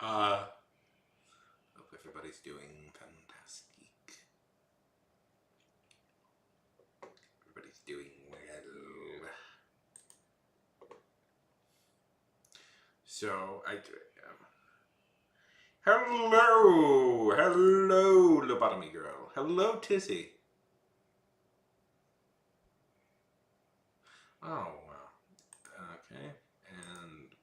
Hope everybody's doing fantastic. Everybody's doing well. So, hello, lobotomy girl. Hello, Tizzy. Oh, wow. Okay, and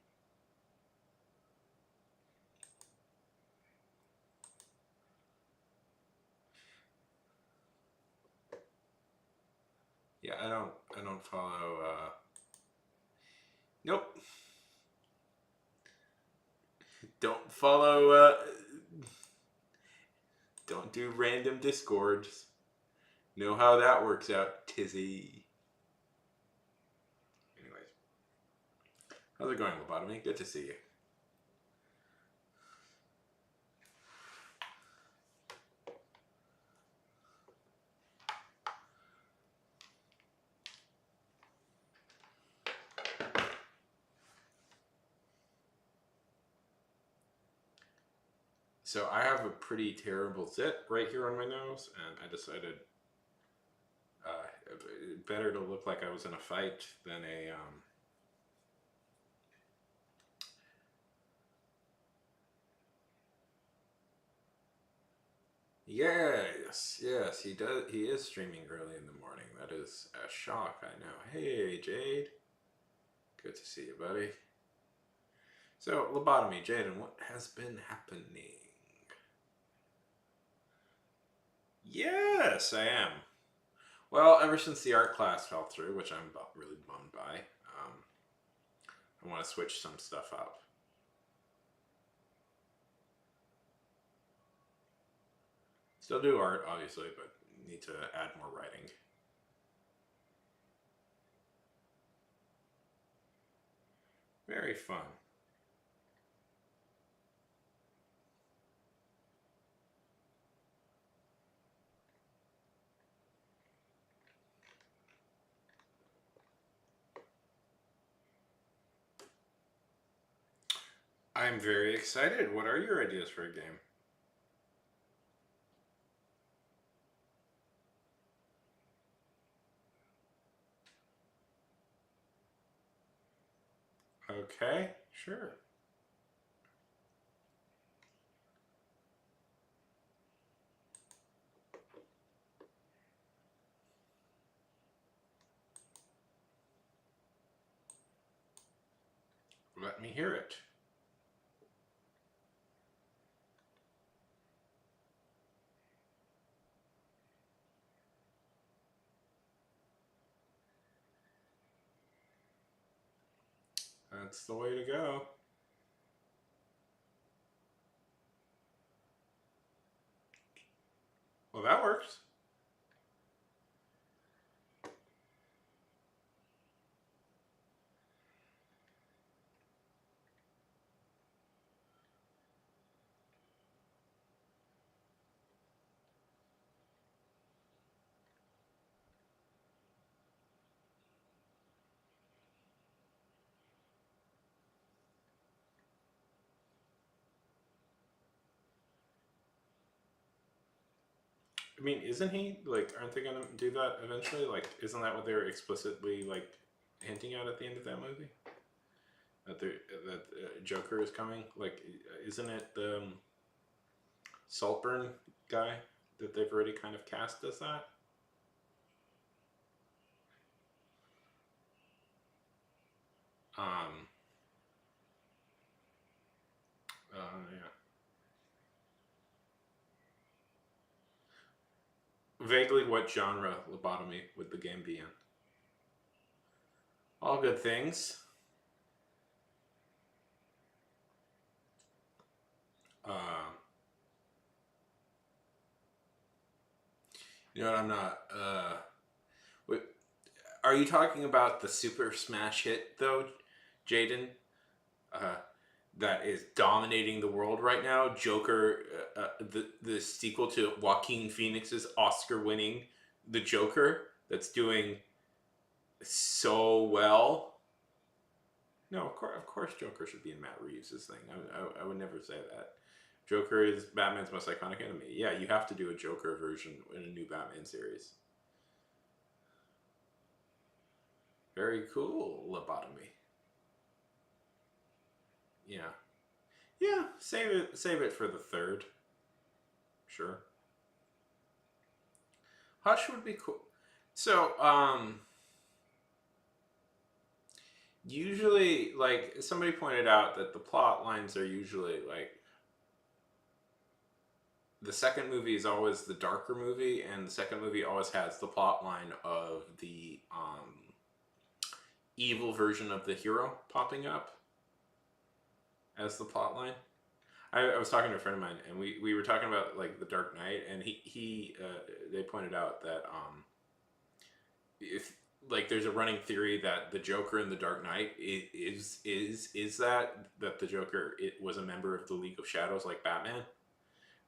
yeah, I don't follow. Nope, don't follow. Don't do random discords. Know how that works out, Tizzy. Anyways, how's it going, lobotomy? Good to see you. So I have a pretty terrible zit right here on my nose, and I decided better to look like I was in a fight than a. Yes, he does. He is streaming early in the morning. That is a shock, I know. Hey, Jade. Good to see you, buddy. So, lobotomy, Jaden, what has been happening? Yes, I am. Well, ever since the art class fell through, which I'm really bummed by, I want to switch some stuff up. Still do art, obviously, but need to add more writing. Very fun. I'm very excited. What are your ideas for a game? Okay, sure. Let me hear it. That's the way to go. Well, that works. I mean, isn't he like? Aren't they gonna do that eventually? Like, isn't that what they were explicitly like hinting at the end of that movie? That Joker is coming. Like, isn't it the Saltburn guy that they've already kind of cast as that? Um. Yeah. Vaguely, what genre lobotomy would the game be in? All good things. Uh, you know what? I'm not. Wait, are you talking about the Super Smash hit though, Jaden? Uh, that is dominating the world right now. Joker, the sequel to Joaquin Phoenix's Oscar-winning The Joker, that's doing so well. No, of course, Joker should be in Matt Reeves' thing. I would never say that. Joker is Batman's most iconic enemy. Yeah, you have to do a Joker version in a new Batman series. Very cool, lobotomy. Yeah, yeah. Save it for the third. Sure. Hush would be cool. So, usually, like somebody pointed out that the plot lines are usually like the second movie is always the darker movie, and the second movie always has the plot line of the evil version of the hero popping up as the plot line. I was talking to a friend of mine, and we were talking about like the Dark Knight, and they pointed out that if like there's a running theory that the Joker in the Dark Knight is that the Joker was a member of the League of Shadows like Batman.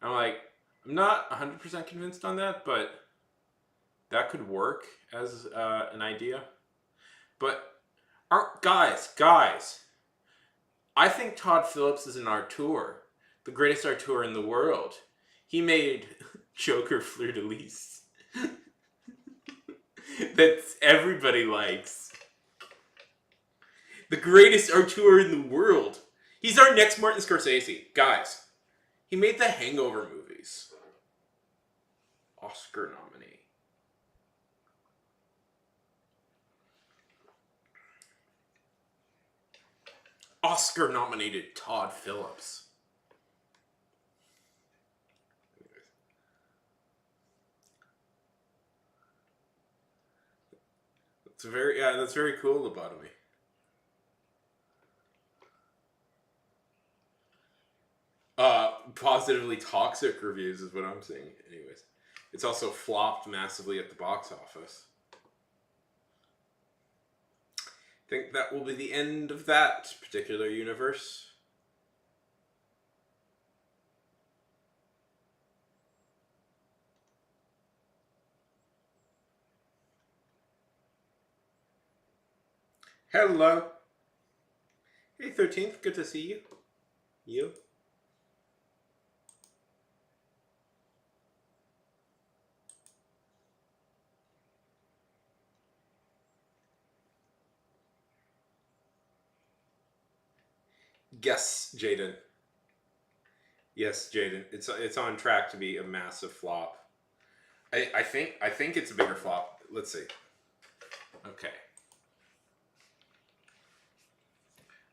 I'm like, I'm not 100% convinced on that, but that could work as an idea. But guys, I think Todd Phillips is an auteur, the greatest auteur in the world. He made Joker Fleur de Lis that everybody likes. The greatest auteur in the world. He's our next Martin Scorsese, guys. He made the Hangover movies. Oscar nominee. Oscar nominated Todd Phillips. That's very cool lobotomy. Positively toxic reviews is what I'm seeing. Anyways, it's also flopped massively at the box office. I think that will be the end of that particular universe. Hello. Hey, 13th. Good to see you. You? Yes, Jaden. Yes, Jaden. It's on track to be a massive flop. I think it's a bigger flop. Let's see. Okay.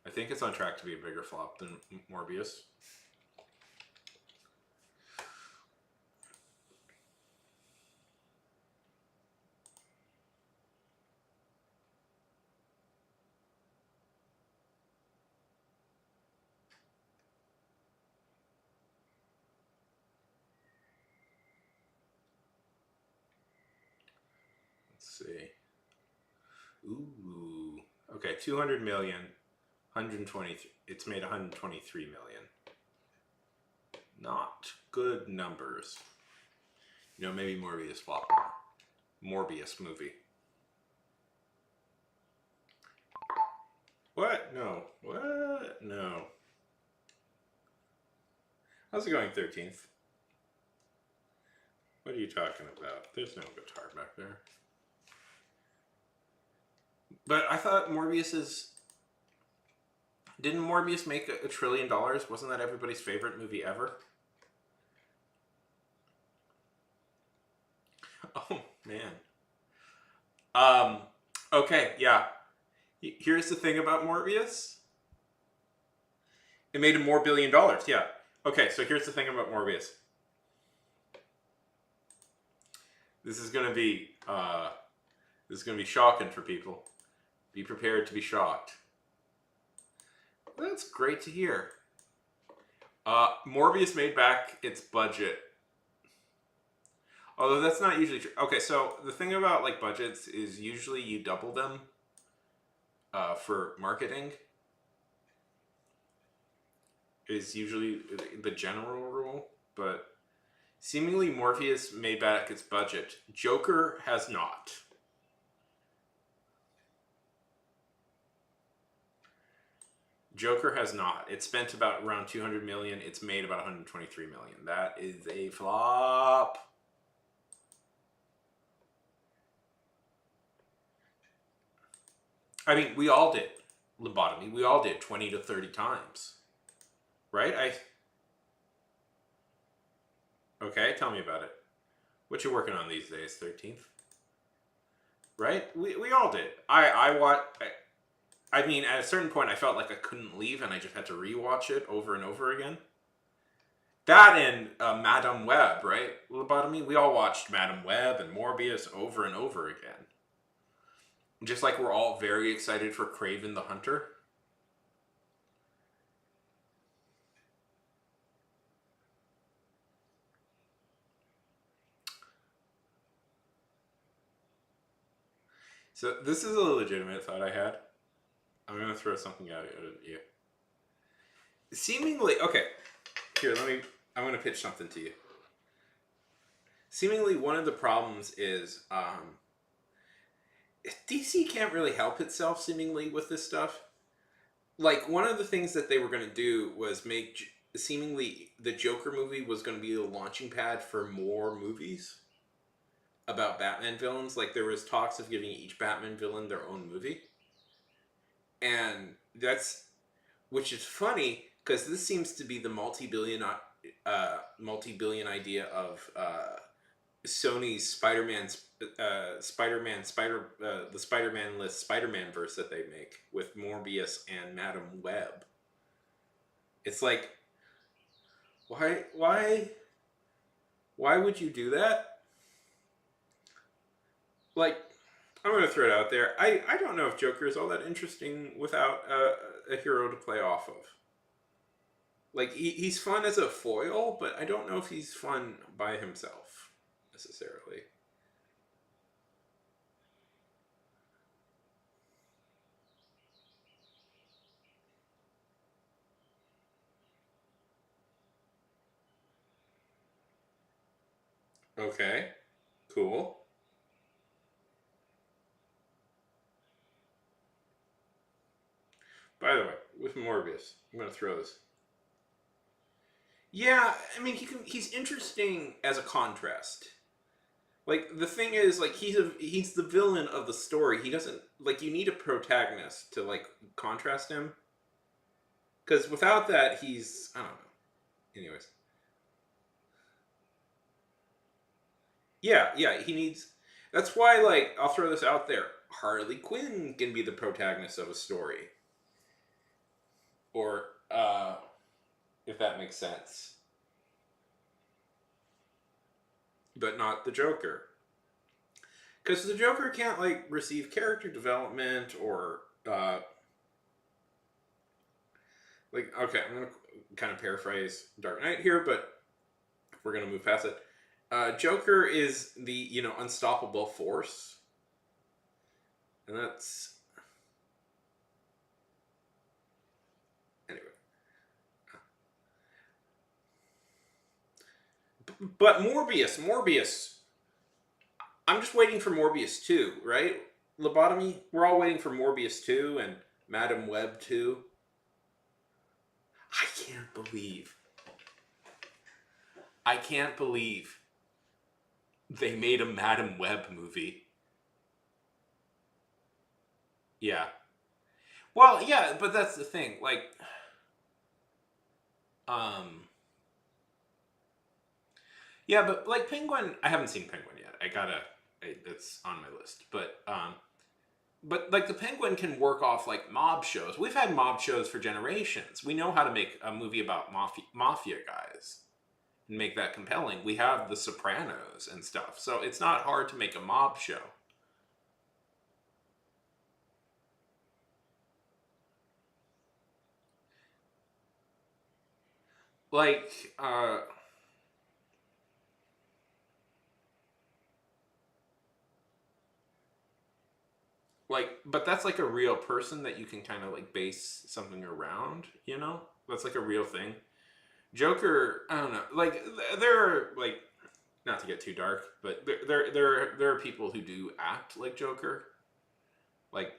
I think it's on track to be a bigger flop than Morbius. Let's see. Ooh. Okay, 200 million. 120. It's made 123 million. Not good numbers. You know, maybe Morbius flop more. Morbius movie. What? No. What? No. How's it going, 13th? What are you talking about? There's no guitar back there. But I thought Morbius is... Didn't Morbius make $1 trillion? Wasn't that everybody's favorite movie ever? Oh, man. Okay, yeah. Here's the thing about Morbius. It made him more $1 billion, yeah. Okay, so here's the thing about Morbius. This is gonna be shocking for people. Be prepared to be shocked. That's great to hear. Morbius made back its budget. Although that's not usually true. Okay, so the thing about like budgets is usually you double them for marketing. Is usually the general rule, but seemingly Morpheus made back its budget. Joker has not. Joker has not. It spent about around 200 million. It's made about 123 million. That is a flop. I mean, we all did lobotomy. We all did 20 to 30 times. Right? Okay, tell me about it. What you working on these days, 13th? Right? We all did. I mean, at a certain point, I felt like I couldn't leave, and I just had to rewatch it over and over again. That and Madame Web, right? Lobotomy. We all watched Madame Web and Morbius over and over again. Just like we're all very excited for Kraven the Hunter. So this is a legitimate thought I had. I'm going to throw something out at you. Seemingly, okay. Here, I'm going to pitch something to you. Seemingly, one of the problems is DC can't really help itself, seemingly, with this stuff. Like, one of the things that they were going to do was make, seemingly, the Joker movie was going to be the launching pad for more movies about Batman villains. Like, there was talks of giving each Batman villain their own movie. And that's, which is funny, because this seems to be the multi-billion idea of Sony's the Spider-Man-less Spider-Man verse that they make with Morbius and Madame Web. It's like, why would you do that? Like, I'm going to throw it out there. I don't know if Joker is all that interesting without a hero to play off of. Like, he's fun as a foil, but I don't know if he's fun by himself, necessarily. Okay, cool. By the way, with Morbius, I'm going to throw this. Yeah, I mean, he's interesting as a contrast. Like, the thing is, like, he's the villain of the story. He doesn't, like, you need a protagonist to, like, contrast him. Because without that, he's, I don't know. Anyways. Yeah, he needs, that's why, like, I'll throw this out there. Harley Quinn can be the protagonist of a story. Or, if that makes sense. But not the Joker. Because the Joker can't, like, receive character development or, like, okay, I'm going to kind of paraphrase Dark Knight here, but we're going to move past it. Joker is the, unstoppable force. And that's... Anyway. But Morbius. I'm just waiting for Morbius 2, right? Lobotomy, we're all waiting for Morbius 2 and Madame Web 2. I can't believe they made a Madame Web movie. Yeah. Well, yeah, but that's the thing. Like, yeah, but like Penguin, I haven't seen Penguin yet. It's on my list. But like the Penguin can work off like mob shows. We've had mob shows for generations. We know how to make a movie about mafia guys and make that compelling. We have The Sopranos and stuff. So it's not hard to make a mob show. Like, but that's like a real person that you can kind of like base something around, That's like a real thing. Joker, I don't know. Like, there are, like, not to get too dark, but there are people who do act like Joker. Like,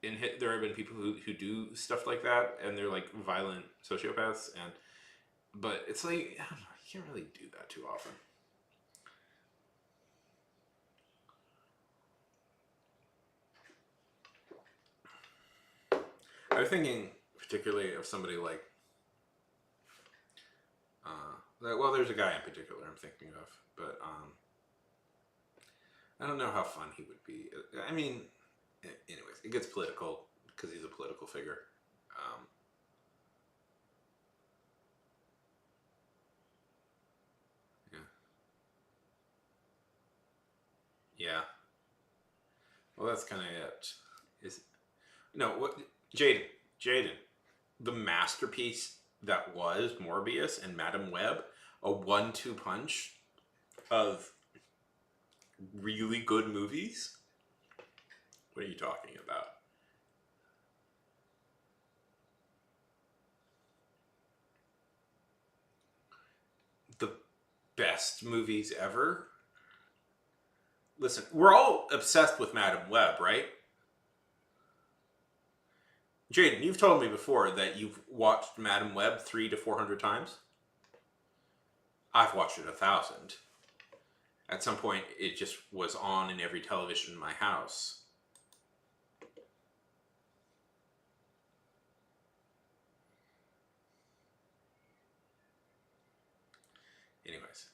there have been people who do stuff like that, and they're like violent sociopaths, and but it's like I don't know, you can't really do that too often. I was thinking particularly of somebody well, there's a guy in particular I'm thinking of, but I don't know how fun he would be. I mean, anyways, it gets political because he's a political figure. Um, yeah, yeah. Well, that's kind of it. Is no what Jaden, Jaden, the masterpiece that was Morbius and Madam Web, a one-two punch of really good movies. What are you talking about? The best movies ever. Listen, we're all obsessed with Madam Web, right? Jaden, you've told me before that you've watched Madam Web 300 to 400 times. I've watched it 1,000. At some point, it just was on in every television in my house. Anyways,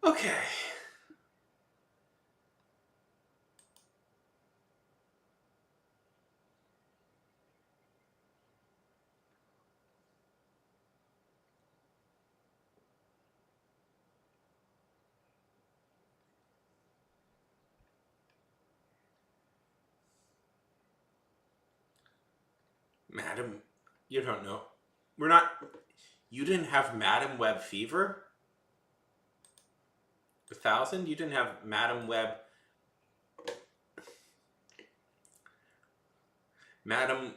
okay. Madam, you don't know. We're not. You didn't have Madam Web fever? 1,000? You didn't have Madam Web. Madam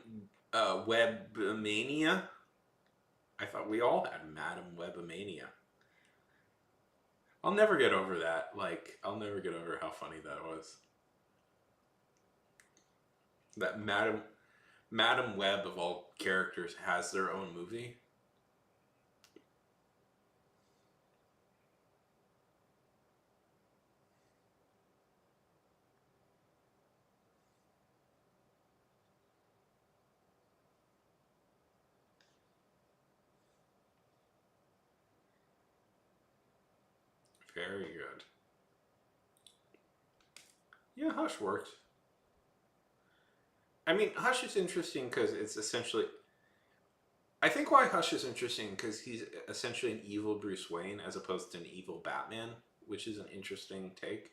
Webmania? I thought we all had Madam Webmania. I'll never get over that. Like, I'll never get over how funny that was. That Madam Web of all characters has their own movie. Very good. Yeah, Hush worked. I mean, Hush is interesting because it's essentially. I think why Hush is interesting because he's essentially an evil Bruce Wayne as opposed to an evil Batman, which is an interesting take.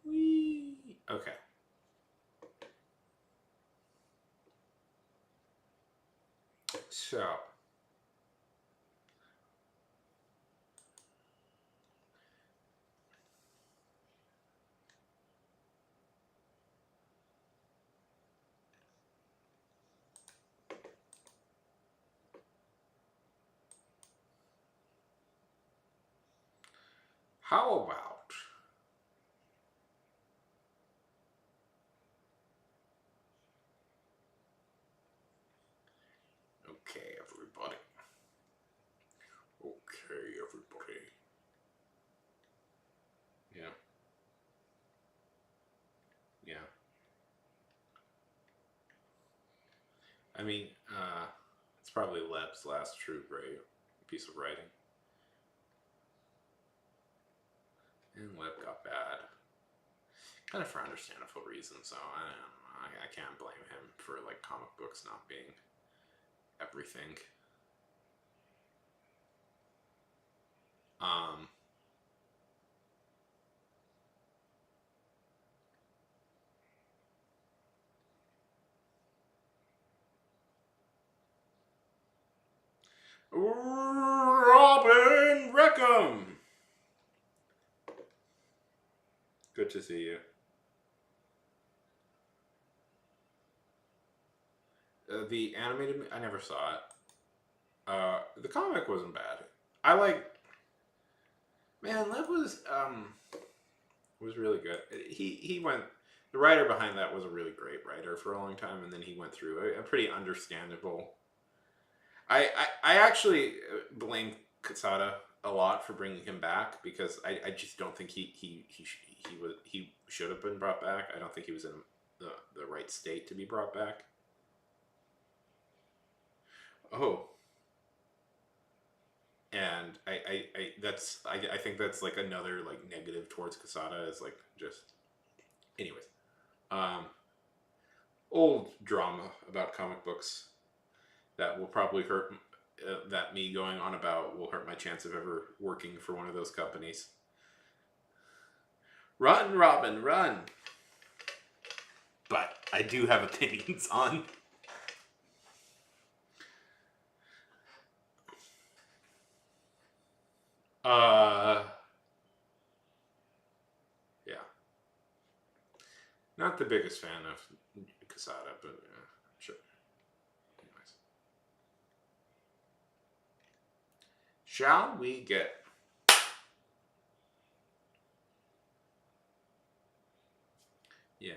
Whee! Okay. So, how about okay, everybody? Okay, everybody. Yeah, yeah. I mean, it's probably Leb's last true great piece of writing, and Leb got bad, kind of for understandable reasons. So I don't know. I can't blame him for like comic books not being everything. Um, Robin Reckham. Good to see you. The animated, I never saw it. The comic wasn't bad. I like, man, that was really good. He went. The writer behind that was a really great writer for a long time, and then he went through a pretty understandable. I actually blame Casada a lot for bringing him back because I just don't think he should have been brought back. I don't think he was in the right state to be brought back. Oh, and I think that's like another like negative towards Casada is like just anyways. Um, Old drama about comic books that will probably hurt that me going on about will hurt my chance of ever working for one of those companies. Run, Robin, run! But I do have opinions on. Uh, yeah, not the biggest fan of Casada, but sure. Anyways, shall we get? Yeah.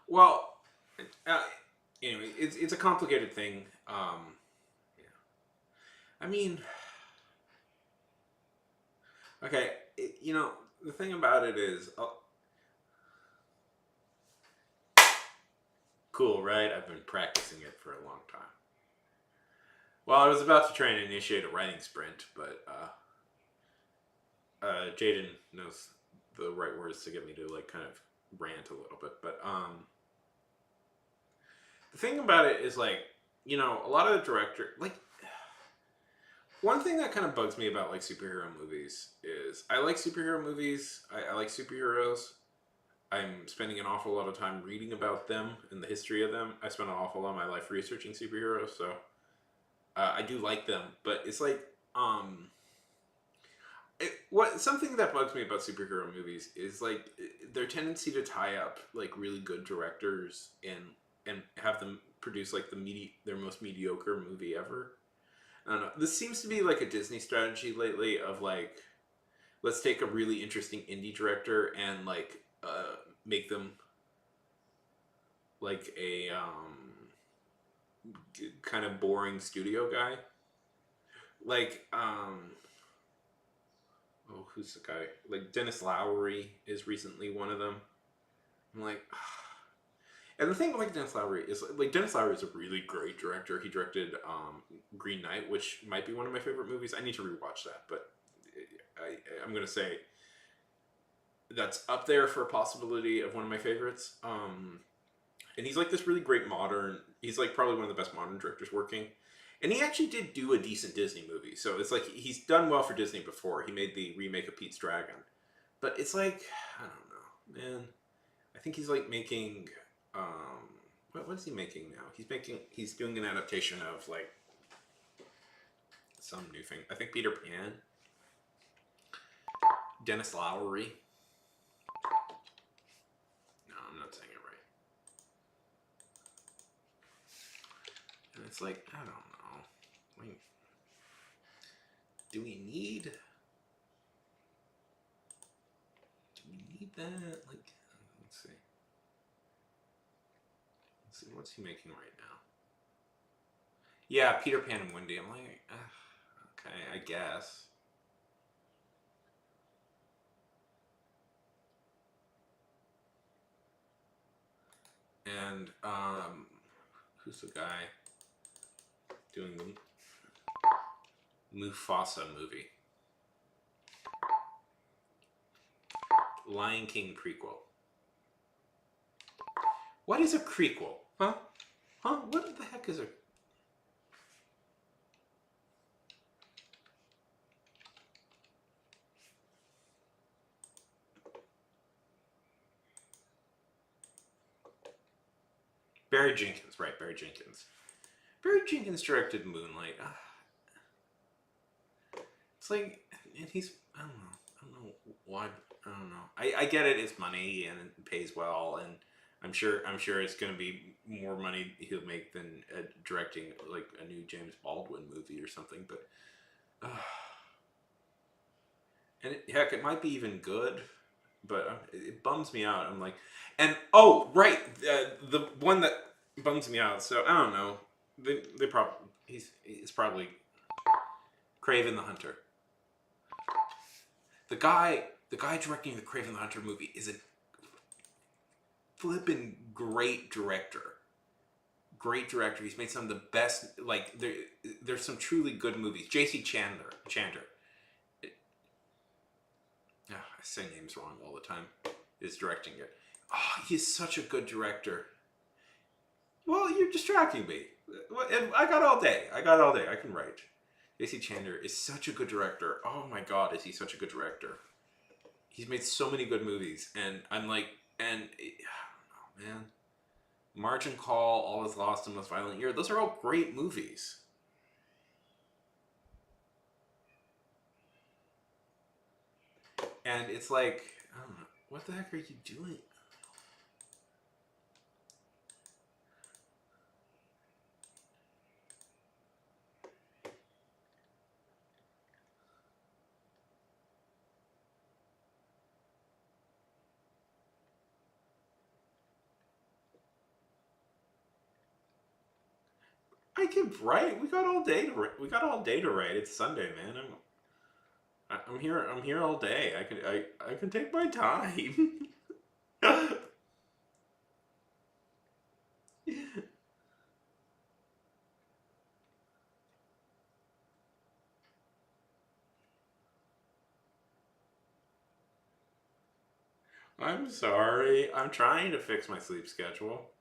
Well, uh, anyway, it's a complicated thing. Yeah. I mean, okay, the thing about it is, cool, right? I've been practicing it for a long time. Well, I was about to try and initiate a writing sprint, but Jaden knows the right words to get me to like kind of rant a little bit. But the thing about it is like, a lot of the director like one thing that kind of bugs me about like superhero movies is I like superhero movies. I like superheroes. I'm spending an awful lot of time reading about them and the history of them. I spent an awful lot of my life researching superheroes, so I do like them. But it's like, something that bugs me about superhero movies is like their tendency to tie up like really good directors and have them produce like their most mediocre movie ever. I don't know. This seems to be like a Disney strategy lately of like, let's take a really interesting indie director and like make them like a kind of boring studio guy. Like oh, who's the guy? Like Dennis Lowry is recently one of them. I'm like, and the thing with like Dennis Lowry is like Dennis Lowry is a really great director. He directed Green Knight, which might be one of my favorite movies. I need to rewatch that, but I'm gonna say that's up there for a possibility of one of my favorites. And he's like this really great modern. He's like probably one of the best modern directors working. And he actually did do a decent Disney movie, so it's like he's done well for Disney before. He made the remake of Pete's Dragon, but it's like I don't know, man. I think he's like making what is he making now? He's doing an adaptation of like some new thing. I think Peter Pan. Dennis Lowry. No, I'm not saying it right. And it's like, I don't know. Like, do we need that? Like, let's see. Let's see, what's he making right now? Yeah, Peter Pan and Wendy. I'm like, okay, I guess. And who's the guy doing the Mufasa movie? Lion King prequel. What is a prequel? Huh? Huh? What the heck is a... Barry Jenkins, right, Barry Jenkins. Barry Jenkins directed Moonlight. It's like, and he's, I don't know why, I don't know. I get it, it's money and it pays well, and I'm sure it's going to be more money he'll make than directing like a new James Baldwin movie or something. But And heck, it might be even good, but it bums me out. I'm like, and oh right, the one that bums me out. So I don't know. They probably he's probably Craven the Hunter. The guy directing the Craven the Hunter movie is a flippin' great director. Great director. He's made some of the best. Like there's some truly good movies. J.C. Chandler. I say names wrong all the time. Is directing it. Oh, he's such a good director. Well, you're distracting me. And I got all day. I can write. J.C. Chandler is such a good director. Oh my god, is he such a good director? He's made so many good movies, and I'm like, and oh man, Margin Call, All Is Lost, and Most Violent Year. Those are all great movies. And it's like, I don't know, what the heck are you doing? I can write. We got all day to write. We got all day to write. It's Sunday, man. I'm here. I'm here all day. I can take my time. I'm sorry. I'm trying to fix my sleep schedule.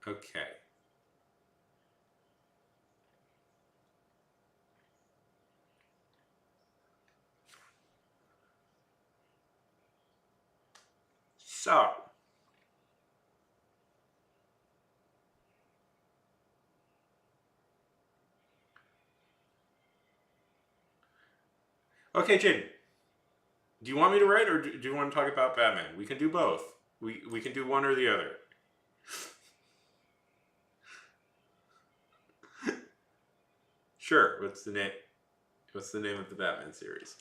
Okay. So, okay, Jaden. Do you want me to write, or do you want to talk about Batman? We can do both. We can do one or the other. Sure. What's the name? What's the name of the Batman series?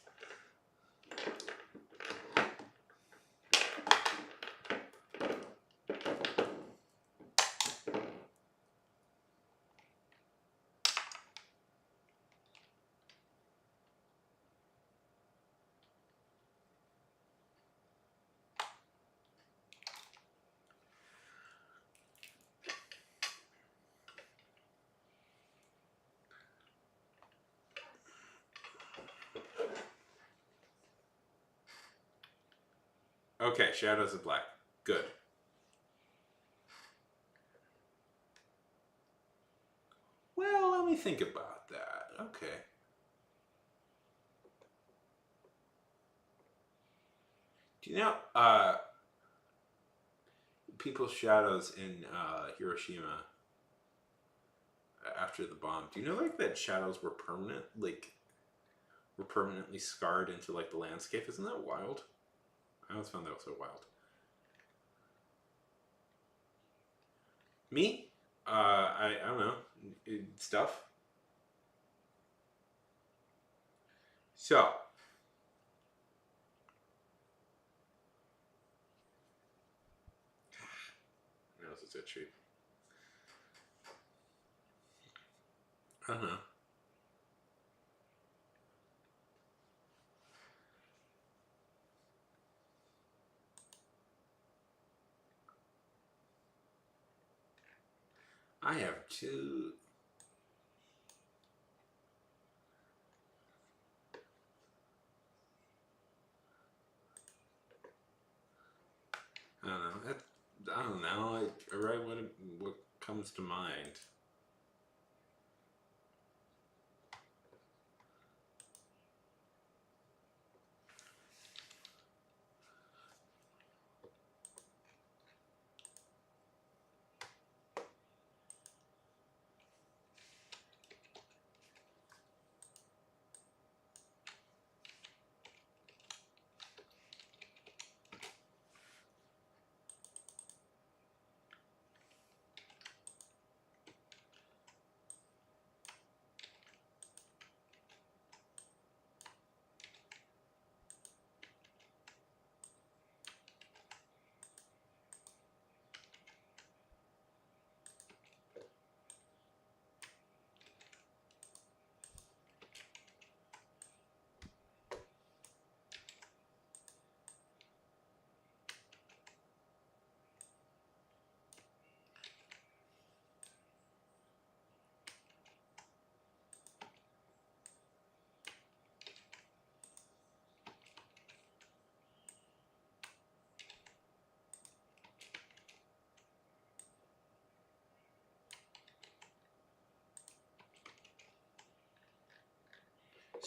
Okay, Shadows of Black. Good. Well, let me think about that. Okay. Do you know people's shadows in Hiroshima after the bomb? Do you know like that shadows were permanent, like were permanently scarred into like the landscape? Isn't that wild? I always found that so wild. Me? I don't know stuff. So what else is that cheap? I don't know. I have two. I don't know. I don't know. I write what comes to mind.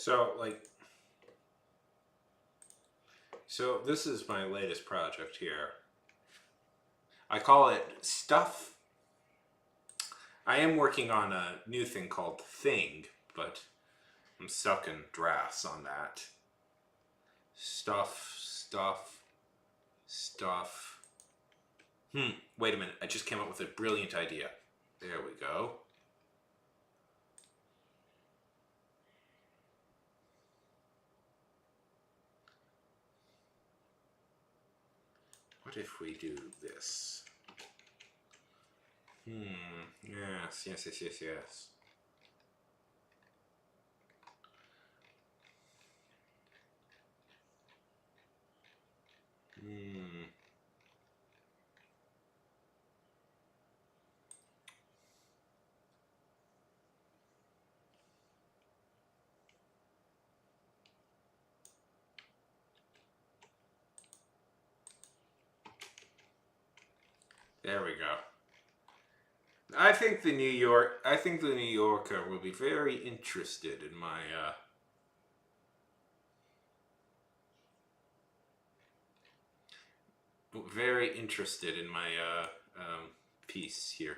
So, like, so this is my latest project here. I call it Stuff. I am working on a new thing called Thing, but I'm stuck in drafts on that. Stuff. Wait a minute. I just came up with a brilliant idea. There we go. What if we do this? Yes. There we go. I think the New Yorker will be very interested in my piece here.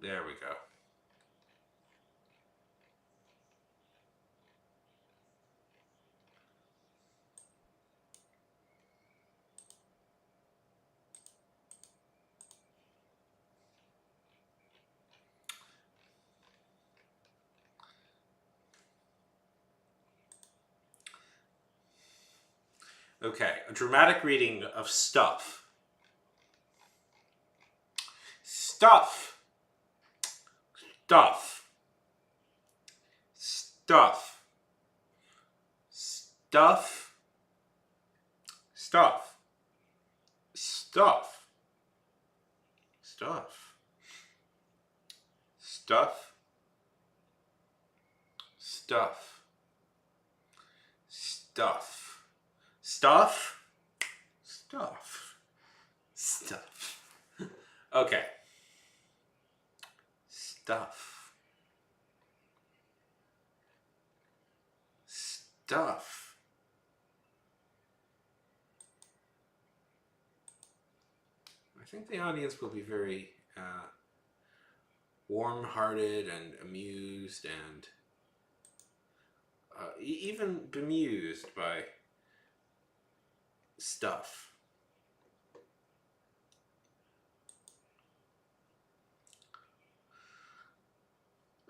There we go. Okay, a dramatic reading of Stuff. Stuff. Stuff. Stuff. Stuff. Stuff. Stuff. Stuff. Stuff. Stuff. Stuff. Stuff. Stuff. Stuff. Okay. Stuff. Stuff. I think the audience will be very warm-hearted and amused and even bemused by stuff.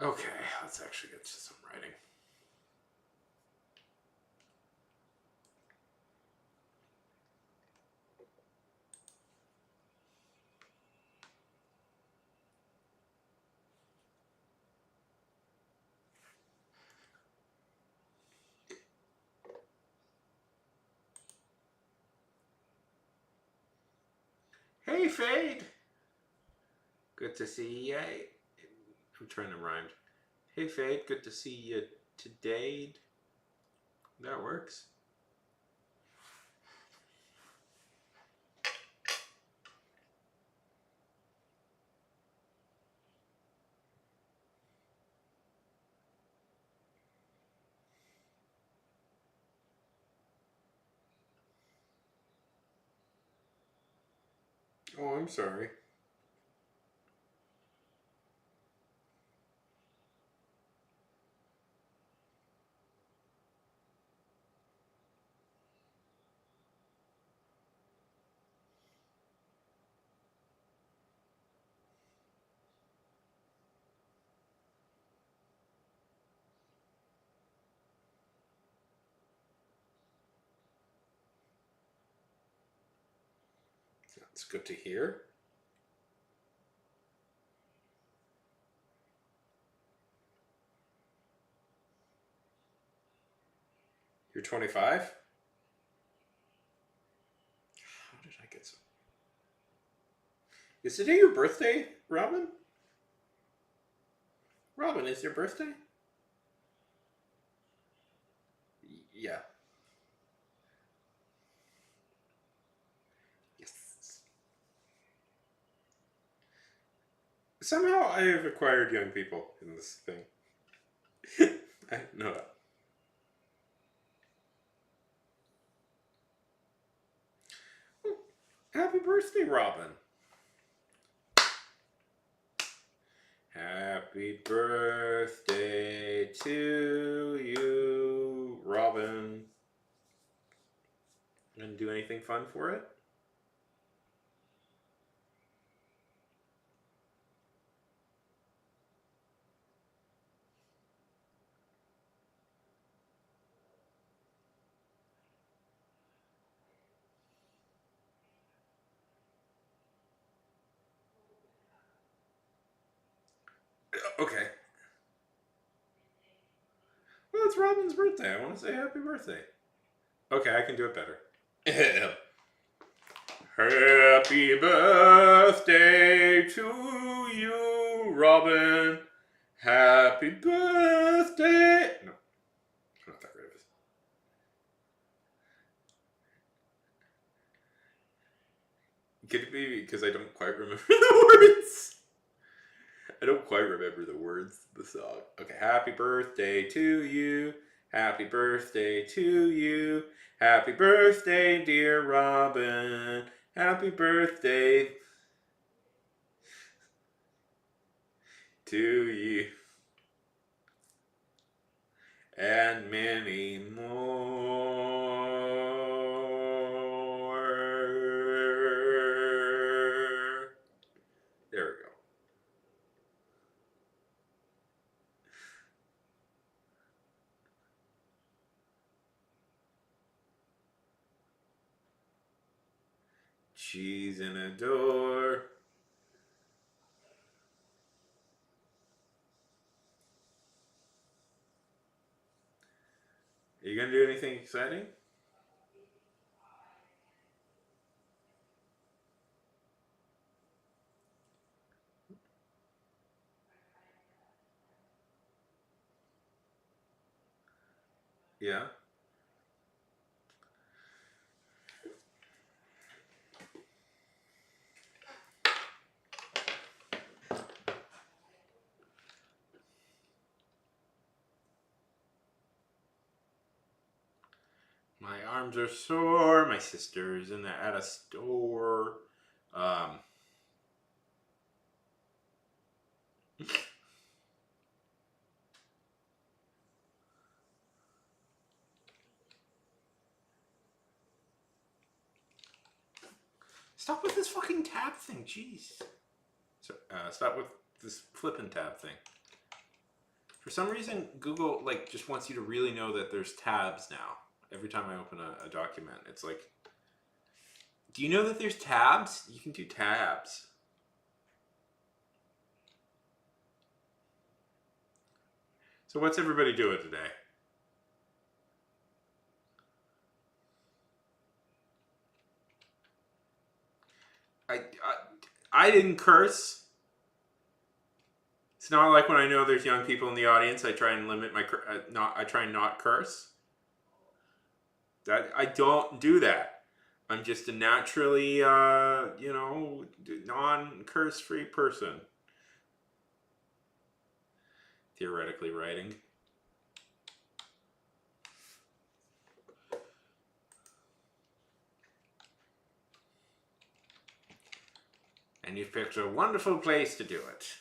Okay, let's actually get to some writing. Hey, Fade! Good to see you. I'm trying to rhyme. Hey, Fade, good to see you today. That works. Oh, I'm sorry. That's good to hear. You're 25? How did I get so... Is today your birthday, Robin? Robin, is your birthday? Yeah. Yes. Somehow I have acquired young people in this thing. I know that. Happy birthday, Robin. Happy birthday to you, Robin. Gonna do anything fun for it? Okay. Well, it's Robin's birthday. I want to say happy birthday. Okay, I can do it better. Happy birthday to you, Robin. Happy birthday. No, I'm not that great of it. Could it be because I don't quite remember the words? I don't quite remember the words of the song. Okay, happy birthday to you. Happy birthday to you. Happy birthday, dear Robin. Happy birthday to you. And many more. There we go. Cheese in a door. Are you gonna do anything exciting? Yeah. My arms are sore. My sister's at a store. Um, Stop with this fucking tab thing, jeez. So, stop with this flipping tab thing. For some reason, Google just wants you to really know that there's tabs now. Every time I open a document, it's like, do you know that there's tabs? You can do tabs. So what's everybody doing today? I, I didn't curse. It's not like when I know there's young people in the audience, I try and limit my I try and not curse. That I don't do that. I'm just a naturally, non-curse free person. Theoretically writing. And you've picked a wonderful place to do it.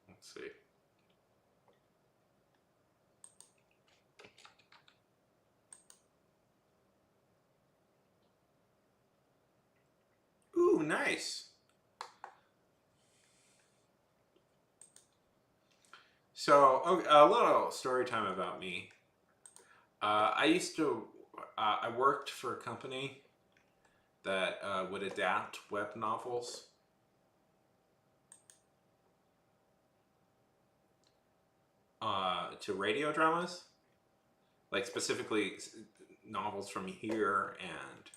Let's see. Ooh, nice. So, a little story time about me. I worked for a company that would adapt web novels. To radio dramas, like specifically novels from here and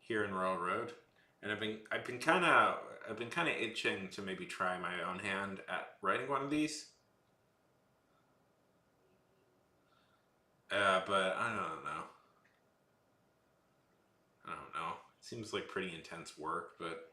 here in Royal Road, and I've been kind of itching to maybe try my own hand at writing one of these. But I don't know. I don't know. It seems like pretty intense work, but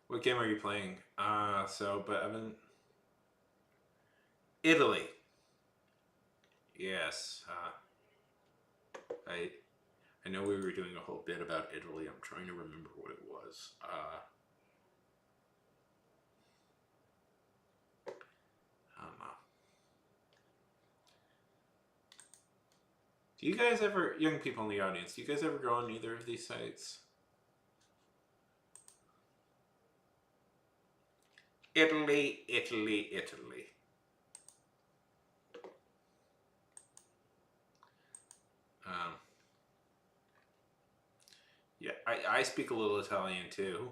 what game are you playing? But I've been Italy. Yes. I know we were doing a whole bit about Italy. I'm trying to remember what it was. I don't know. Do you guys ever, young people in the audience, do you guys ever go on either of these sites? Italy, Italy, Italy. Yeah, I speak a little Italian too.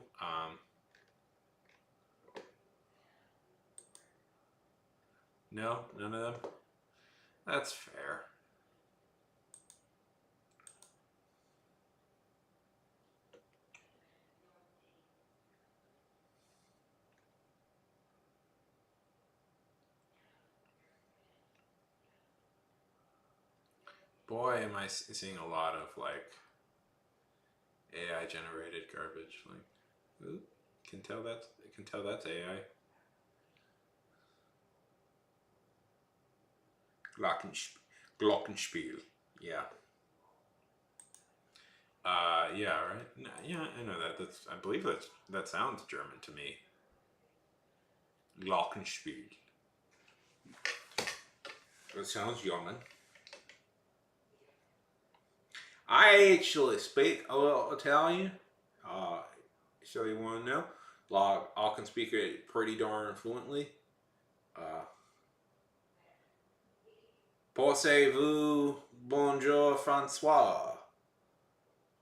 No, none of them. That's fair. Boy, am I seeing a lot of like AI generated garbage. Like, ooh, can tell that's AI. Glockenspiel. Yeah. Yeah, right. No, yeah, I know that. I believe that sounds German to me. Glockenspiel. That sounds German. I actually speak a little Italian. Uh, so you want to know? Like, I can speak it pretty darn fluently. Uh, Pensez-vous, bonjour, Francois.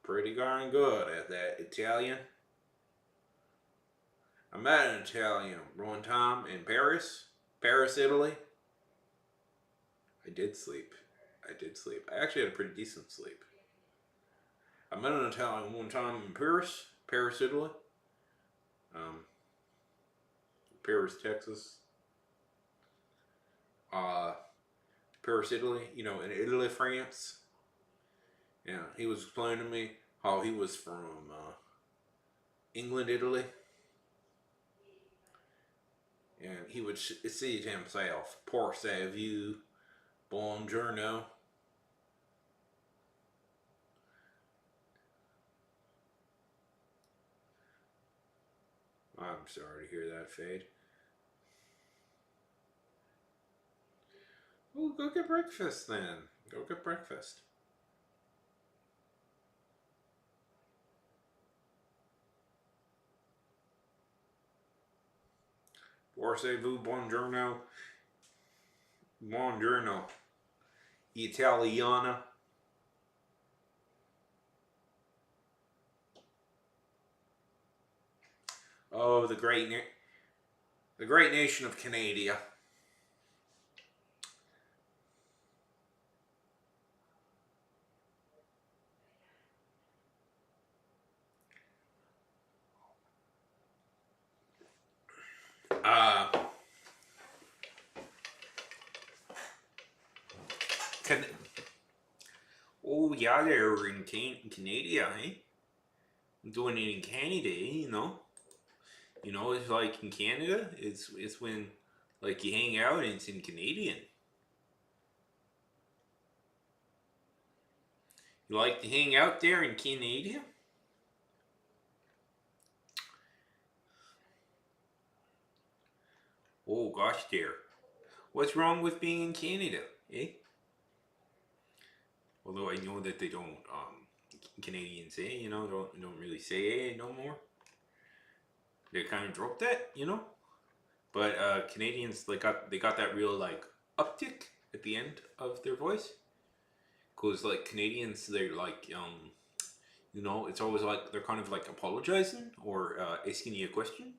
Pretty darn good at that Italian. I met an Italian one time in Paris, Italy. I did sleep. I did sleep. I actually had a pretty decent sleep. I met an Italian one time in Paris, Italy. Um, Paris, Texas. Uh, Paris, Italy. You know, in Italy, France. Yeah, he was explaining to me how he was from England, Italy, and he would see to himself, "Poor savou, buongiorno." I'm sorry to hear that, Fade. Oh, go get breakfast then. Go get breakfast. Porsche-vous, buongiorno. Buongiorno. Italiana. Oh, the great nation of Canada. Uh, can, oh yeah, they're in Canada, eh? Doing it in Canada, you know. You know, it's like in Canada, it's when like you hang out and it's in Canadian. You like to hang out there in Canada? Oh gosh, dear. What's wrong with being in Canada, eh? Although I know that they don't, Canadians say, you know, don't really say eh no more. They kind of dropped that, you know. But Canadians they got that real like uptick at the end of their voice, cause like Canadians they're like You know, it's always like they're kind of like apologizing or asking you a question.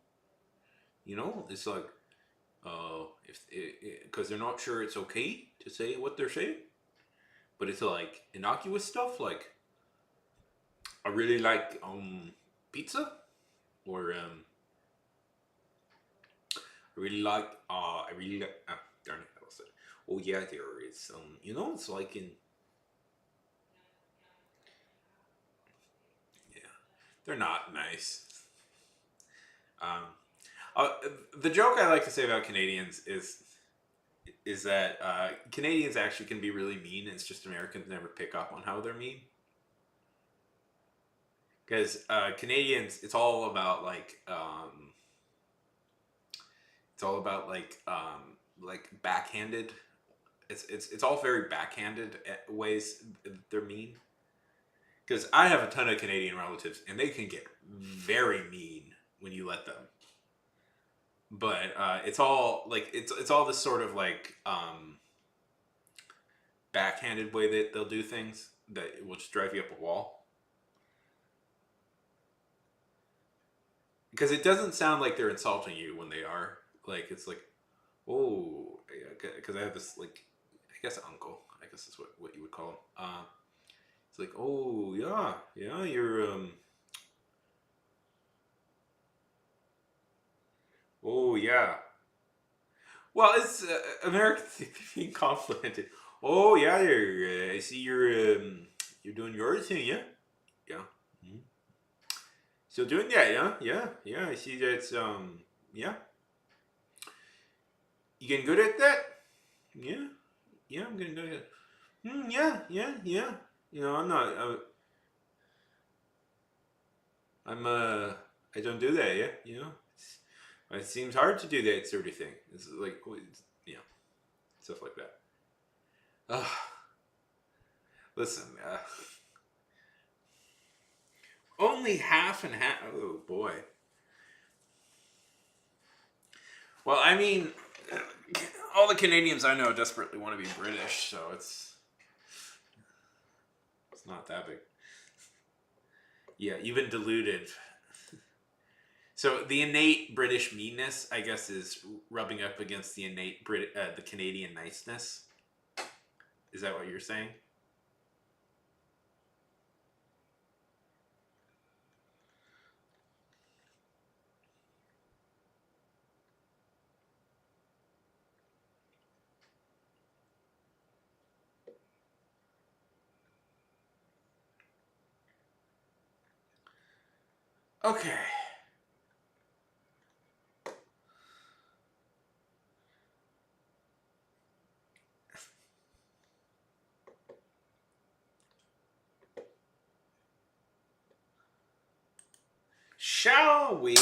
You know, it's like if because they're not sure it's okay to say what they're saying, but it's like innocuous stuff like I really like pizza or I really like darn it I lost it. Oh yeah, there is you know it's like in yeah they're not nice. Um, uh, the joke I like to say about Canadians is that Canadians actually can be really mean. It's just Americans never pick up on how they're mean. Because Canadians, it's all about like backhanded. It's all very backhanded ways they're mean. Because I have a ton of Canadian relatives, and they can get very mean when you let them. But it's all like it's all this sort of like backhanded way that they'll do things that will just drive you up a wall. Because it doesn't sound like they're insulting you when they are. Like it's like, oh, because I have this like, I guess uncle. I guess that's what you would call him. It's like, oh yeah, yeah, oh yeah. Well, it's American being complimented. Oh yeah, I see you're doing yours, thing, yeah, yeah. Mhm. Still doing that, yeah, yeah, yeah. I see that's yeah. You getting good at that? Yeah, yeah. I'm getting good at it. Yeah, yeah, yeah. You know, I'm not. I don't do that. Yeah, you know, it seems hard to do that sort of thing. It's like, yeah, stuff like that. Uh, listen, only half and half. Oh boy. Well, I mean, all the Canadians I know desperately want to be British, so it's not that big. Yeah, you've been deluded. So the innate British meanness, I guess, is rubbing up against the innate the Canadian niceness. Is that what you're saying? Okay. Shall we?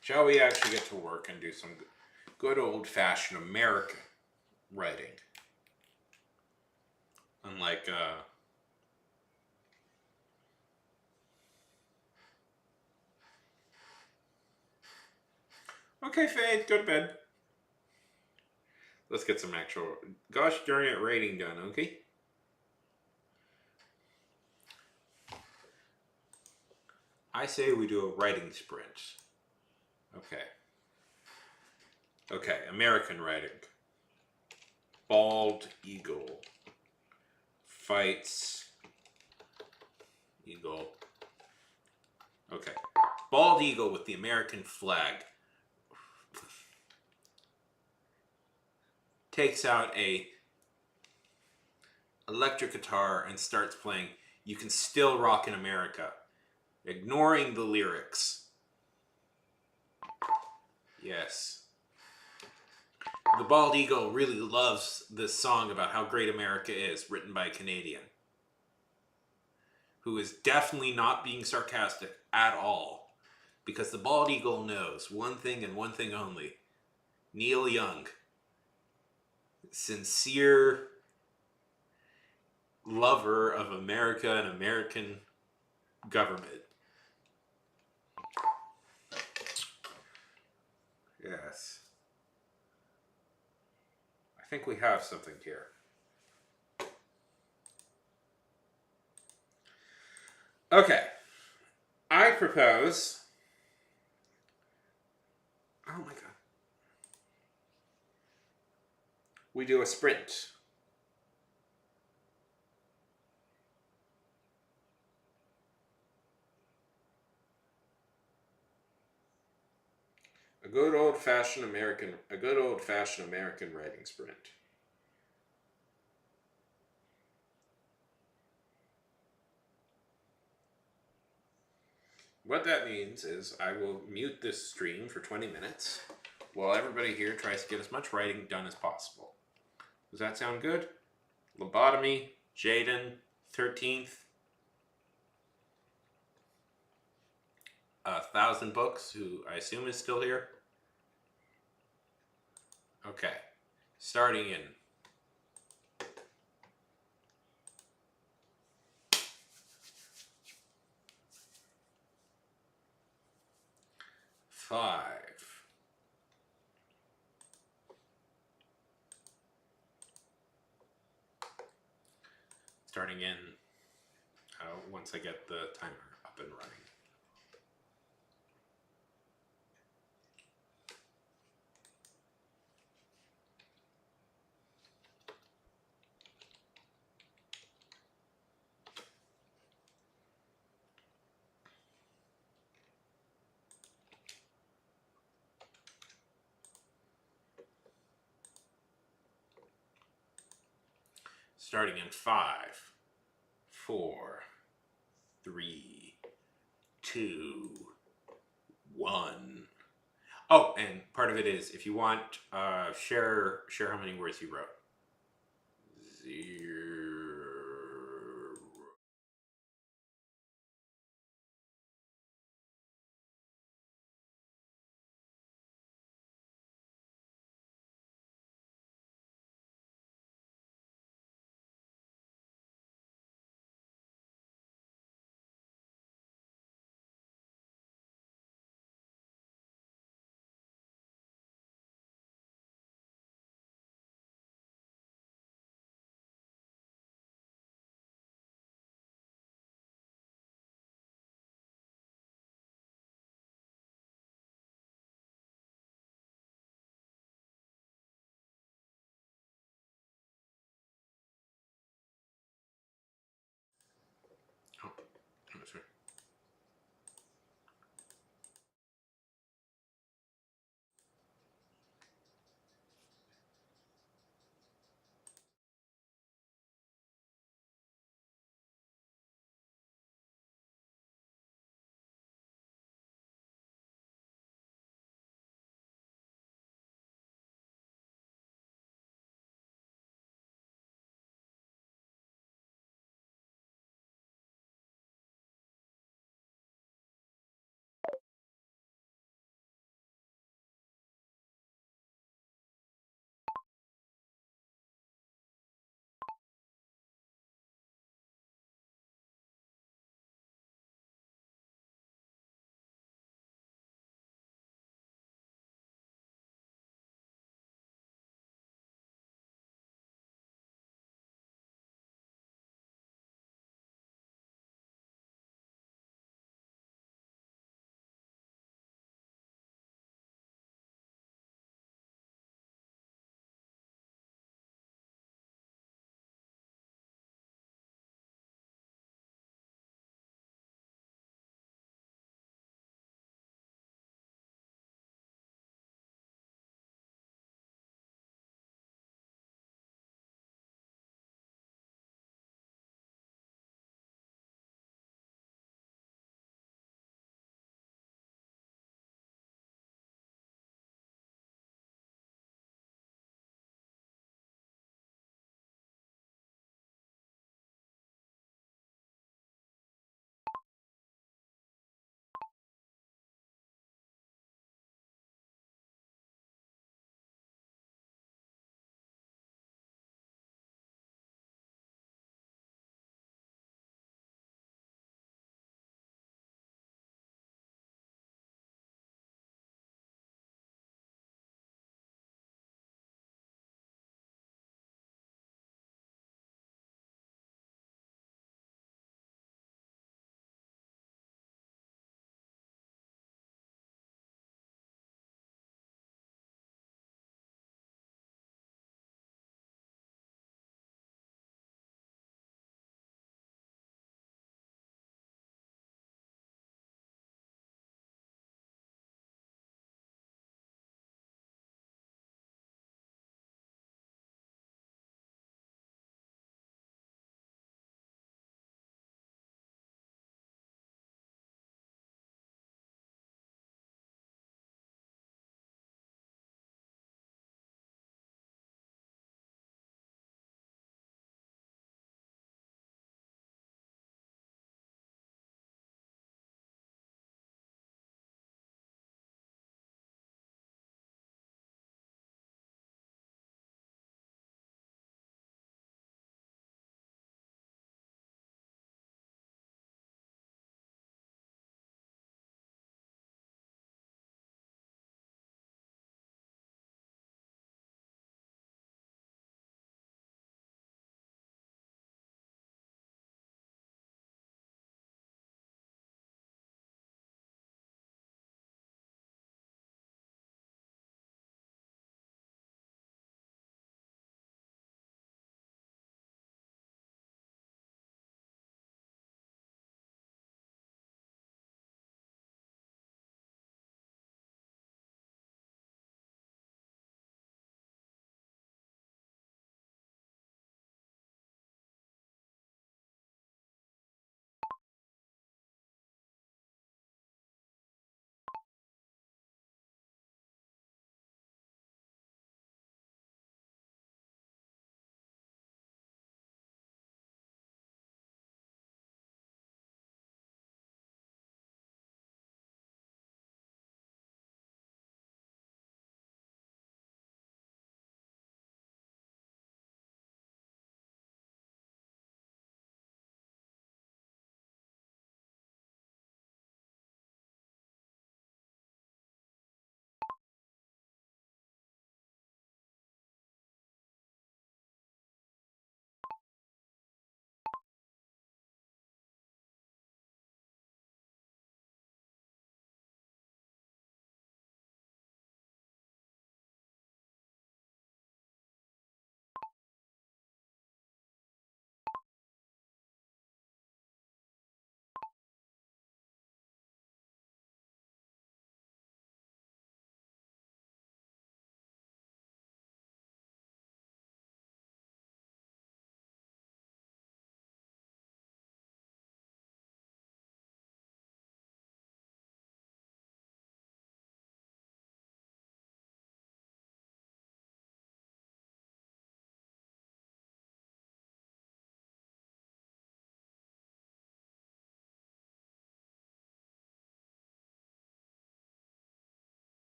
Shall we actually get to work and do some good old fashioned American writing? Unlike, okay, Faith, go to bed. Let's get some actual gosh darn it writing done, okay? I say we do a writing sprint. Okay. Okay, American writing. Bald eagle fights eagle. Okay. Bald eagle with the American flag takes out a electric guitar and starts playing You Can Still Rock in America, ignoring the lyrics. Yes. The Bald Eagle really loves this song about how great America is, written by a Canadian, who is definitely not being sarcastic at all, because the Bald Eagle knows one thing and one thing only. Neil Young. Sincere, lover of America and American government. Yes. I think we have something here. Okay. I propose. Oh my god. We do a sprint. A good old fashioned American writing sprint. What that means is I will mute this stream for 20 minutes while everybody here tries to get as much writing done as possible. Does that sound good? Lobotomy, Jaden, 13th, 1,000 Books, who I assume is still here. Okay, starting in 5. Starting in once I get the timer up and running. Starting in 5, 4, 3, 2, 1. Oh, and part of it is if you want, share how many words you wrote. 0.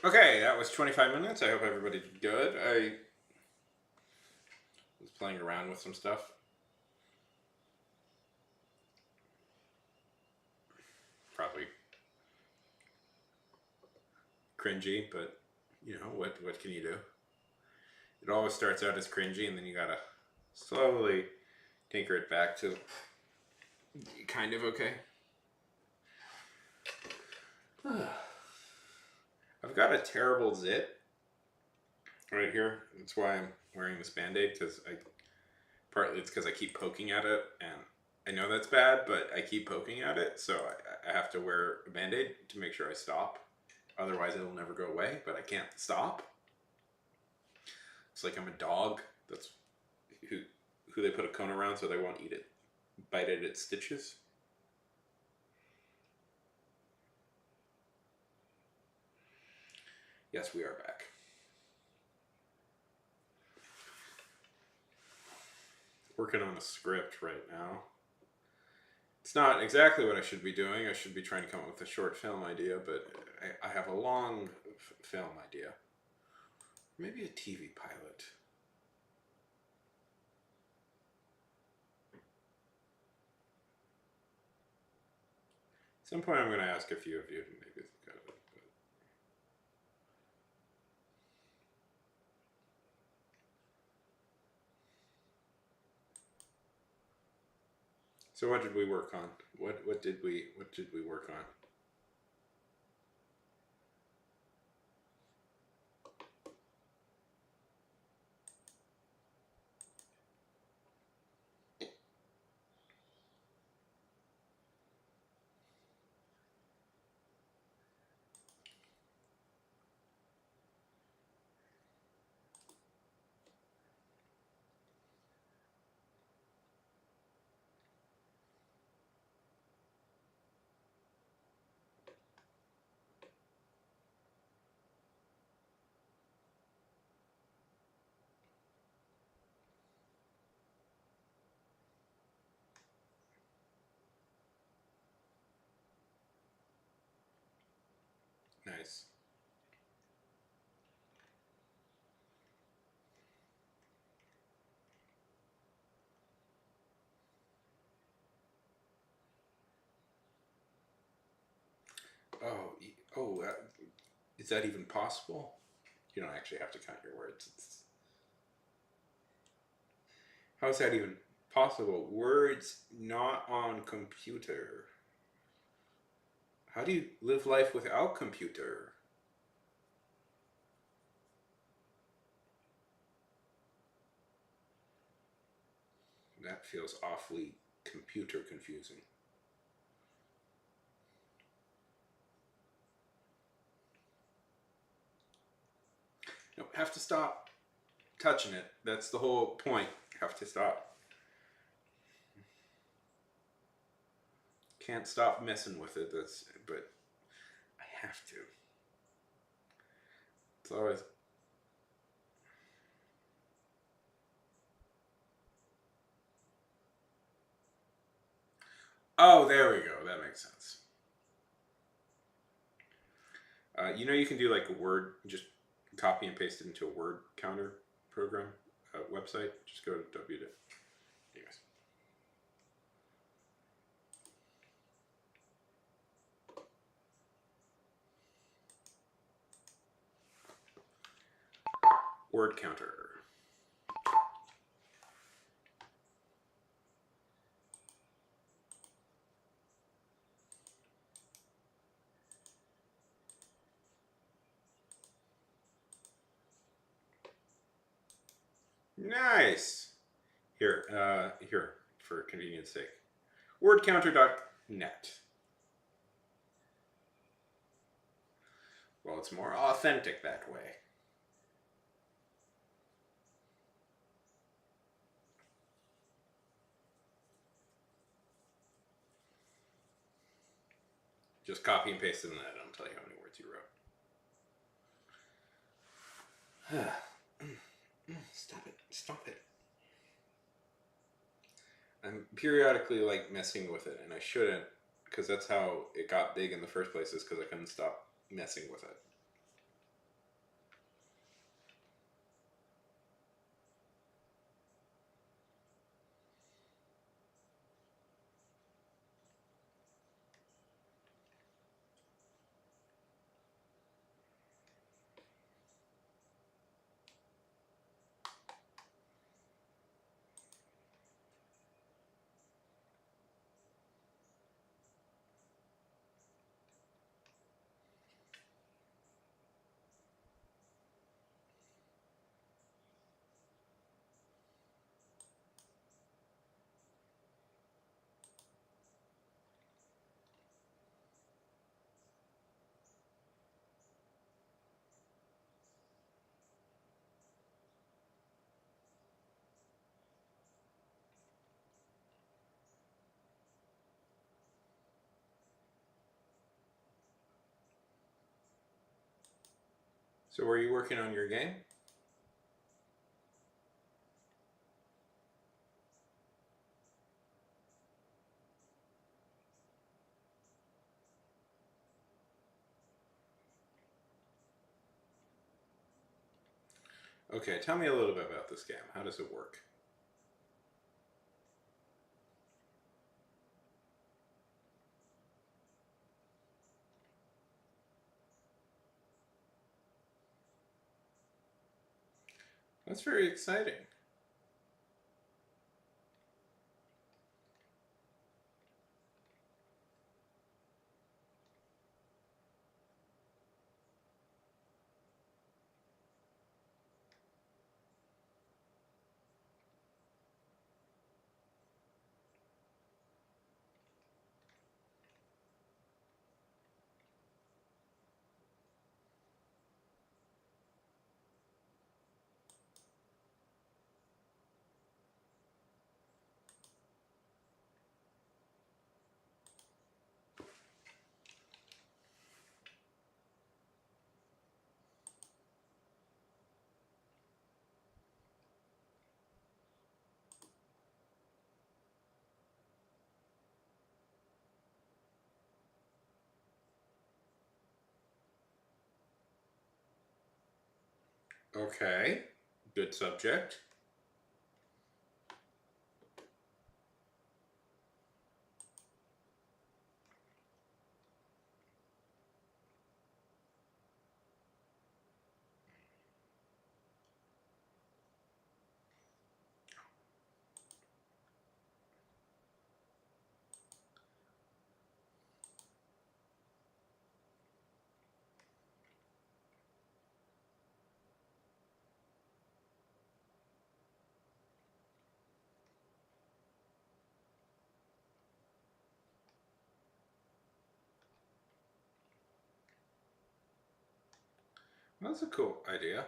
Okay, that was 25 minutes. I hope everybody did good. I was playing around with some stuff. Probably cringy, but you know, what can you do? It always starts out as cringy, and then you gotta slowly tinker it back to kind of okay. I've got a terrible zit right here. That's why I'm wearing this Band-Aid, because partly it's because I keep poking at it, and I know that's bad, but I keep poking at it, so I have to wear a Band-Aid to make sure I stop. Otherwise, it'll never go away, but I can't stop. It's like I'm a dog that's who they put a cone around so they won't eat it, bite at its stitches. Yes, we are back. Working on a script right now. It's not exactly what I should be doing. I should be trying to come up with a short film idea, but I have a long film idea. Maybe a TV pilot. At some point I'm going to ask a few of you to maybe think of it. But... So what did we work on? What did we work on? Nice. Oh, is that even possible? You don't actually have to count your words. How is that even possible? Words not on computer. How do you live life without computer? That feels awfully computer confusing. No, have to stop touching it. That's the whole point. Have to stop. Can't stop messing with it. But I have to. It's always. Oh, there we go. That makes sense. You know, you can do like a word, just copy and paste it into a word counter program website. Just go to W. Anyways. Word counter. Nice. Here for convenience sake, wordcounter.net. Well, it's more authentic that way. Just copy and paste it in that. I'll tell you how many words you wrote. Stop it. Stop it. I'm periodically like messing with it, and I shouldn't, because that's how it got big in the first place, is because I couldn't stop messing with it. So were you working on your game? Okay, tell me a little bit about this game. How does it work? That's very exciting. Okay, good subject. That's a cool idea.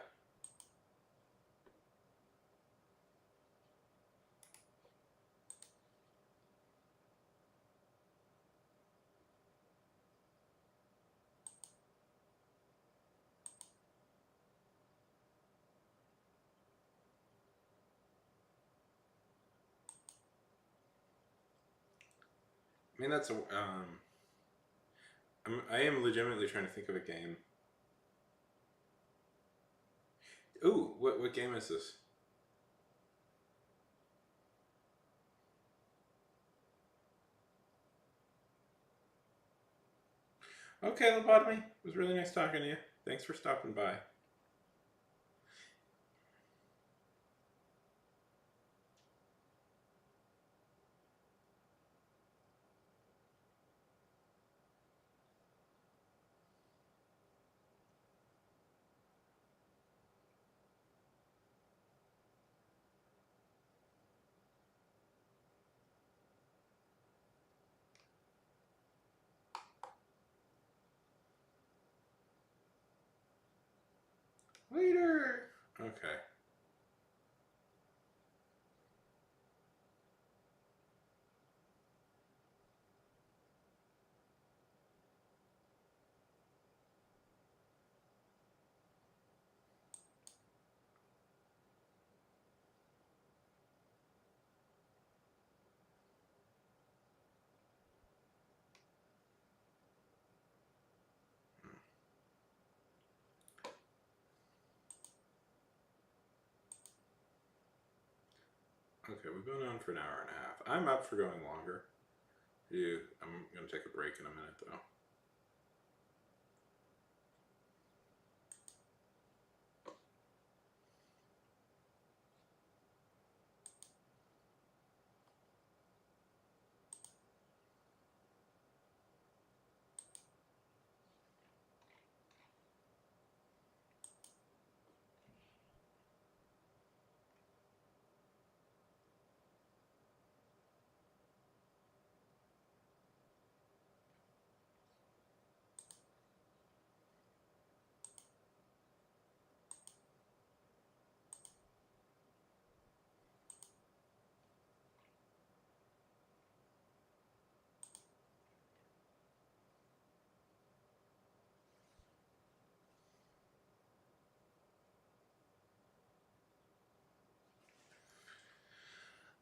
I mean, that's a. I am legitimately trying to think of a game. Ooh, what game is this? Okay, Lobotomy. It was really nice talking to you. Thanks for stopping by. Later. Okay. Okay, we've been on for an hour and a half. I'm up for going longer. I'm going to take a break in a minute, though.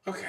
Okay.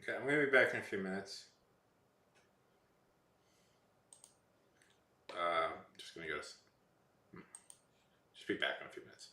Okay, I'm gonna be back in a few minutes. Just gonna go. Just be back in a few minutes.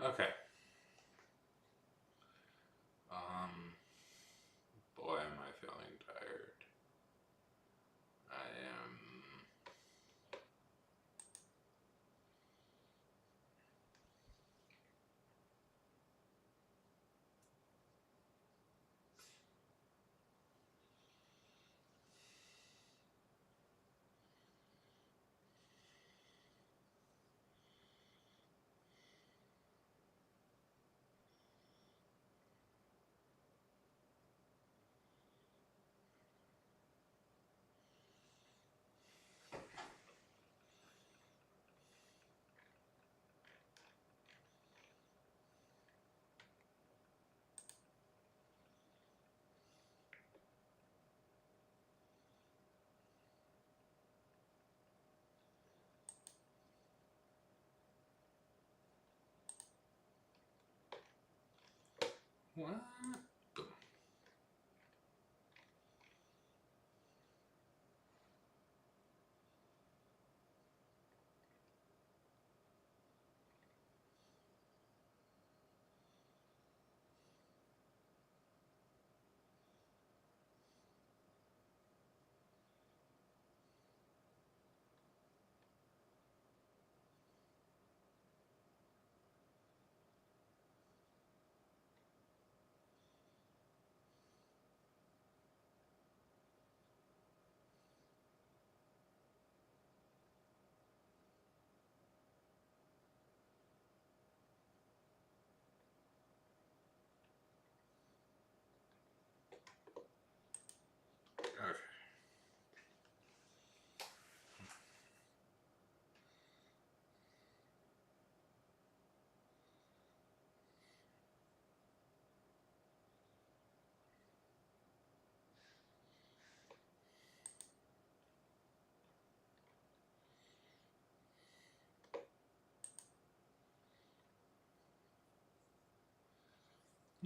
Okay. Um, boy, am I feeling tired. I am. What?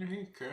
Okay. Okay.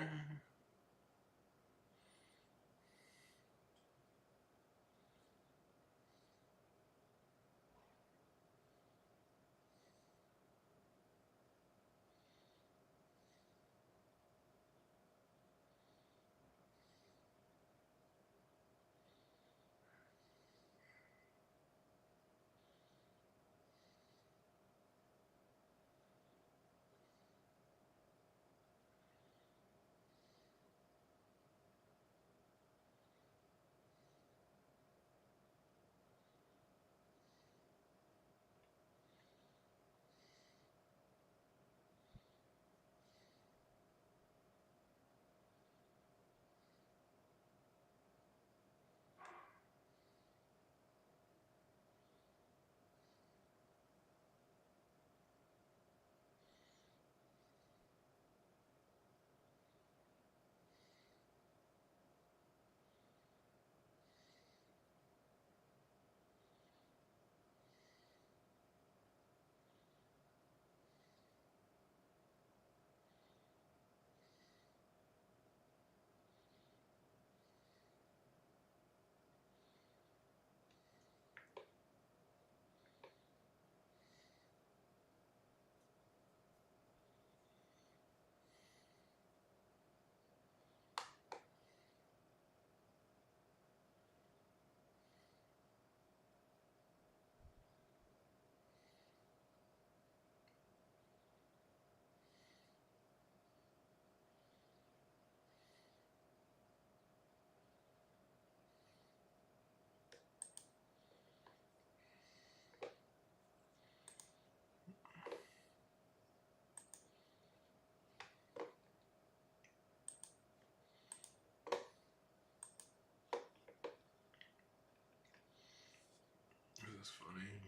This is funny.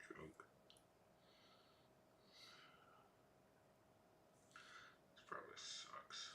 Joke. This probably sucks.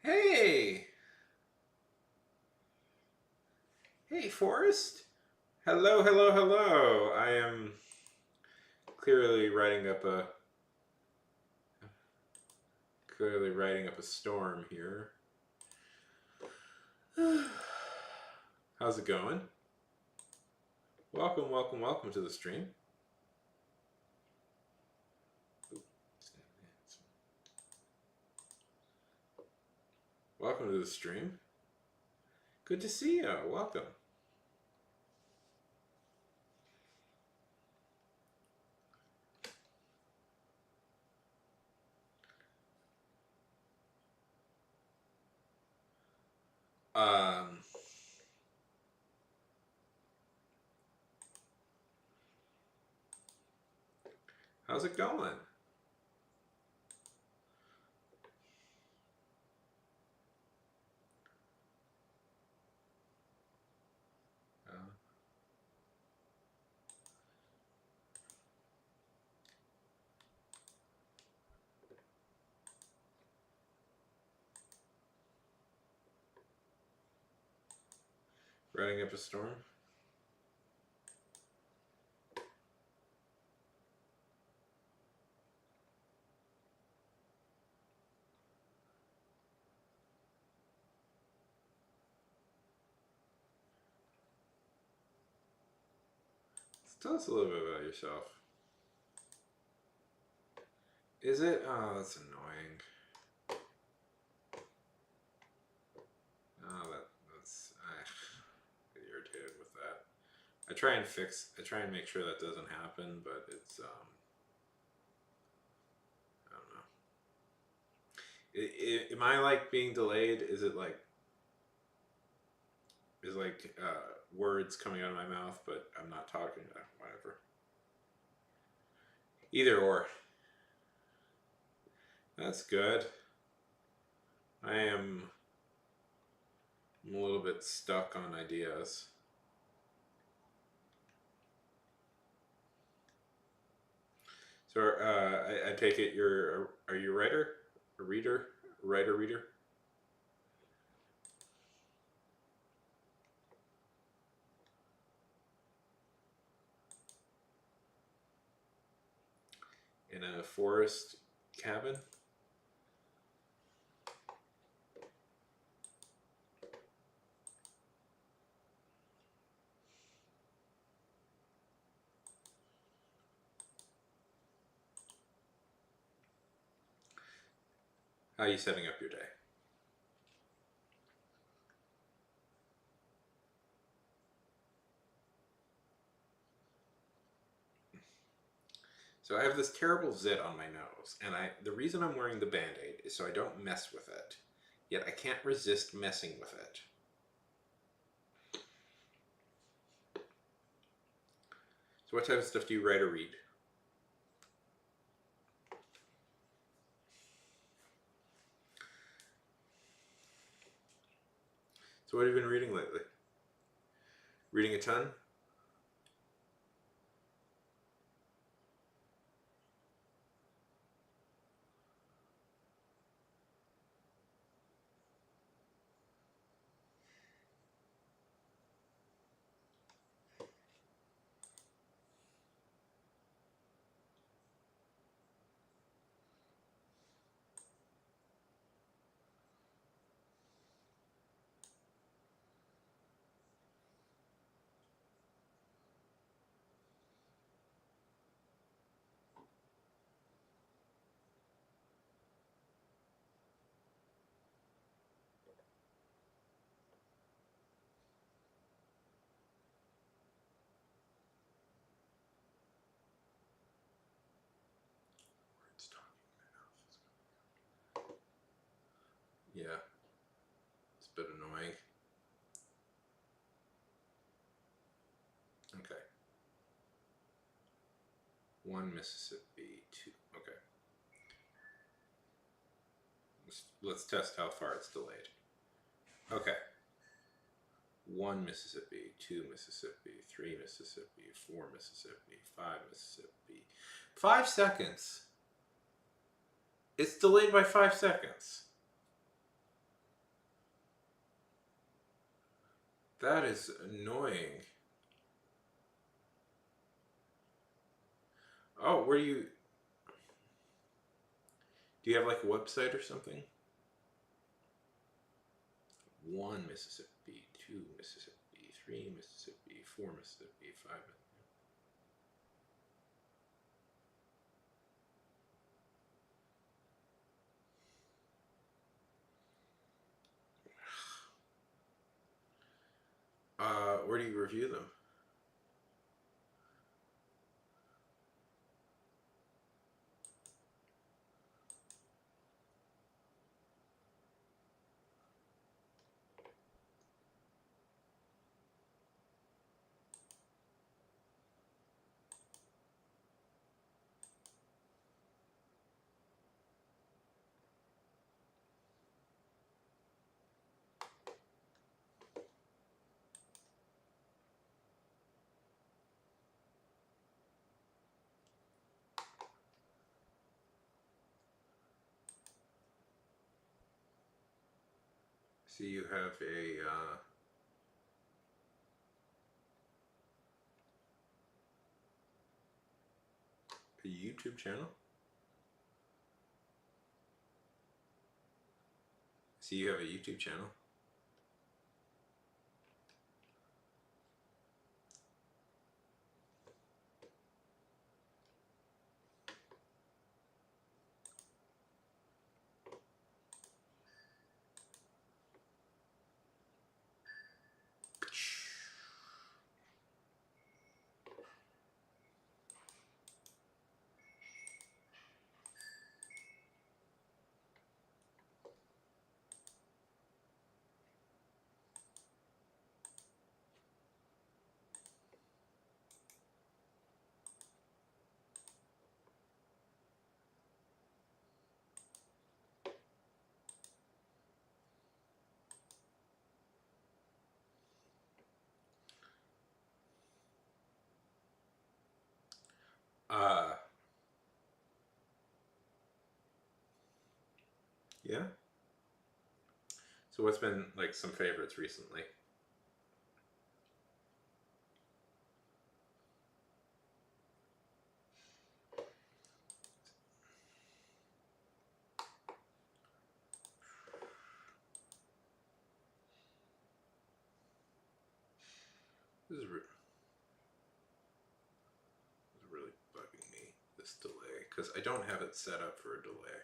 Hey! Hey, Forrest! Hello, hello, hello! I am clearly writing up a storm here. How's it going? Welcome, welcome, welcome to the stream. Welcome to the stream. Good to see you. Welcome. How's it going? Writing up a storm? Tell us a little bit about yourself. Is it? Oh, that's annoying. Oh, that's I get irritated with that. I try and make sure that doesn't happen, but it's I don't know. Am I like being delayed? Is it like words coming out of my mouth, but I'm not talking? Whatever. Either or. That's good. I'm a little bit stuck on ideas. So I take it are you a writer? A reader? A writer reader? In a forest cabin? How are you setting up your day? So I have this terrible zit on my nose, and the reason I'm wearing the Band-Aid is so I don't mess with it. Yet I can't resist messing with it. So what type of stuff do you write or read? So what have you been reading lately? Reading a ton? Yeah, it's a bit annoying. Okay. 1 Mississippi, 2. Okay. Let's test how far it's delayed. Okay. 1 Mississippi, 2 Mississippi, 3 Mississippi, 4 Mississippi, 5 Mississippi. 5 seconds. It's delayed by 5 seconds. That is annoying. Oh, where do you have like a website or something? 1 Mississippi, 2 Mississippi, 3 Mississippi, 4 Mississippi, 5. Where do you review them? See, you have a YouTube channel. See, you have a YouTube channel. Uh, yeah. So what's been like some favorites recently? This is really bugging me, this delay, because I don't have it set up for a delay.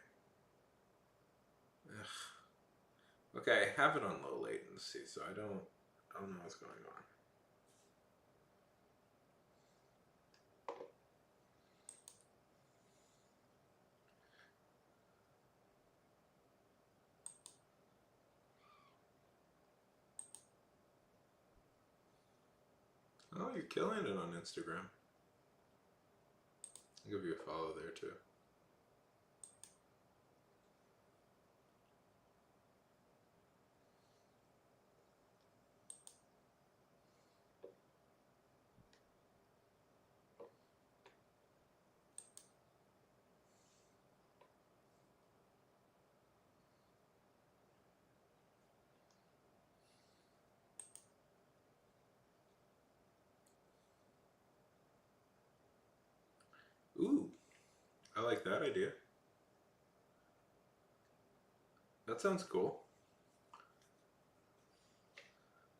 Ugh. Okay, I have it on low latency, so I don't know what's going on. Oh, you're killing it on Instagram. I'll give you a follow there too. Ooh, I like that idea. That sounds cool.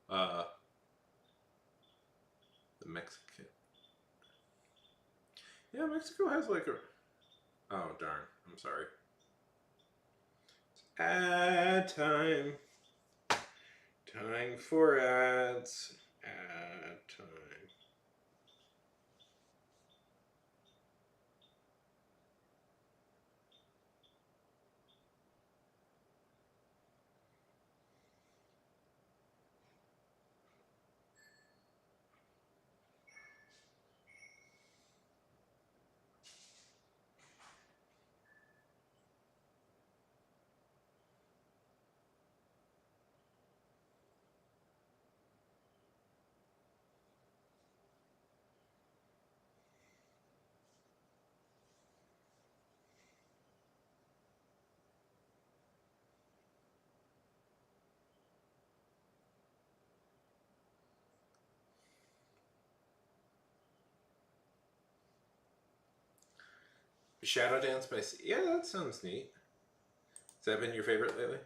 Uh, the Mexican. Yeah, Mexico has like a. Oh darn! I'm sorry. Ad time. Time for ads. Ad time. Shadow Dance by Sea. Yeah, that sounds neat. Has that been your favorite lately?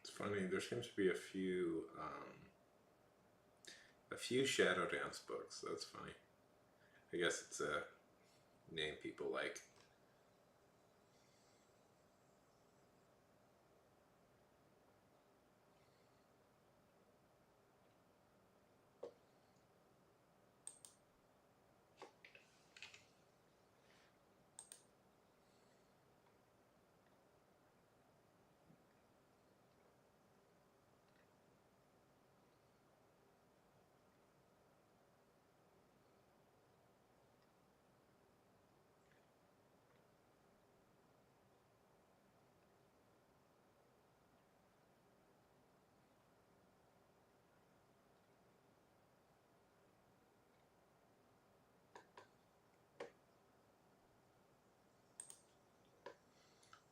It's funny. There seems to be a few Shadow Dance books. That's funny. I guess it's a name people like.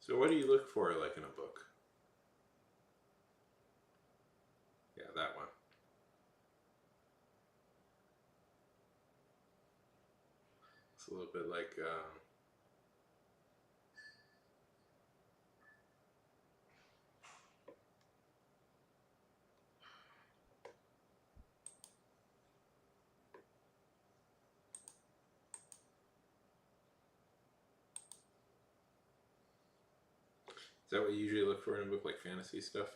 So, what do you look for, like in a book? Yeah, that one. It's a little bit like. Is that what you usually look for in a book, like fantasy stuff?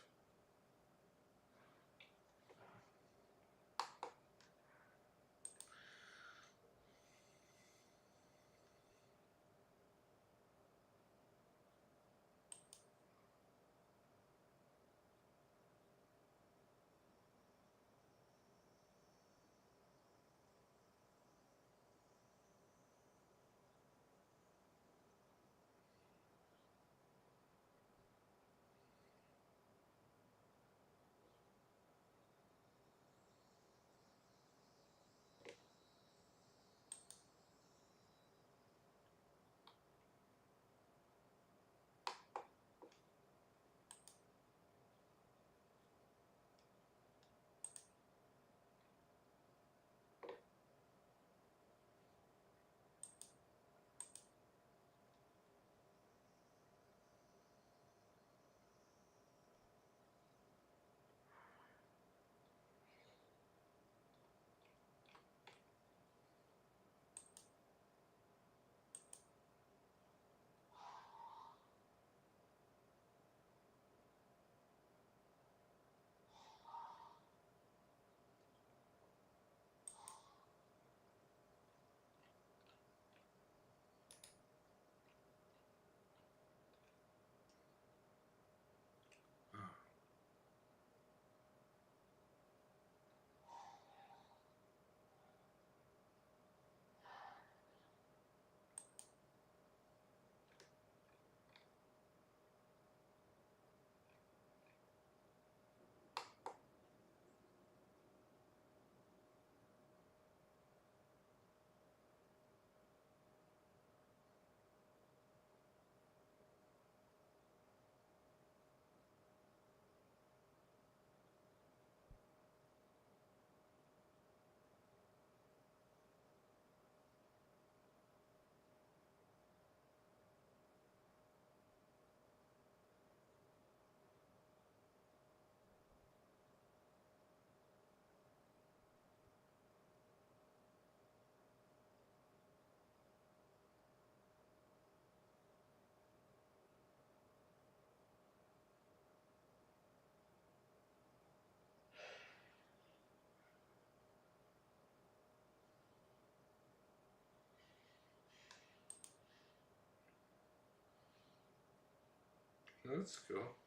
That's cool.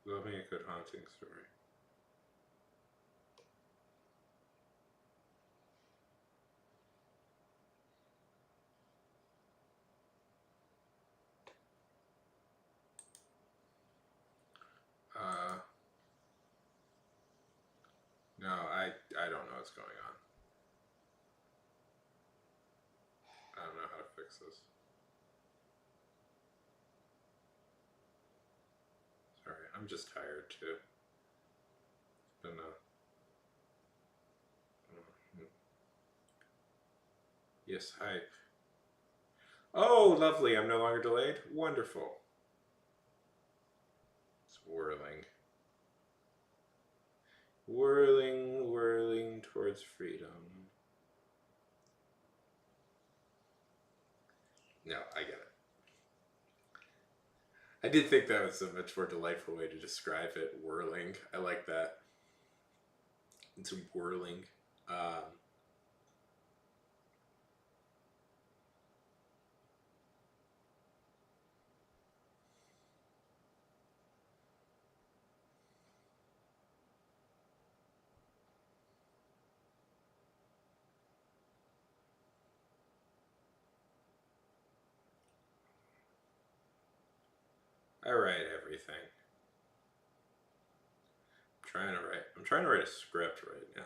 Love me a good haunting story. Uh, no, I don't know what's going on. I don't know how to fix this. Sorry, I'm just tired too. It's been a. Yes, hi. Oh, lovely. I'm no longer delayed. Wonderful. It's whirling. Whirling, whirling towards freedom. No, I get it. I did think that was a much more delightful way to describe it. Whirling. I like that. It's whirling. Um, I write everything. I'm trying to write a script right now.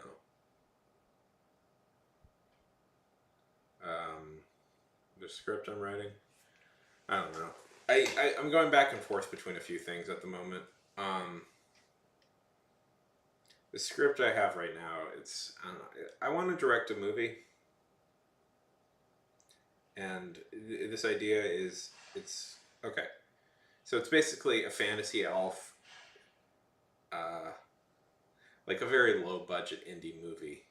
The script I'm writing. I don't know. I'm going back and forth between a few things at the moment. Um, the script I have right now, it's I don't know. I want to direct a movie, and this idea is it's okay. So it's basically a fantasy elf, uh, like a very low budget indie movie.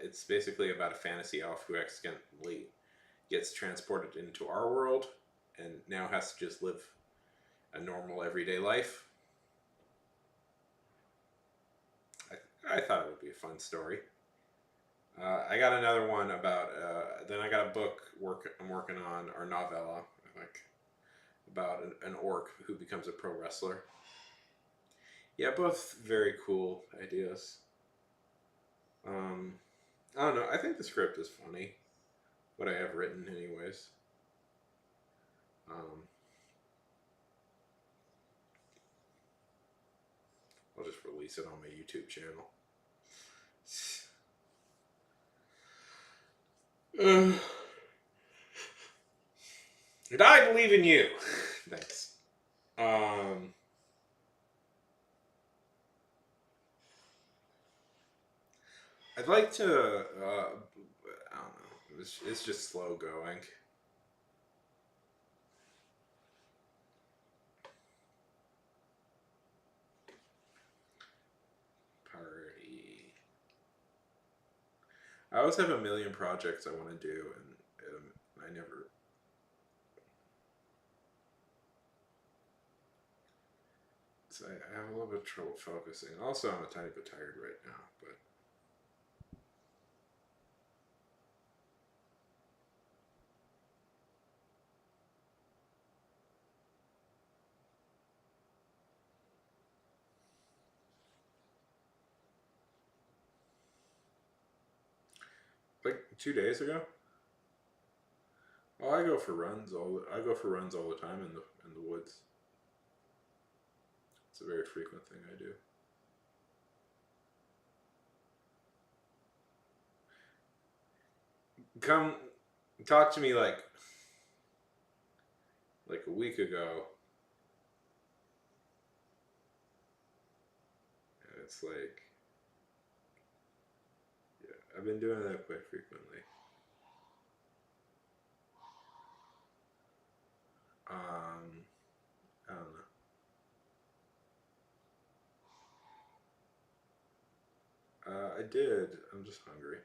It's basically about a fantasy elf who accidentally gets transported into our world and now has to just live a normal everyday life. I thought it would be a fun story. I got another one about. Then I got a book I'm working on, or novella, like about an orc who becomes a pro wrestler. Yeah, both very cool ideas. Um, I don't know. I think the script is funny. What I have written, anyways. Um, I'll just release it on my YouTube channel. And I believe in you. Thanks. Um, I'd like to. I don't know. It's just slow going. Party. I always have a million projects I want to do, and I never. So I have a little bit of trouble focusing. Also, I'm a tiny bit tired right now, but like 2 days ago. Oh, I go for runs all the time in the woods. It's a very frequent thing I do. Come talk to me like a week ago, and it's like yeah, I've been doing that quite frequently. I don't know. I did. I'm just hungry.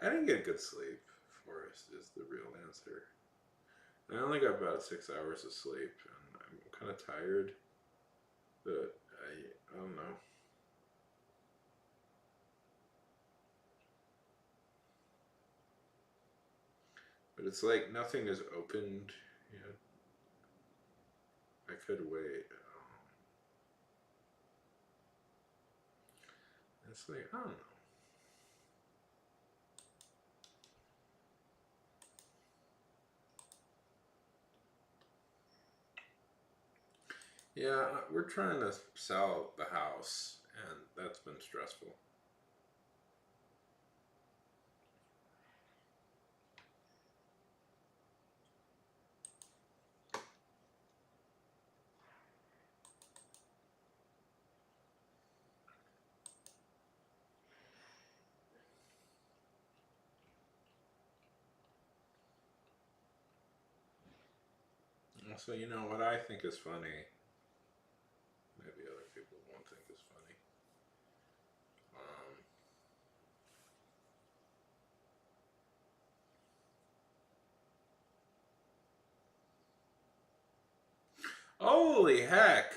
I didn't get good sleep. Forrest is the real answer. I only got about 6 hours of sleep, and I'm kind of tired. But I don't know. But it's like nothing is opened yet. I could wait. It's like, I don't know. Yeah, we're trying to sell the house, and that's been stressful. So, you know what I think is funny? Maybe other people won't think is funny. Um, Holy heck!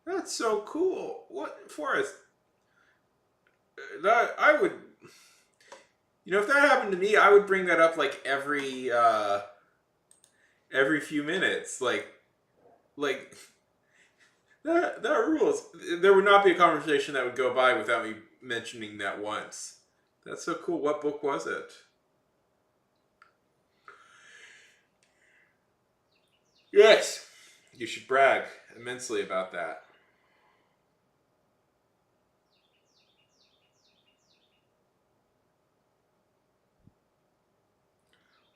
That's so cool. What, Forrest? That I would, if that happened to me, I would bring that up like every few minutes. Like that rules. There would not be a conversation that would go by without me mentioning that once. That's so cool. What book was it? Yes, you should brag immensely about that.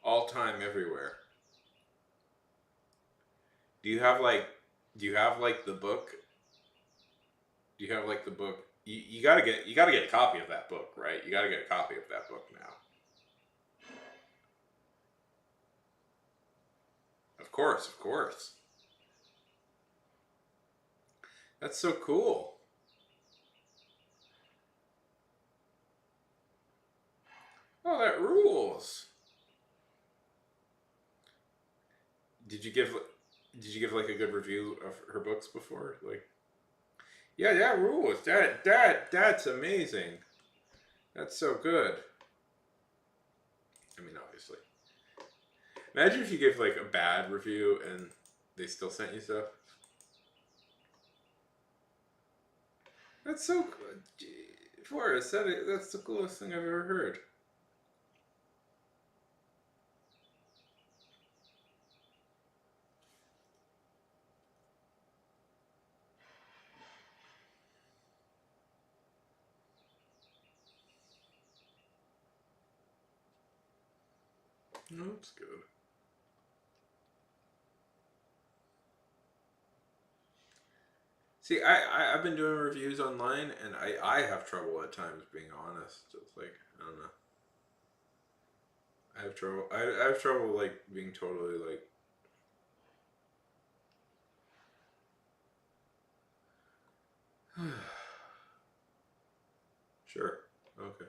All time, everywhere. Do you have like, do you have like the book? Do you have like the book? You gotta get a copy of that book, right? You gotta get a copy of that book now. Of course, of course. That's so cool. Oh, that rules. Did you give did you give like a good review of her books before? Like, yeah, that rules. That's amazing. That's so good. I mean, obviously. Imagine if you gave like a bad review and they still sent you stuff. That's so good. Forrest, that's the coolest thing I've ever heard. No, that's good. See, I've been doing reviews online, and I have trouble at times being honest. It's like, I don't know. I have trouble. I have trouble like being totally like. Sure. Okay.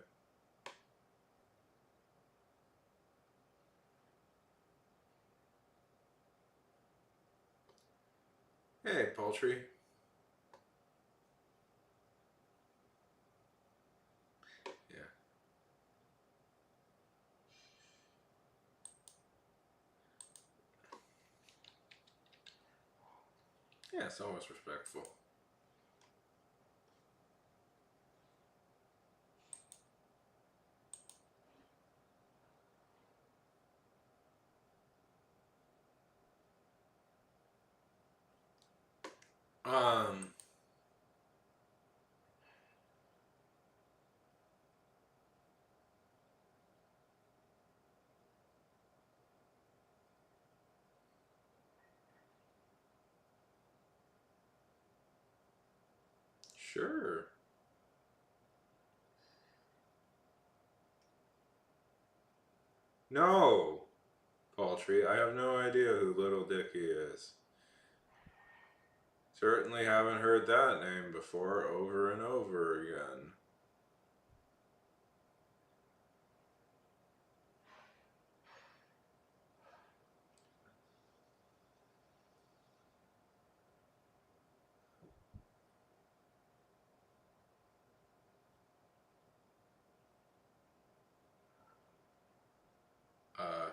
Hey, Paltry. Yeah. Yeah, it's always respectful. Um. Sure. No, Paltry. I have no idea who Little Dicky is. Certainly haven't heard that name before over and over again. Uh,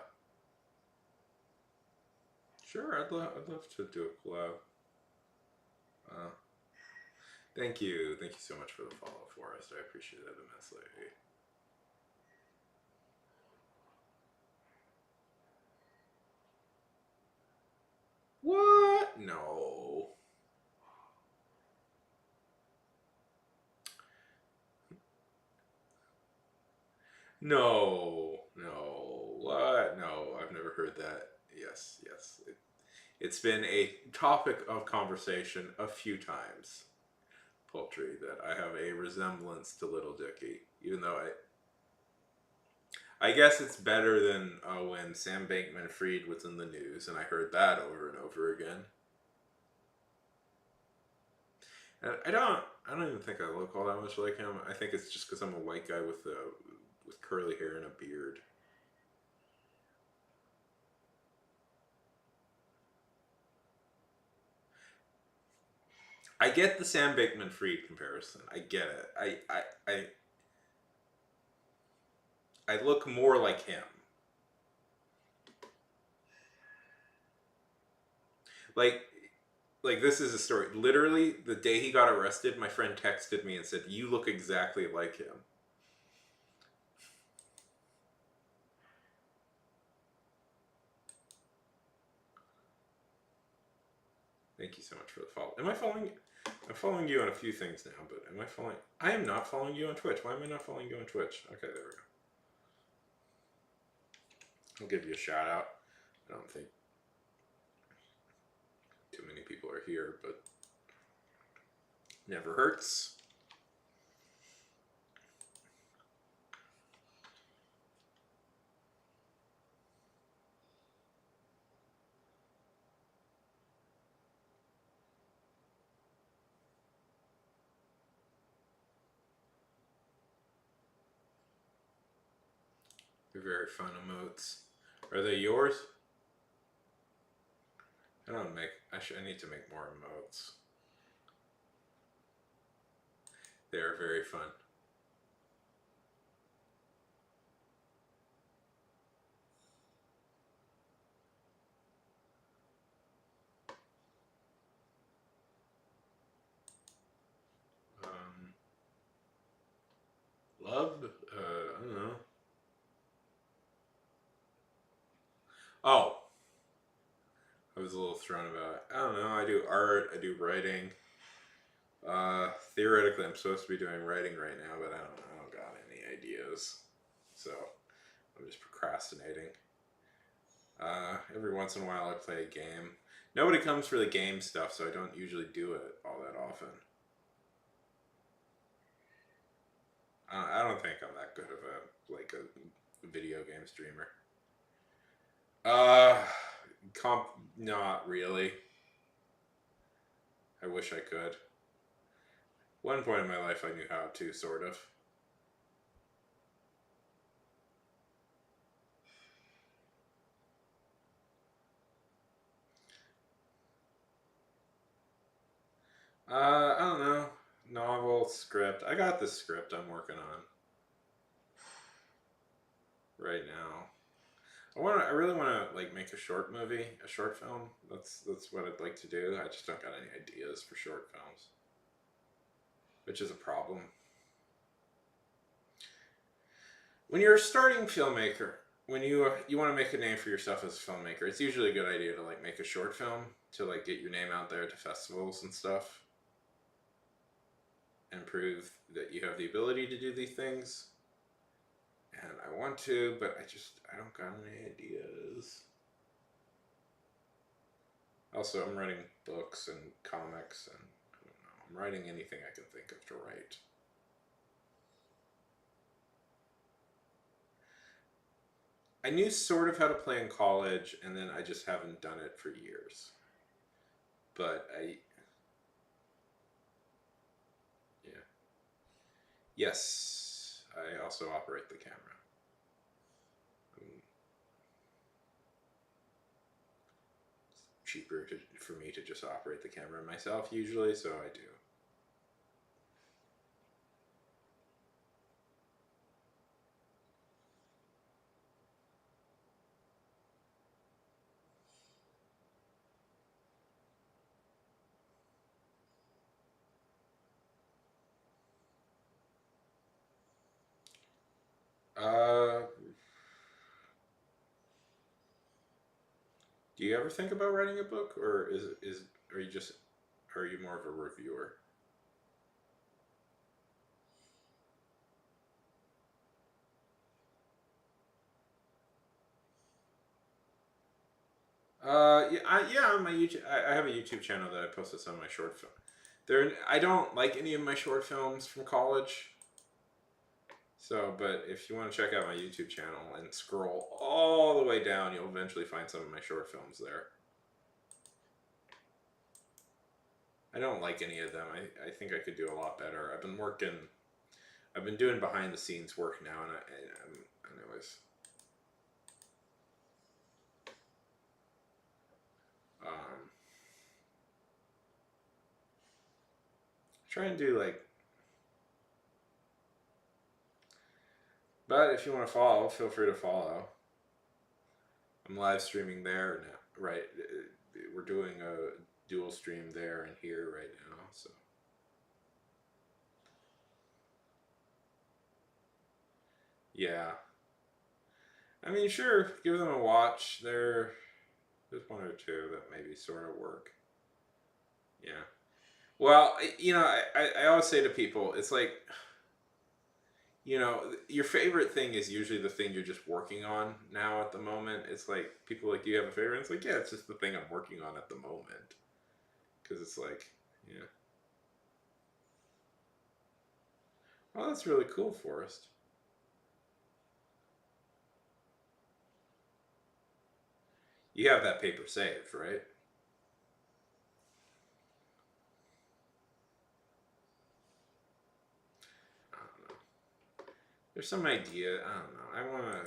sure, I'd love to do a collab. Uh, Thank you. Thank you so much for the follow, Forrest. I appreciate that immensely. What? No. No. No. What? No, I've never heard that. Yes, yes. It's been a topic of conversation a few times. Poultry, that I have a resemblance to Little Dicky, even though I guess it's better than when Sam Bankman-Fried was in the news, and I heard that over and over again. And I don't even think I look all that much like him. I think it's just because I'm a white guy with curly hair and a beard. I get the Sam Bankman-Fried comparison. I get it. I look more like him. Like this is a story. Literally, the day he got arrested, my friend texted me and said, "You look exactly like him." Thank you so much for the follow. Am I following? I'm following you on a few things now, but am I following? I am not following you on Twitch. Why am I not following you on Twitch? Okay, there we go. I'll give you a shout out. I don't think too many people are here, but never hurts. They're very fun emotes. Are they yours? I don't make. I need to make more emotes. They are very fun. Love? I don't know. Oh, I was a little thrown about it. I don't know. I do art. I do writing. Theoretically, I'm supposed to be doing writing right now, but I don't got any ideas. So I'm just procrastinating. Every once in a while, I play a game. Nobody comes for the game stuff, so I don't usually do it all that often. I don't think I'm that good of a video game streamer. Uh, not really. I wish I could. One point in my life, I knew how to, sort of. I don't know. Novel, script. I got the script I'm working on right now. I really want to like make a short movie, a short film. That's what I'd like to do. I just don't got any ideas for short films, which is a problem. When you're a starting filmmaker, when you want to make a name for yourself as a filmmaker, it's usually a good idea to like make a short film to like get your name out there to festivals and stuff, and prove that you have the ability to do these things. And I want to, but I don't got any ideas. Also, I'm writing books and comics, and I don't know. I'm writing anything I can think of to write. I knew sort of how to play in college, and then I just haven't done it for years. But yeah. Yes, I also operate the camera. It's cheaper for me to just operate the camera myself usually, so I do. Do you ever think about writing a book, or is are you just are you more of a reviewer? Yeah, on my YouTube, I have a YouTube channel that I posted some of my short film. There, I don't like any of my short films from college. So, but if you want to check out my YouTube channel and scroll all the way down, you'll eventually find some of my short films there. I don't like any of them. I think I could do a lot better. I've been doing behind the scenes work now, and anyways, um, try and do like. But if you want to follow, feel free to follow. I'm live streaming there now. Right, we're doing a dual stream there and here right now. So yeah, I mean, sure, give them a watch. There's one or two that maybe sort of work. Yeah. Well, I always say to people, it's like, your favorite thing is usually the thing you're just working on now at the moment. It's like people like, do you have a favorite? It's like, yeah, it's just the thing I'm working on at the moment. Because it's like, yeah. Well, that's really cool, Forrest. You have that paper saved, right? I don't know. There's some idea. I don't know. I want to, of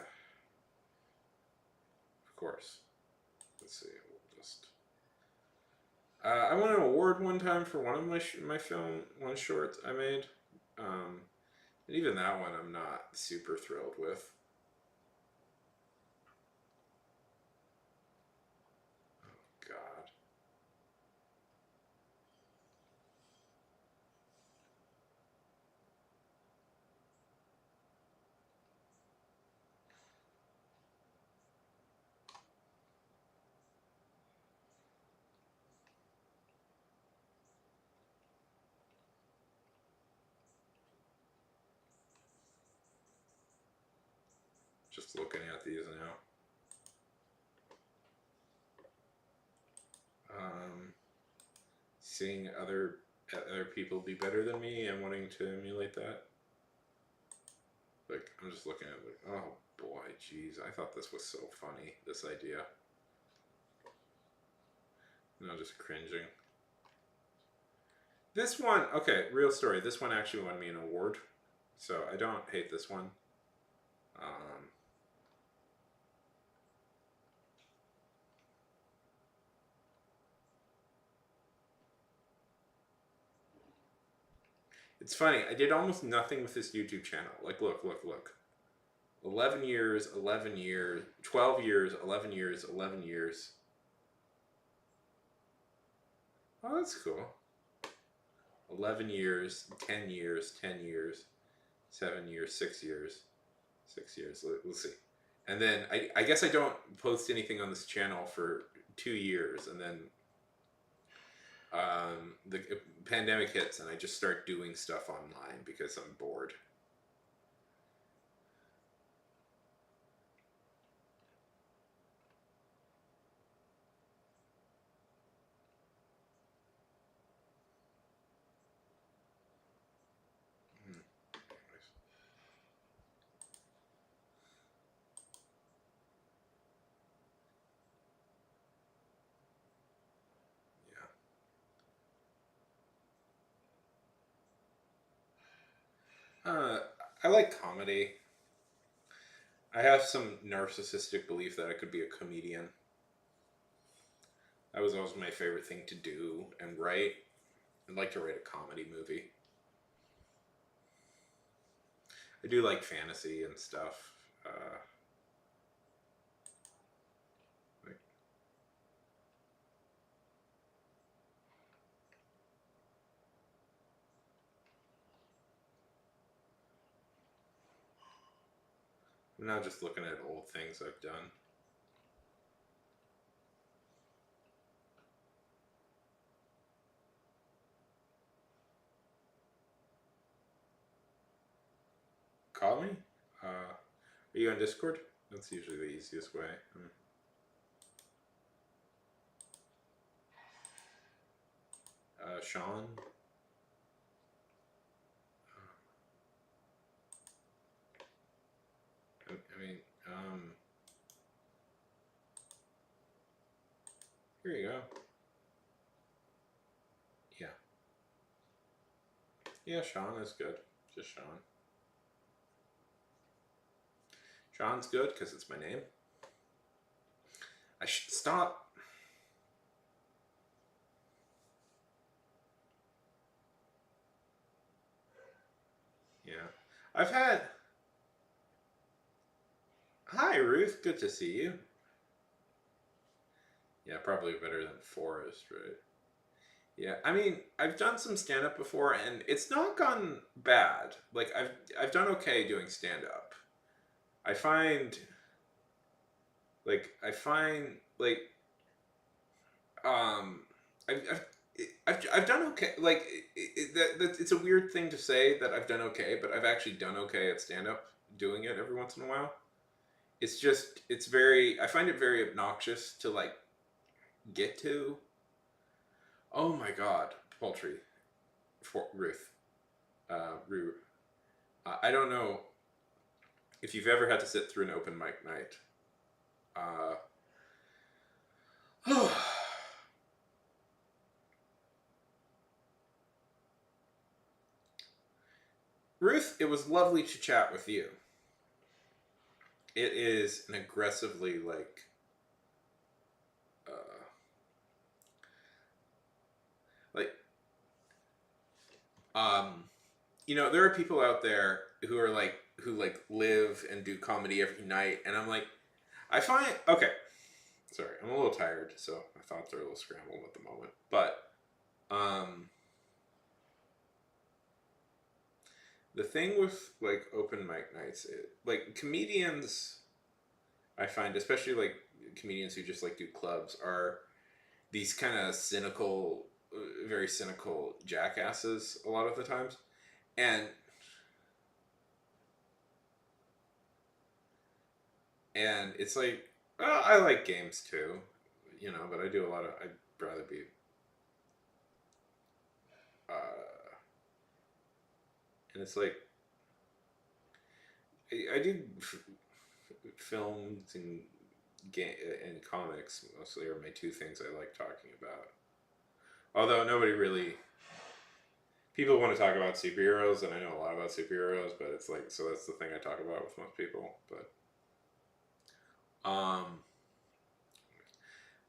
course. Let's see. We'll just. I won an award one time for one of my film one short I made, and even that one I'm not super thrilled with. God, just looking at these now. Um, Seeing other people be better than me and wanting to emulate that. Like I'm just looking at like, oh boy, jeez, I thought this was so funny. This idea. No, just cringing. This one, okay, real story. This one actually won me an award, so I don't hate this one. Um, it's funny. I did almost nothing with this YouTube channel. Like, look. 11 years, 11 years, 12 years, 11 years, 11 years. Oh, that's cool. 11 years, 10 years, 10 years, 7 years, 6 years, 6 years. Let's see. And then I guess I don't post anything on this channel for 2 years, and then the pandemic hits, and I just start doing stuff online because I'm bored. Hmm. Yeah. I like comedy. I have some narcissistic belief that I could be a comedian. That was always my favorite thing to do and write. I'd like to write a comedy movie. I do like fantasy and stuff. Like, I'm now just looking at old things I've done. call me. Are you on Discord? That's usually the easiest way. Sean. I mean, here you go. Yeah. Yeah, Sean is good. Just Sean. Sean's good because it's my name. I should stop. Yeah. I've had. Hi, Ruth. Good to see you. Yeah, probably better than Forrest, right? Yeah, I mean, I've done some stand up before and it's not gone bad. Like I've done okay doing stand up. I find I find um I've I've done okay. Like it's a weird thing to say that I've done okay, but I've actually done okay at stand up doing it every once in a while. It's just it's very I find it very obnoxious to like get to. Oh my god, poultry for Ruth. Ruth. I don't know if you've ever had to sit through an open mic night. Uh, Ruth, it was lovely to chat with you. It is an aggressively uh, like um there are people out there who live and do comedy every night, and I'm like, I find okay. Sorry, I'm a little tired, so my thoughts are a little scrambled at the moment. But um, the thing with like open mic nights, like comedians, I find especially like comedians who just like do clubs are these kind of cynical, very cynical jackasses a lot of the times, and it's like, well, I like games too, but I do a lot of. I'd rather be. And it's like I do films and and comics mostly are my two things I like talking about. Although nobody really people want to talk about superheroes, and I know a lot about superheroes, but it's like so that's the thing I talk about with most people. But um,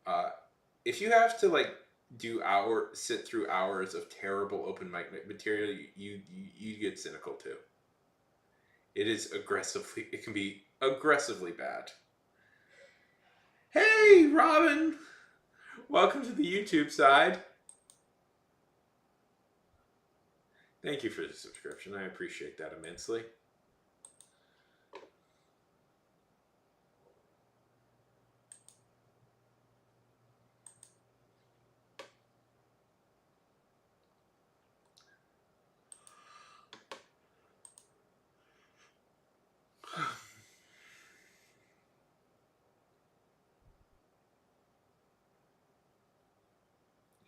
uh, if you have to like sit through hours of terrible open mic material, you get cynical too. It is aggressively. It can be aggressively bad. Hey, Robin! Welcome to the YouTube side. Thank you for the subscription. I appreciate that immensely.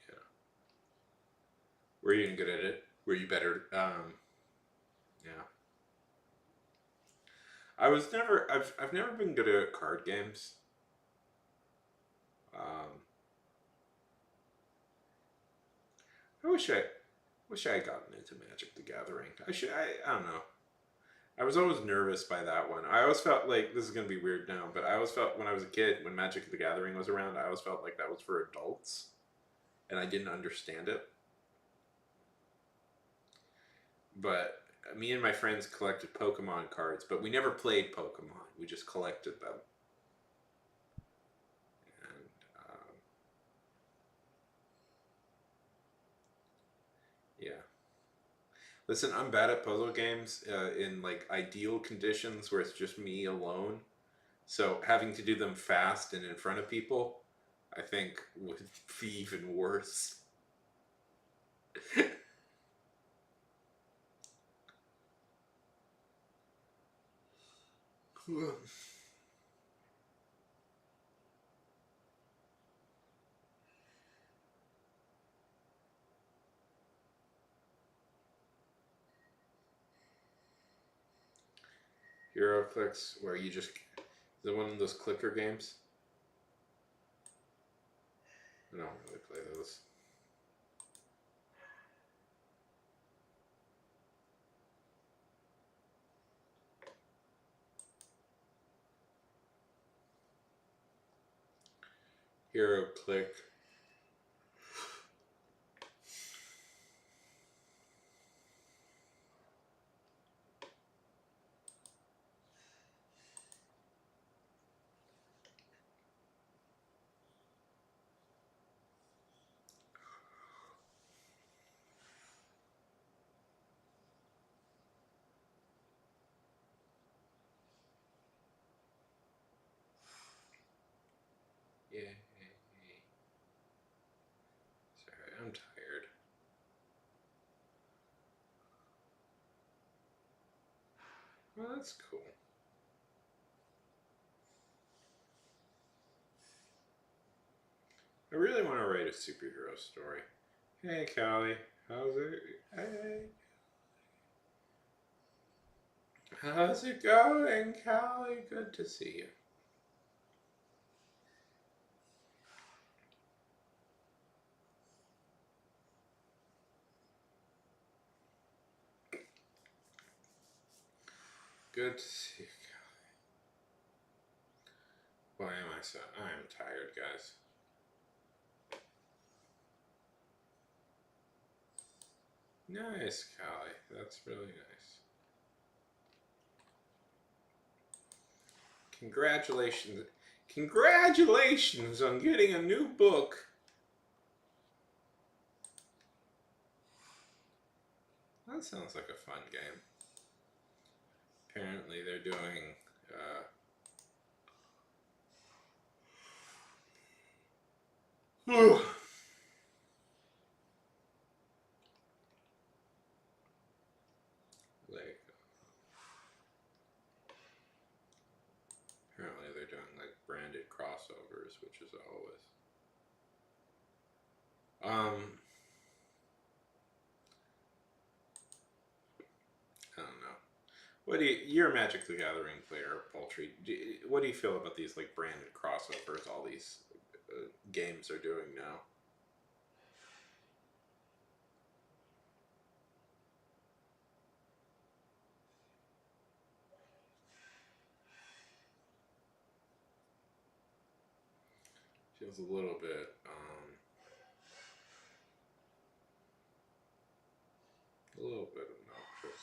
Yeah. Were you good at it? Were you better? Yeah. I've never been good at card games. Um, I wish I had gotten into Magic the Gathering. I don't know. I was always nervous by that one. I always felt like this is gonna be weird now, but I always felt when I was a kid, when Magic the Gathering was around, I always felt like that was for adults, and I didn't understand it. But me and my friends collected Pokemon cards, but we never played Pokemon. We just collected them. And yeah, listen, I'm bad at puzzle games in like ideal conditions where it's just me alone. So having to do them fast and in front of people, I think would be even worse. HeroClix, where you just is it one of those clicker games? I don't really play those. HeroClick. Yeah. Sorry, I'm tired. Well, that's cool. I really want to write a superhero story. Hey, Callie. How's it? Hey. How's it going, Callie? Good to see you. Good to see you, Callie. Why am I so? I am tired, guys. Nice, Callie. That's really nice. Congratulations. Congratulations on getting a new book. That sounds like a fun game. Apparently they're doing like apparently they're doing like branded crossovers, which is always I don't know. What do you're a Magic the Gathering player, Poultry. What do you feel about these like branded crossovers all these games are doing now? Feels a little bit obnoxious.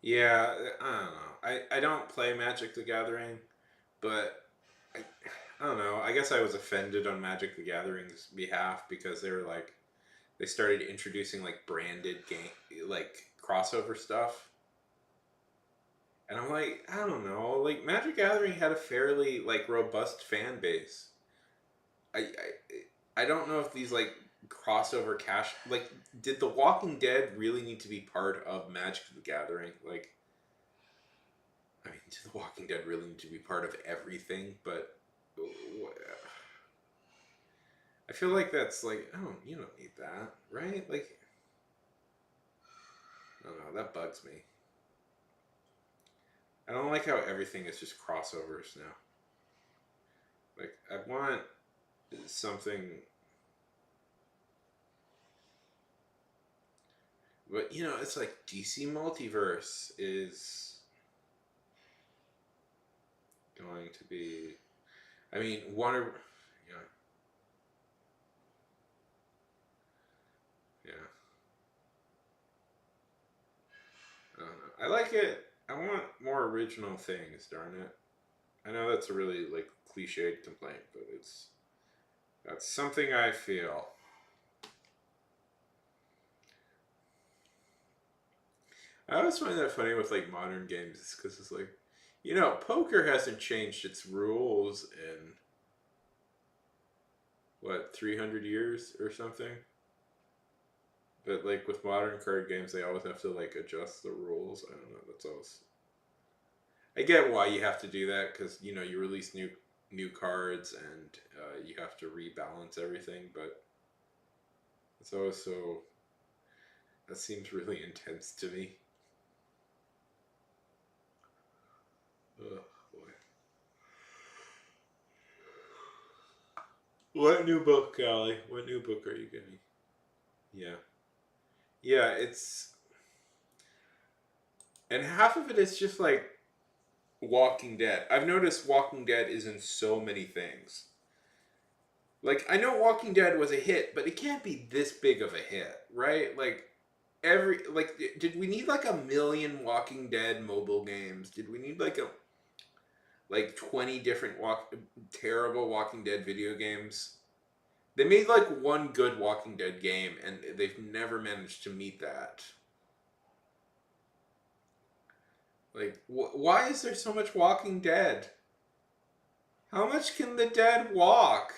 Yeah, I don't know. I don't play Magic the Gathering, but I, I don't know. I guess I was offended on Magic the Gathering's behalf because they started introducing like branded game like crossover stuff. And I'm like, I don't know. Like Magic Gathering had a fairly like robust fan base. I don't know if these like crossover cash like did The Walking Dead really need to be part of Magic the Gathering? Like I mean, did The Walking Dead really need to be part of everything? But I feel like that's like, oh, you don't need that, right? Like, I don't know, that bugs me. I don't like how everything is just crossovers now. Like, I want something, but you know, it's like DC Multiverse is going to be. I mean, you know, yeah. I don't know. I like it. I want more original things. Darn it. I know that's a really like cliched complaint, but that's something I feel. I always find that funny with like modern games, because it's like, you know, poker hasn't changed its rules in what, 300 years or something. But like with modern card games, they always have to like adjust the rules. I don't know. That's always. I get why you have to do that because you know you release new cards and you have to rebalance everything. But it's always so. That seems really intense to me. Oh boy. What new book, Callie? What new book are you getting? Yeah. Yeah, it's. And half of it is just like Walking Dead. I've noticed Walking Dead is in so many things. Like, I know Walking Dead was a hit, but it can't be this big of a hit, right? Like, did we need like a million Walking Dead mobile games? Did we need like 20 different terrible Walking Dead video games? They made like one good Walking Dead game, and they've never managed to meet that. Like, why is there so much Walking Dead? How much can the dead walk?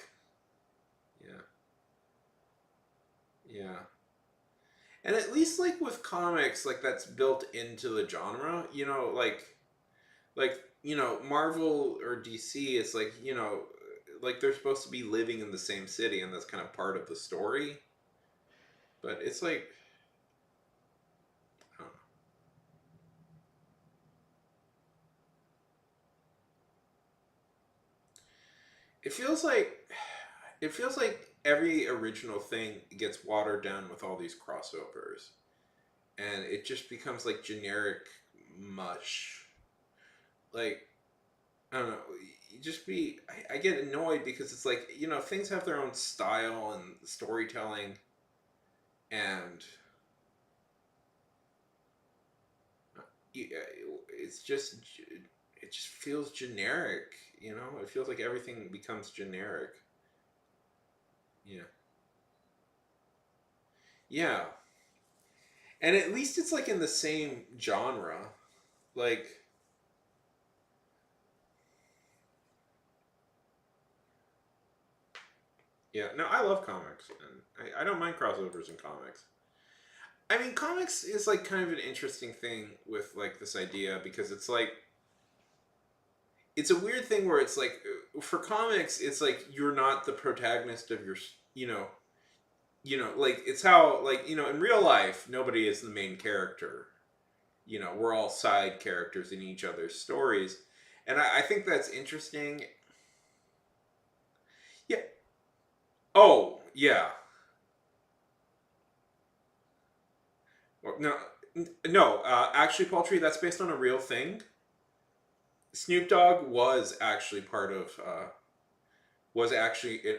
Yeah, yeah. And at least like with comics, like that's built into the genre. Marvel or DC, it's like like they're supposed to be living in the same city, and that's kind of part of the story. But it's like, I don't know. It feels like it feels like every original thing gets watered down with all these crossovers, and it just becomes like generic mush. Like, I don't know. You just be. I get annoyed because it's like things have their own style and storytelling, and it's just it just feels generic. It feels like everything becomes generic. Yeah, yeah, and at least it's like in the same genre. Like, yeah, no, I love comics, and I don't mind crossovers in comics. I mean, comics is like kind of an interesting thing with like this idea because it's like it's a weird thing where it's like for comics it's like you're not the protagonist of your you know like it's how like in real life nobody is the main character. We're all side characters in each other's stories, and I think that's interesting. Yeah. Oh yeah. Well, no, no, actually, Paltry, that's based on a real thing. Snoop Dogg was actually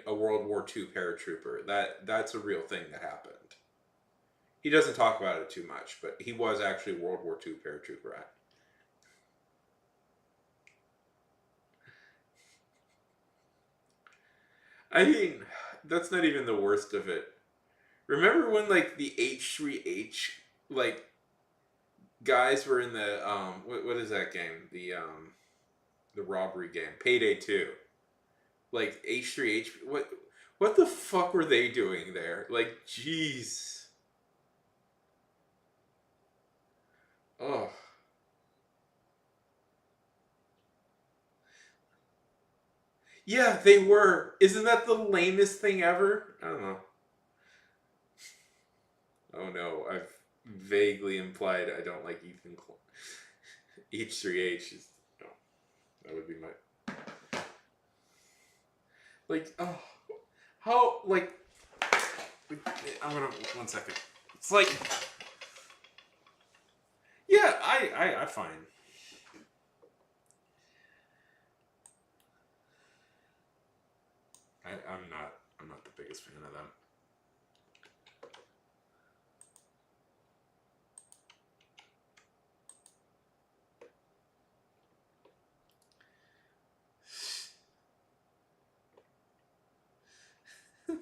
a World War II paratrooper. That's a real thing that happened. He doesn't talk about it too much, but he was actually a World War II paratrooper. I mean, that's not even the worst of it. Remember when like the H3H like guys were in the what is that game? The robbery game, Payday 2. Like H3H, what the fuck were they doing there? Like, jeez. Oh. Yeah, they were. Isn't that the lamest thing ever? I don't know. Oh no, I've vaguely implied I don't like H3H is no. That would be my like how like I'm gonna 1 second. It's like yeah, I find I'm not the biggest fan of them.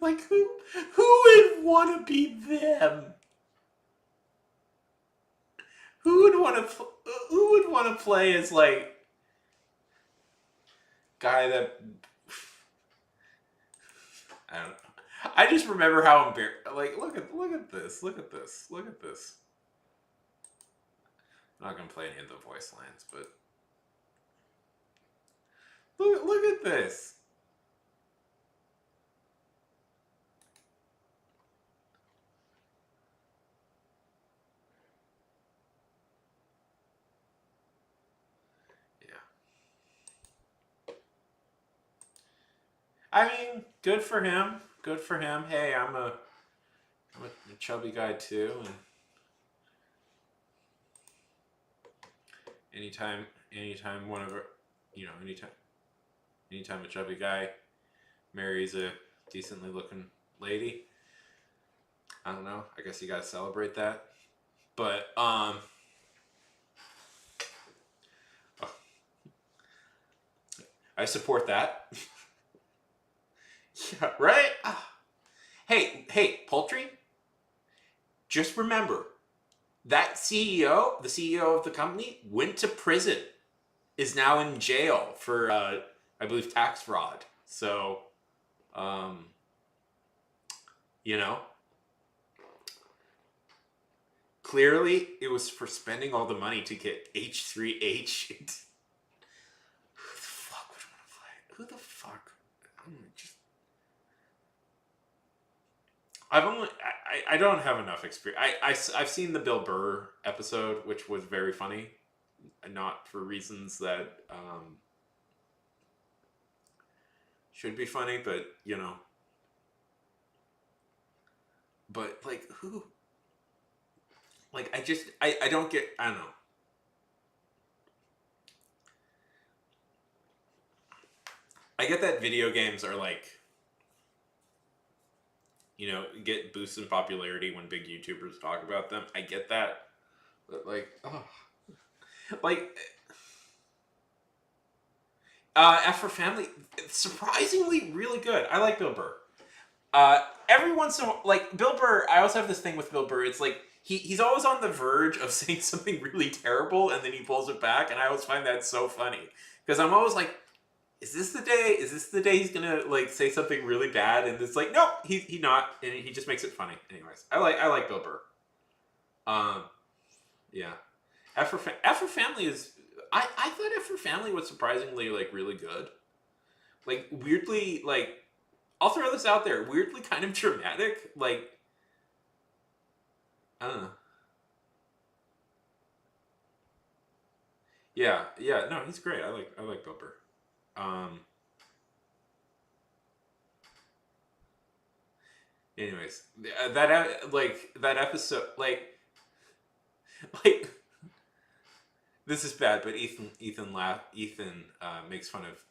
Like who would want to be them? Who would want to play as like guy that I don't. I just remember how embarrassed. Like, look at this. Look at this. Look at this. I'm not gonna play any of the voice lines, but look at this. Yeah. I mean, good for him. Good for him. Hey, I'm a chubby guy too, and anytime one of our, anytime a chubby guy marries a decently looking lady, I don't know. I guess you gotta celebrate that. But I support that. Yeah, right. Hey, poultry. Just remember that CEO, the CEO of the company, went to prison. Is now in jail for, I believe, tax fraud. So, um, you know, clearly it was for spending all the money to get H3H. Who the fuck would want to play? Who the fuck? I'm just. I don't have enough experience. I've seen the Bill Burr episode, which was very funny, not for reasons that should be funny, but but like who, like I don't get, I don't know. I get that video games are like, get boosts in popularity when big YouTubers talk about them. I get that, but like, oh, like, F for Family, surprisingly really good. I like Bill Burr. Every once in a while, like Bill Burr, I also have this thing with Bill Burr. It's like he's always on the verge of saying something really terrible, and then he pulls it back, and I always find that so funny because I'm always like, is this the day? Is this the day he's gonna like say something really bad? And it's like, no, he not, and he just makes it funny. Anyways, I like Bill Burr. Um, yeah, F for Family is. I thought F for Family was surprisingly like really good. Like weirdly like, I'll throw this out there. Weirdly kind of dramatic. Like, I don't know. Yeah, yeah. No, he's great. I like Bill Burr. Um. Anyways, like that episode, like this is bad, but Ethan makes fun of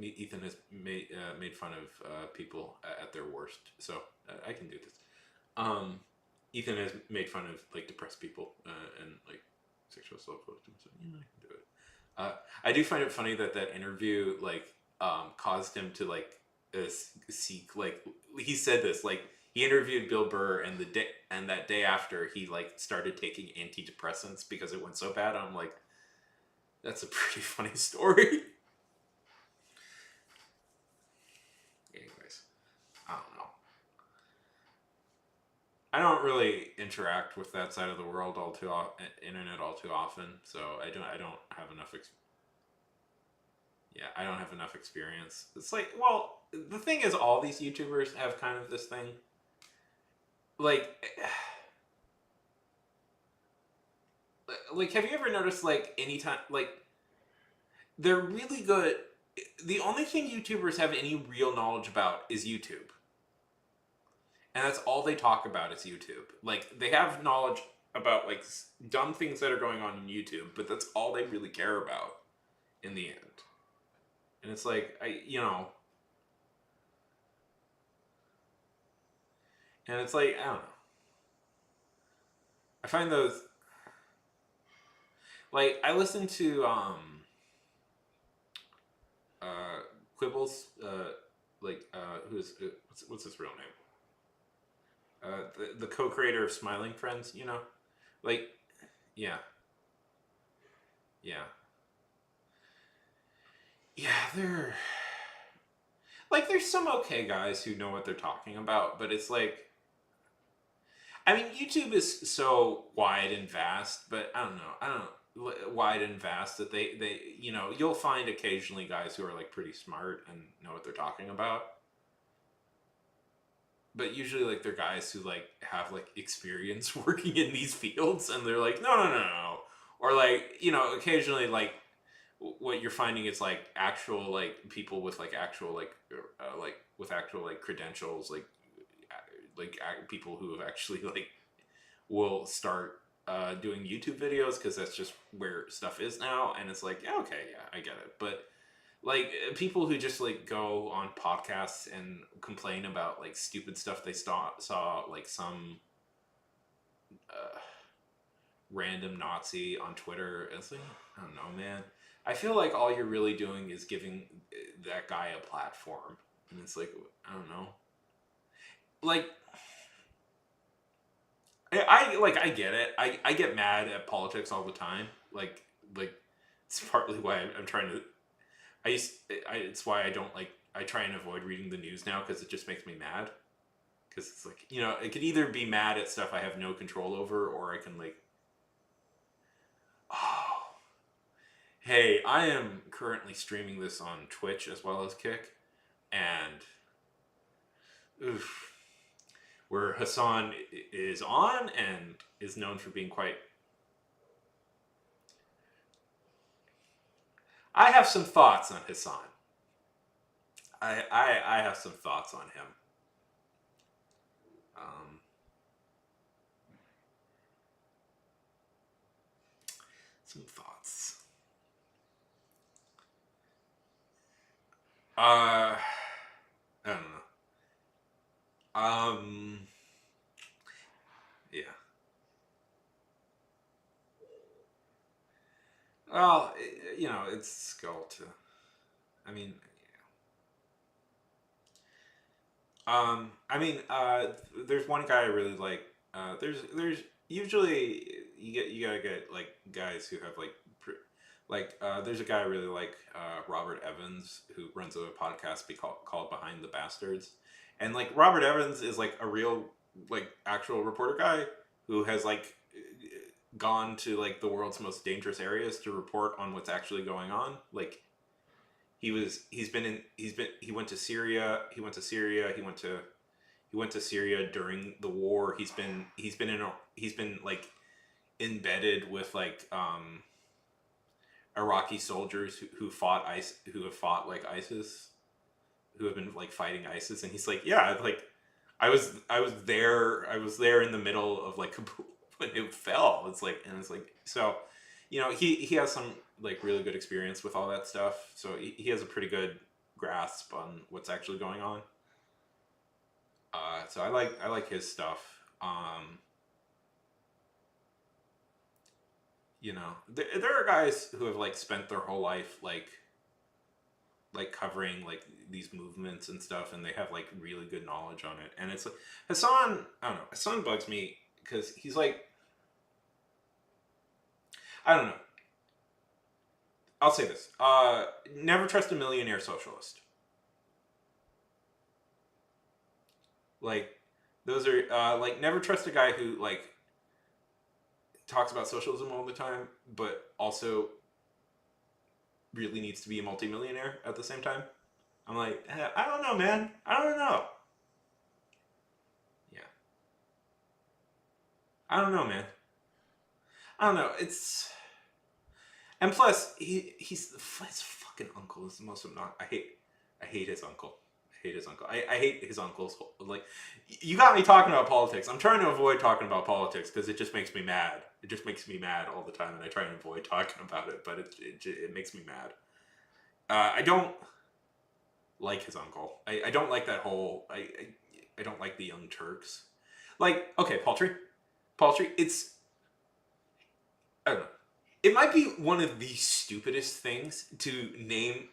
Ethan has made fun of people at their worst, so I can do this. Um, Ethan has made fun of like depressed people and like sexual assault victims, so I can do it. I do find it funny that that interview like caused him to like seek, like he said this, like he interviewed Bill Burr, and that day after he like started taking antidepressants because it went so bad. I'm like, that's a pretty funny story. Anyways, I don't know. I don't really interact with that side of the world internet all too often, so I don't have enough. Yeah, I don't have enough experience. It's like, well, the thing is, all these YouTubers have kind of this thing. Like, have you ever noticed, like, anytime, like, they're really good. The only thing YouTubers have any real knowledge about is YouTube. And that's all they talk about is YouTube. Like, they have knowledge about, like, dumb things that are going on in YouTube, but that's all they really care about in the end. And it's like, and it's like, I don't know. I find those, like, I listen to, uh, Quibbles, who's, what's his real name? The co-creator of Smiling Friends, like, yeah, yeah, yeah. They're Like, there's some okay guys who know what they're talking about, but it's like, I mean, YouTube is so wide and vast, but I don't know, wide and vast that you'll find occasionally guys who are like pretty smart and know what they're talking about, but usually like they're guys who like have like experience working in these fields, and they're like, no, no, no, no, or like, occasionally like what you're finding is like actual like people with like actual like with actual like credentials, people who have actually like will start doing YouTube videos, because that's just where stuff is now, and it's like, yeah, okay, yeah, I get it. But like people who just like go on podcasts and complain about like stupid stuff they saw like some uh, random Nazi on Twitter, it's like, I don't know, man. I feel like all you're really doing is giving that guy a platform, and it's like, I don't know, like I get it. I get mad at politics all the time. Like it's partly why I'm trying to. It's why I don't like. I try and avoid reading the news now, because it just makes me mad. Because it's like, it could either be mad at stuff I have no control over, or I can like, oh, hey, I am currently streaming this on Twitch as well as Kick, and oof, where Hassan is on and is known for being quite. I have some thoughts on Hassan. I have some thoughts on him. Um, some thoughts. I don't know. Yeah. Well, it's skull to. I mean, there's one guy I really like. There's usually you gotta get like guys who have like there's a guy I really like, Robert Evans, who runs a podcast called Behind the Bastards, and like Robert Evans is like a real like actual reporter guy who has like gone to like the world's most dangerous areas to report on what's actually going on. Like he went to Syria. He went to Syria during the war. He's been like embedded with like Iraqi soldiers who have fought like ISIS, who have been like fighting ISIS, and he's like, yeah, like I was there in the middle of like Kabul when it fell. It's like, so, he has some like really good experience with all that stuff, so he has a pretty good grasp on what's actually going on. So I like his stuff. There are guys who have like spent their whole life like covering like these movements and stuff, and they have like really good knowledge on it. And it's like Hassan, I don't know, Hassan bugs me because he's like, I don't know. I'll say this. Never trust a millionaire socialist. Like, those are like, never trust a guy who like talks about socialism all the time, but also really needs to be a multimillionaire at the same time. I'm like, I don't know, man. I don't know. Yeah. I don't know, man. I don't know. And plus, his fucking uncle is the most not. I hate his uncle. I hate his uncle. I hate his uncle's like. You got me talking about politics. I'm trying to avoid talking about politics because it just makes me mad. It just makes me mad all the time, and I try and avoid talking about it. But it makes me mad. I don't like his uncle. I don't like that whole. I don't like the Young Turks. Like, okay, Paltry. It's, I don't know. It might be one of the stupidest things to name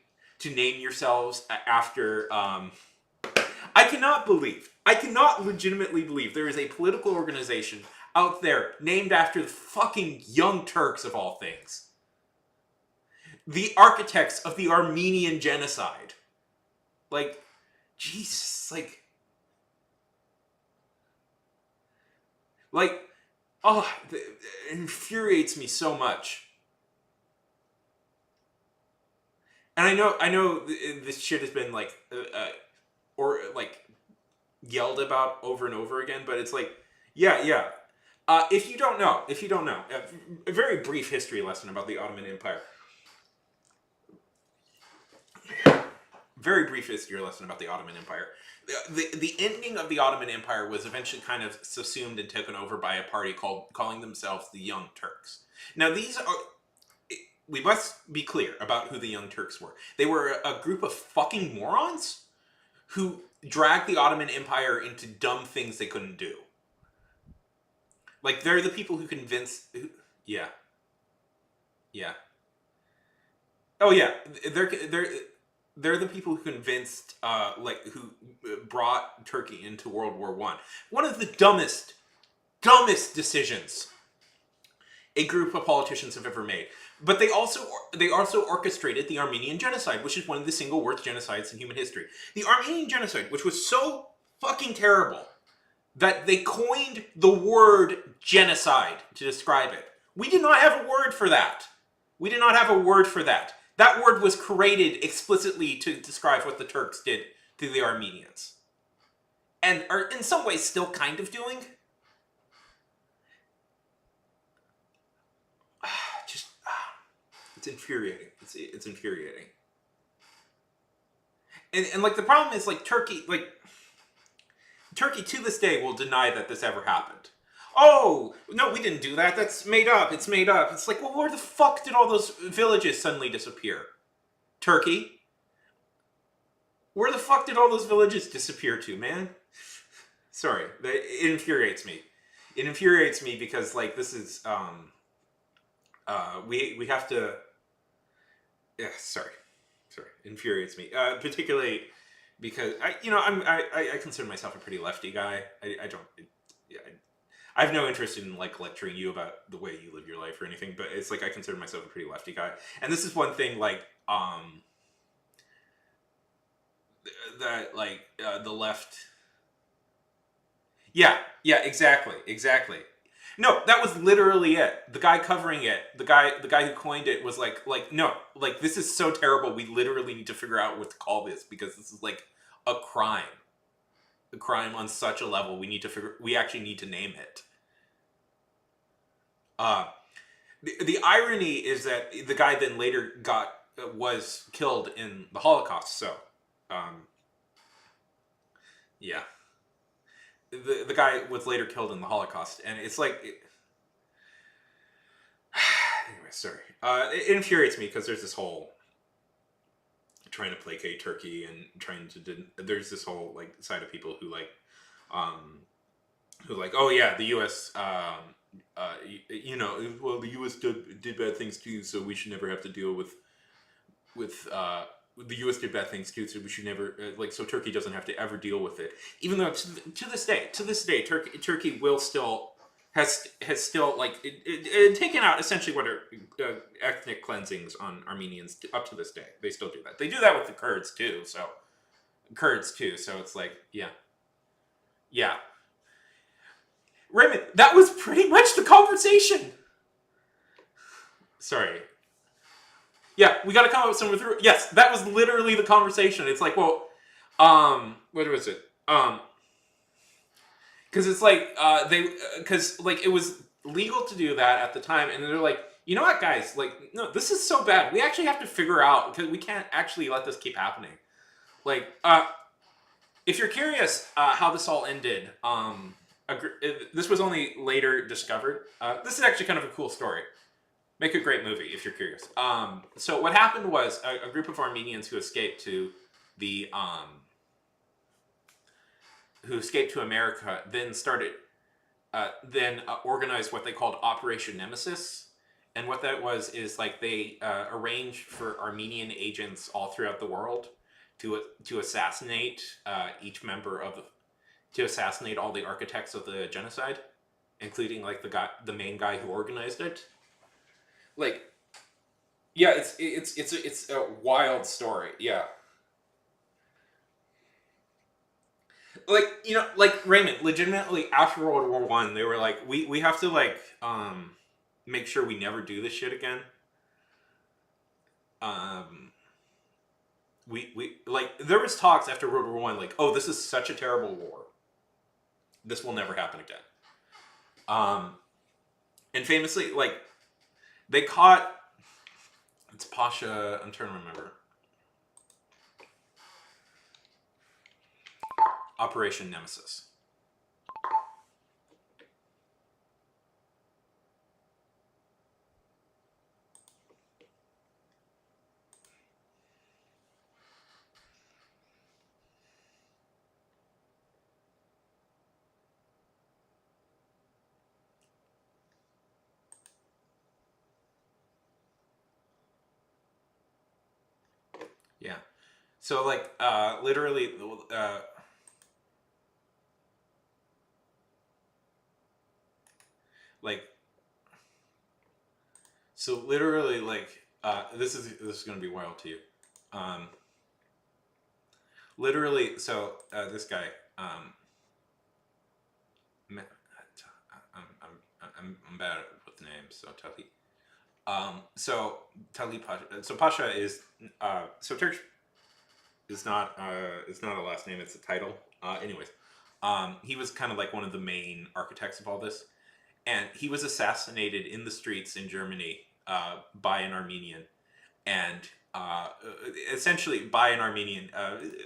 yourselves after. I cannot legitimately believe there is a political organization out there named after the fucking Young Turks of all things, the architects of the Armenian genocide. Like, Jesus, like, oh, it infuriates me so much. And I know, this shit has been like, or like yelled about over and over again, but it's like, yeah, yeah. If you don't know, a very brief history lesson about the Ottoman Empire. Very brief history lesson about the Ottoman Empire. The ending of the Ottoman Empire was eventually kind of subsumed and taken over by a party calling themselves the Young Turks. Now these are, we must be clear about who the Young Turks were. They were a group of fucking morons who dragged the Ottoman Empire into dumb things they couldn't do. Like they're the people who convinced. Yeah, yeah. Oh yeah, they're they're the people who convinced, who brought Turkey into World War One. One of the dumbest decisions a group of politicians have ever made. But they also orchestrated the Armenian genocide, which is one of the single worst genocides in human history. The Armenian genocide, which was so fucking terrible that they coined the word genocide to describe it. We did not have a word for that. We did not have a word for that. That word was created explicitly to describe what the Turks did to the Armenians. And are in some ways still kind of doing. Just, it's infuriating. It's infuriating. And like the problem is Turkey to this day will deny that this ever happened. Oh, no, we didn't do that. That's made up. It's made up. It's like, well, where the fuck did all those villages suddenly disappear? Turkey? Where the fuck did all those villages disappear to, man? Sorry, it infuriates me. It infuriates me because, this is, we have to, yeah, sorry, it infuriates me. Particularly because, I consider myself a pretty lefty guy. I don't, yeah, I have no interest in lecturing you about the way you live your life or anything, but it's I consider myself a pretty lefty guy, and this is one thing that the left. Yeah, yeah, exactly. No, that was literally it. The guy covering it, the guy who coined it was no, this is so terrible. We literally need to figure out what to call this because this is a crime. A crime on such a level. We actually need to name it. The irony is that the guy then later was killed in the Holocaust. So, yeah, the guy was later killed in the Holocaust, and it's anyway. Sorry, it infuriates me because there's this whole trying to placate Turkey and trying to. There's this whole side of people who oh yeah, the U.S. Well, the U.S. did bad things too, so we should never have to deal with the U.S. did bad things too, so we should never so Turkey doesn't have to ever deal with it. Even though to this day, Turkey will still has still taken out essentially what are ethnic cleansings on Armenians up to this day. They still do that. They do that with the Kurds too. So it's yeah. Raymond, that was pretty much the conversation. Sorry. Yeah, we got to come up with some. Yes, that was literally the conversation. It's what was it? Because it's it was legal to do that at the time, and they're like, you know what, guys? No, this is so bad. We actually have to figure out because we can't actually let this keep happening. If you're curious how this all ended, this was only later discovered. This is actually kind of a cool story. Make a great movie if you're curious. So what happened was a group of Armenians who escaped to America then started organized what they called Operation Nemesis, and what that was is they arranged for Armenian agents all throughout the world to assassinate each member of to assassinate all the architects of the genocide, including the main guy who organized it. Yeah, it's a wild story. Yeah. like, like Raymond, legitimately after World War One, they were like, we have to like make sure we never do this shit again. Um, we like there was talks after World War One, like, oh, this is such a terrible war. This will never happen again. Um, and famously, like they caught it's Pasha. I'm trying to remember. Operation Nemesis. Yeah. So like literally like so literally like this is going to be wild to you. Um literally so this guy I'm bad with names, so Tali. So Tali Pasha. So Pasha is so Turkish is not a last name; it's a title. Anyways, he was kind of like one of the main architects of all this, and he was assassinated in the streets in Germany by an Armenian, and essentially by an Armenian,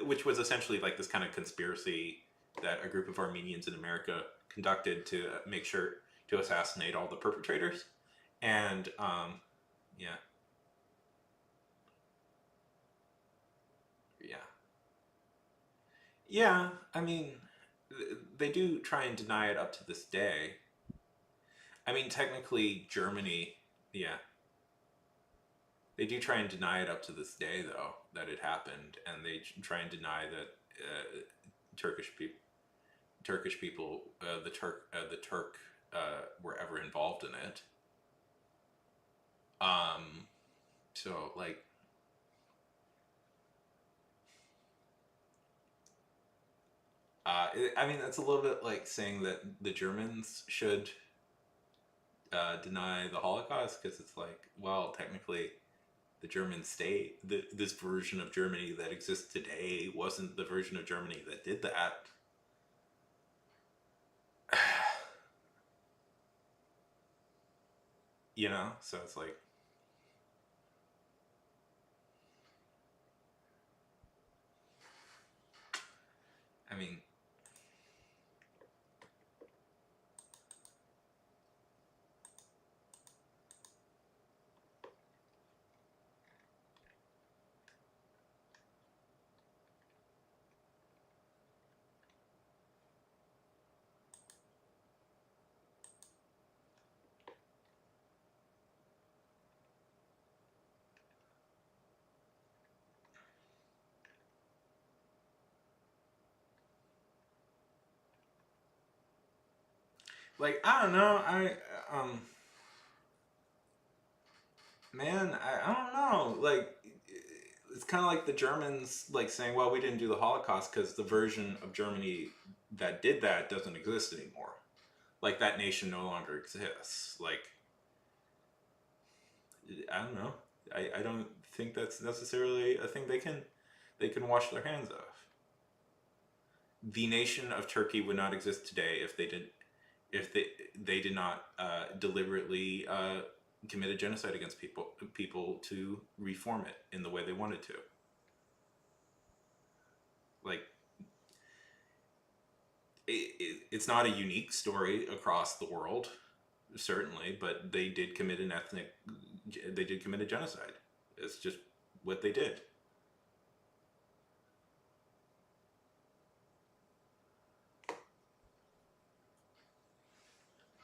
which was essentially like this kind of conspiracy that a group of Armenians in America conducted to make sure to assassinate all the perpetrators. And yeah, yeah, yeah. I mean, they do try and deny it up to this day. I mean, technically, Germany, yeah, they do try and deny it up to this day, though, that it happened, and they try and deny that Turkish people, the Turk, were ever involved in it. Um, so like, I mean, that's a little bit like saying that the Germans should deny the Holocaust because it's like, well, technically, the German state, this version of Germany that exists today, wasn't the version of Germany that did that. So it's like, I mean, like I don't know, um, man, I don't know, like it's kind of like the Germans like saying, well, we didn't do the Holocaust because the version of Germany that did that doesn't exist anymore. Like that nation no longer exists. Like I don't know. I don't think that's necessarily a thing they can wash their hands of. The nation of Turkey would not exist today if they did not deliberately commit a genocide against people to reform it in the way they wanted to. Like it's not a unique story across the world, certainly, but they did commit a genocide. It's just what they did.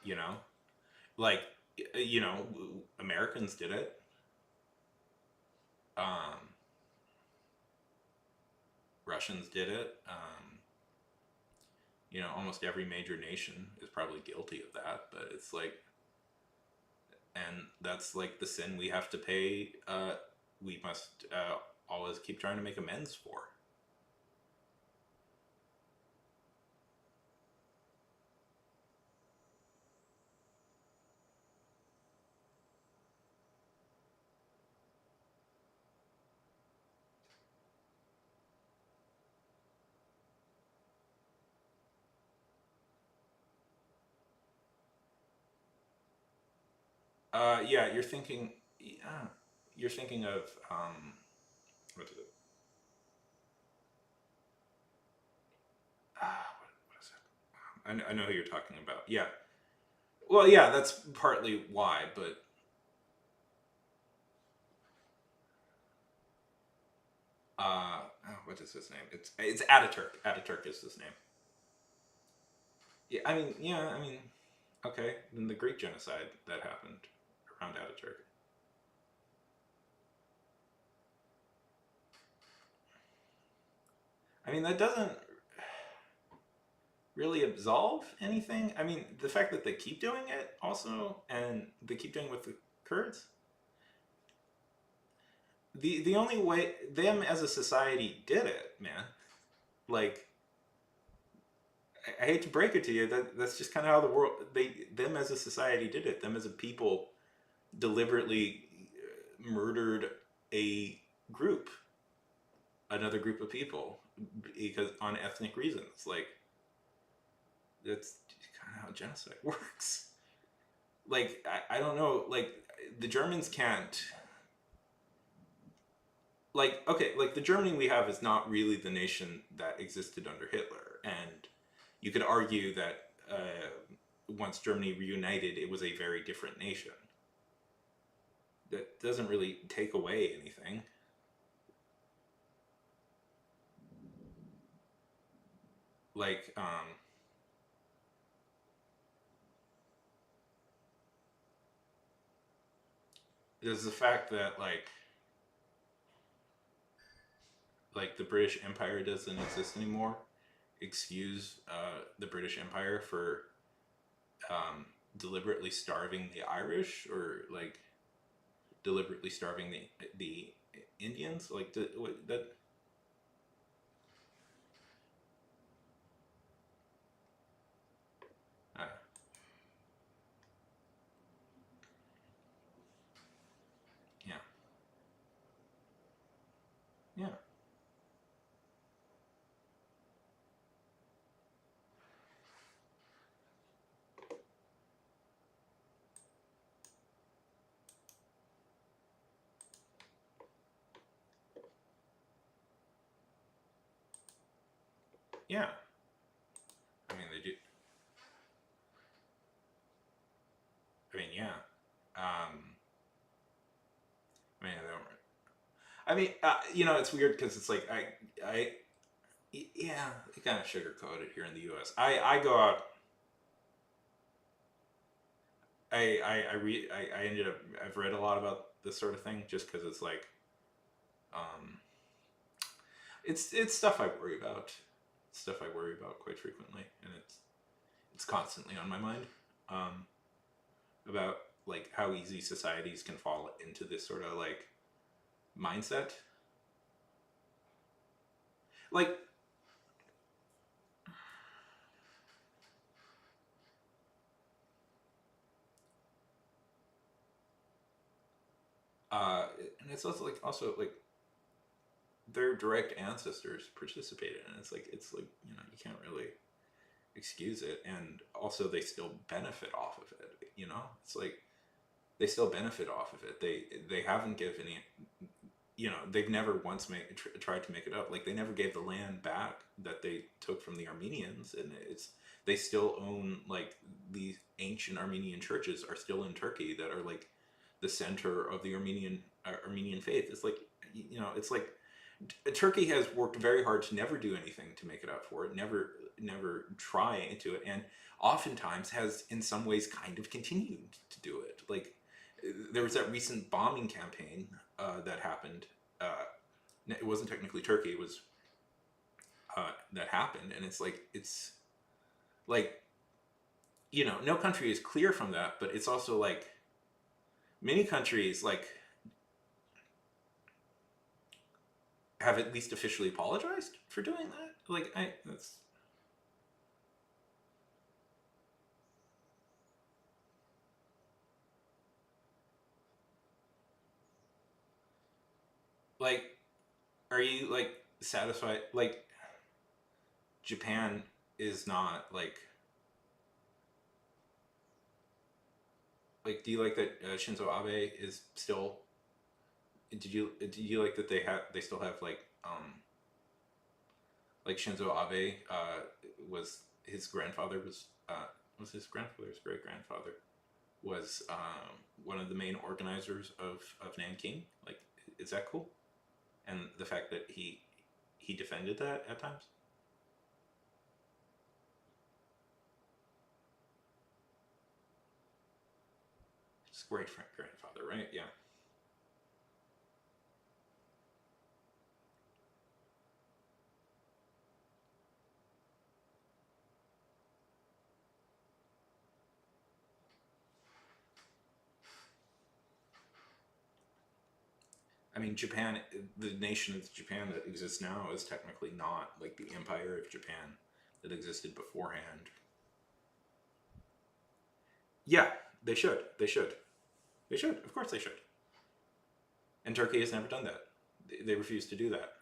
You know, like Americans did it. Um, Russians did it. Almost every major nation is probably guilty of that. But it's like, and that's like the sin we have to pay. We must always keep trying to make amends for. Yeah, you're thinking. Yeah, you're thinking of what is it? What is it? I know who you're talking about. Yeah. Well, yeah, that's partly why, but what is his name? It's Ataturk. Ataturk is his name. Yeah, I mean, yeah, I mean, okay. Then the Greek genocide that happened around Ataturk. I mean, that doesn't really absolve anything. I mean, the fact that they keep doing it also, and they keep doing it with the Kurds. The only way them as a society did it, man. Like, I hate to break it to you, that's just kind of how the world them as a society did it. Them as a people deliberately murdered a group, another group of people, because on ethnic reasons. Like, that's kind of how genocide works. Like, I don't know. Like, the Germans can't. Like, okay, like the Germany we have is not really the nation that existed under Hitler, and you could argue that once Germany reunited, it was a very different nation. That doesn't really take away anything. Like, there's the fact that like the British Empire doesn't exist anymore. Excuse the British Empire for deliberately starving the Irish, or like deliberately starving the Indians. Like that. Uh, yeah, yeah, yeah. I mean, they do. I mean, yeah. I mean, they don't. I mean, it's weird because it's like yeah, they kind of sugarcoat it here in the U.S. I go out. I ended up I've read a lot about this sort of thing just because it's like um it's stuff I worry about. It's stuff I worry about quite frequently, and it's constantly on my mind. Um, about like how easy societies can fall into this sort of like mindset. Like, and it's also like their direct ancestors participated, and it's like you can't really excuse it, and also they still benefit off of it. It's like they still benefit off of it. They haven't given any. They've never once tried to make it up. Like, they never gave the land back that they took from the Armenians, and they still own, like, these ancient Armenian churches are still in Turkey that are like the center of the Armenian faith. It's like, it's like Turkey has worked very hard to never do anything to make it up for it, never try into it, and oftentimes has in some ways kind of continued to do it. Like, there was that recent bombing campaign that happened. Uh, it wasn't technically Turkey; it was that happened, and it's like no country is clear from that, but it's also like many countries like have at least officially apologized for doing that. Like, I that's like, are you like satisfied? Like, Japan is not like Like, do you like that Shinzo Abe is still? Did you like that they still have like Shinzo Abe was his grandfather was his grandfather's great grandfather was one of the main organizers of Nanking. Like, is that cool? And the fact that he defended that at times. His great grandfather, right? Yeah. I mean, Japan, the nation of Japan that exists now is technically not like the empire of Japan that existed beforehand. Yeah, they should. They should. They should. Of course they should. And Turkey has never done that. They refuse to do that.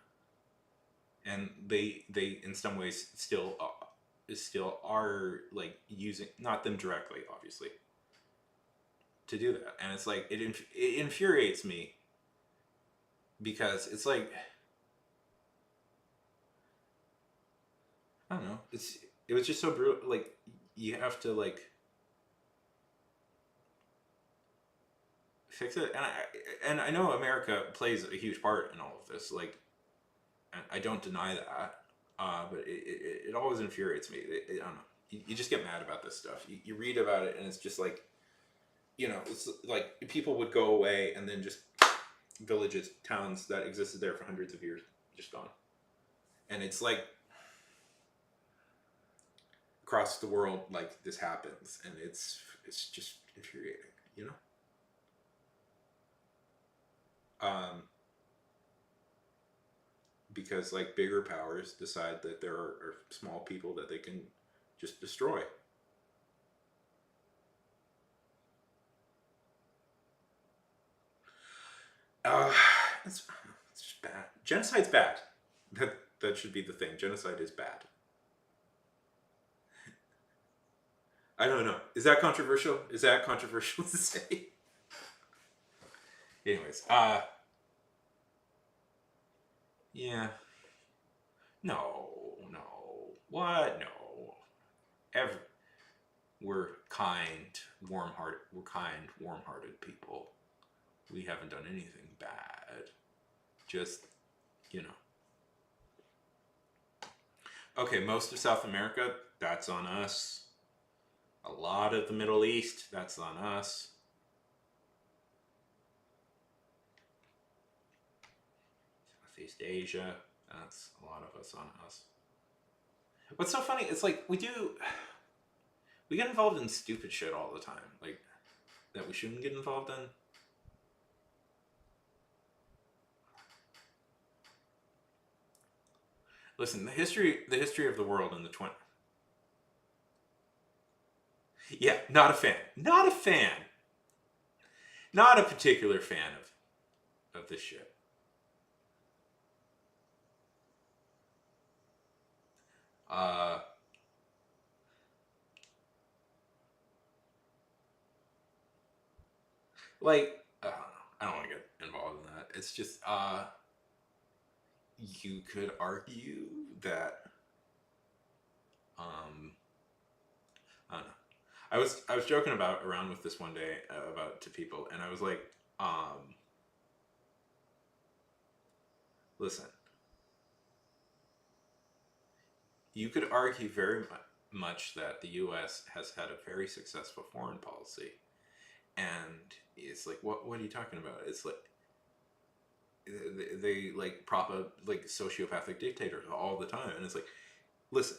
And they in some ways still are like using, not them directly obviously, to do that. And it's like it infuriates me because it's like, I don't know, it was just so brutal. Like, you have to like fix it. And I know America plays a huge part in all of this. Like, I don't deny that. But it always infuriates me. I don't know. You just get mad about this stuff. You read about it, and it's just like, it's like people would go away, and then just villages, towns that existed there for hundreds of years, just gone. And it's like across the world, like this happens, and it's just infuriating, you know. Because like bigger powers decide that there are small people that they can just destroy. Uh, it's, it's just bad. Genocide's bad. That should be the thing. Genocide is bad. I don't know. Is that controversial? Is that controversial to say? Anyways, yeah. No, no. What? No. Ever. We're kind, warm-hearted. We're kind, warm-hearted people. We haven't done anything bad. Just, you know. Okay, most of South America, that's on us. A lot of the Middle East, that's on us. Southeast Asia, that's a lot of us on us. What's so funny, it's like we get involved in stupid shit all the time, like that we shouldn't get involved in. Listen, the history of the world in the 20. Yeah, not a fan. Not a fan. Not a particular fan of this shit. Uh, like, I don't want to get involved in that. It's just, you could argue that, I don't know. I was joking around with this one day about to people, and I was like, listen, you could argue very much that the U.S. has had a very successful foreign policy, and it's like, what are you talking about? It's like they like prop up like sociopathic dictators all the time, and it's like, listen,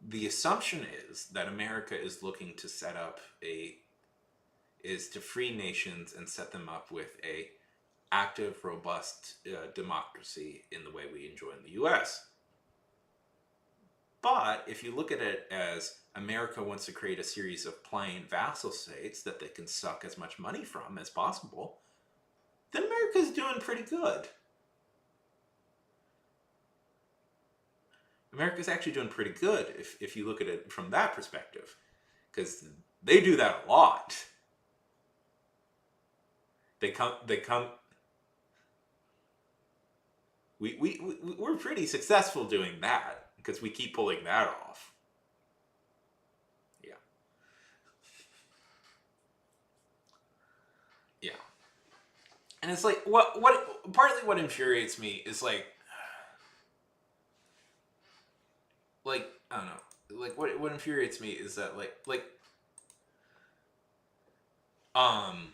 the assumption is that America is looking to set up is to free nations and set them up with a active, robust democracy in the way we enjoy in the U.S. But if you look at it as America wants to create a series of pliant vassal states that they can suck as much money from as possible, then America's doing pretty good. America's actually doing pretty good if you look at it from that perspective. Because They do that a lot. They come. We're pretty successful doing that because we keep pulling that off. Yeah. Yeah. And it's like partly what infuriates me is like I don't know. Like what infuriates me is that um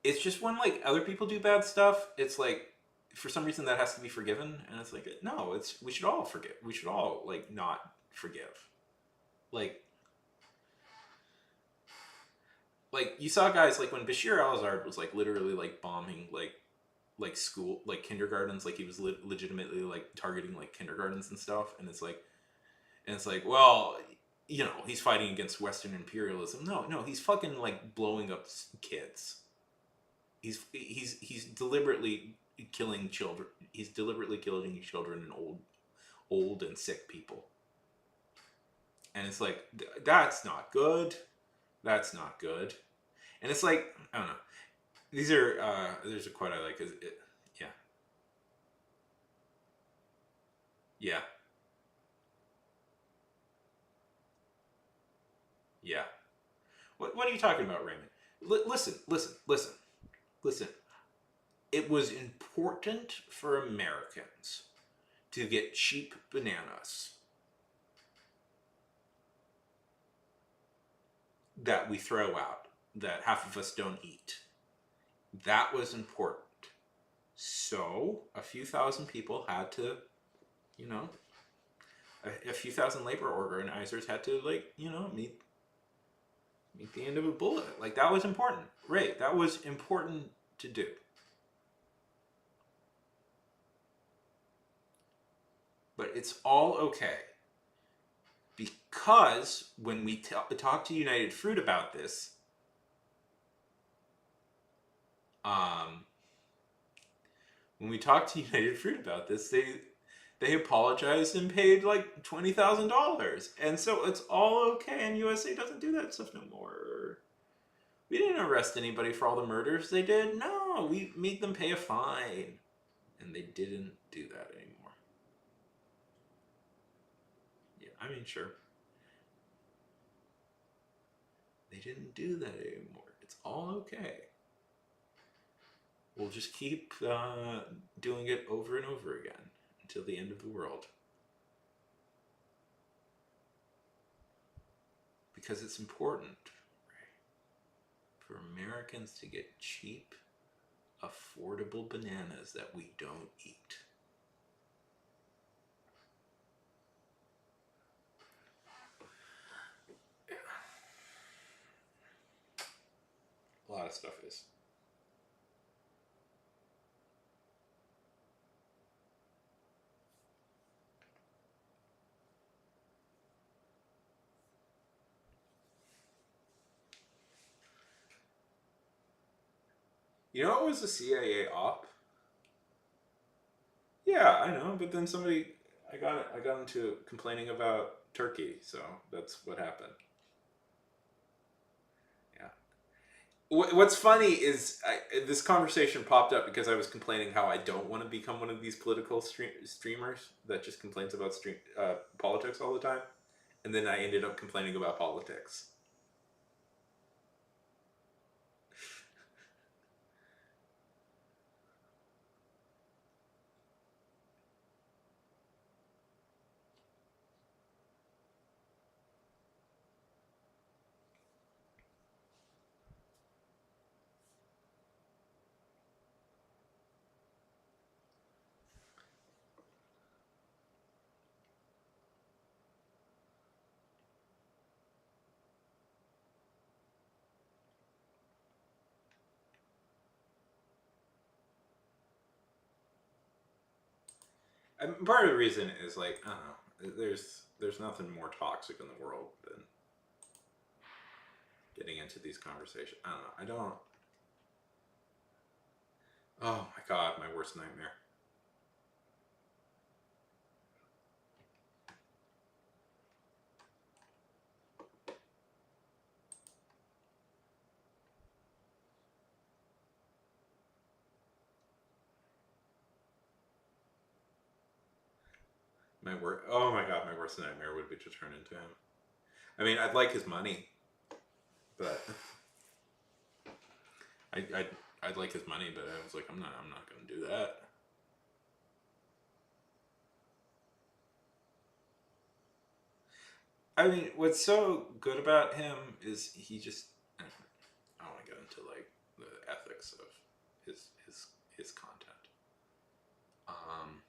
it's just when like other people do bad stuff, it's like for some reason that has to be forgiven, and it's like no, it's we should all forgive. We should all like not forgive. Like you saw guys like when Bashir al-Assad was like literally like bombing like school like kindergartens, like he was legitimately like targeting like kindergartens and stuff, and it's like well, you know, he's fighting against Western imperialism. No, he's fucking like blowing up kids. He's deliberately killing children. He's deliberately killing children and old and sick people. And it's like that's not good. That's not good. And it's like I don't know. These are there's a quote I like. Yeah, yeah, yeah. What are you talking about, Raymond? Listen. It was important for Americans to get cheap bananas that we throw out, that half of us don't eat. That was important. So a few thousand people had to, you know, a few thousand labor organizers had to like, you know, meet the end of a bullet. Like that was important. Right. That was important to do. But it's all okay. Because when we talk to United Fruit about this, um, when we talked to United Fruit about this, they apologized and paid like $20,000, and so it's all okay. And USA doesn't do that stuff no more. We didn't arrest anybody for all the murders they did. No, we made them pay a fine, and they didn't do that anymore. Yeah, I mean, sure, they didn't do that anymore. It's all okay. We'll just keep doing it over and over again until the end of the world. Because it's important, right, for Americans to get cheap, affordable bananas that we don't eat. A lot of stuff is. You know what was a CIA op? Yeah, I know, but then I got into complaining about Turkey, so that's what happened. Yeah. What's funny is this conversation popped up because I was complaining how I don't want to become one of these political streamers that just complains about politics all the time, and then I ended up complaining about politics. And part of the reason is like I don't know. There's nothing more toxic in the world than getting into these conversations. I don't know. I don't. Oh my god, my worst nightmare. Oh my god, my worst nightmare would be to turn into him. I mean, I'd like his money, but I I'd like his money, but I was like, I'm not gonna do that. I mean, what's so good about him is he just. I don't want to get into like the ethics of his content. Um,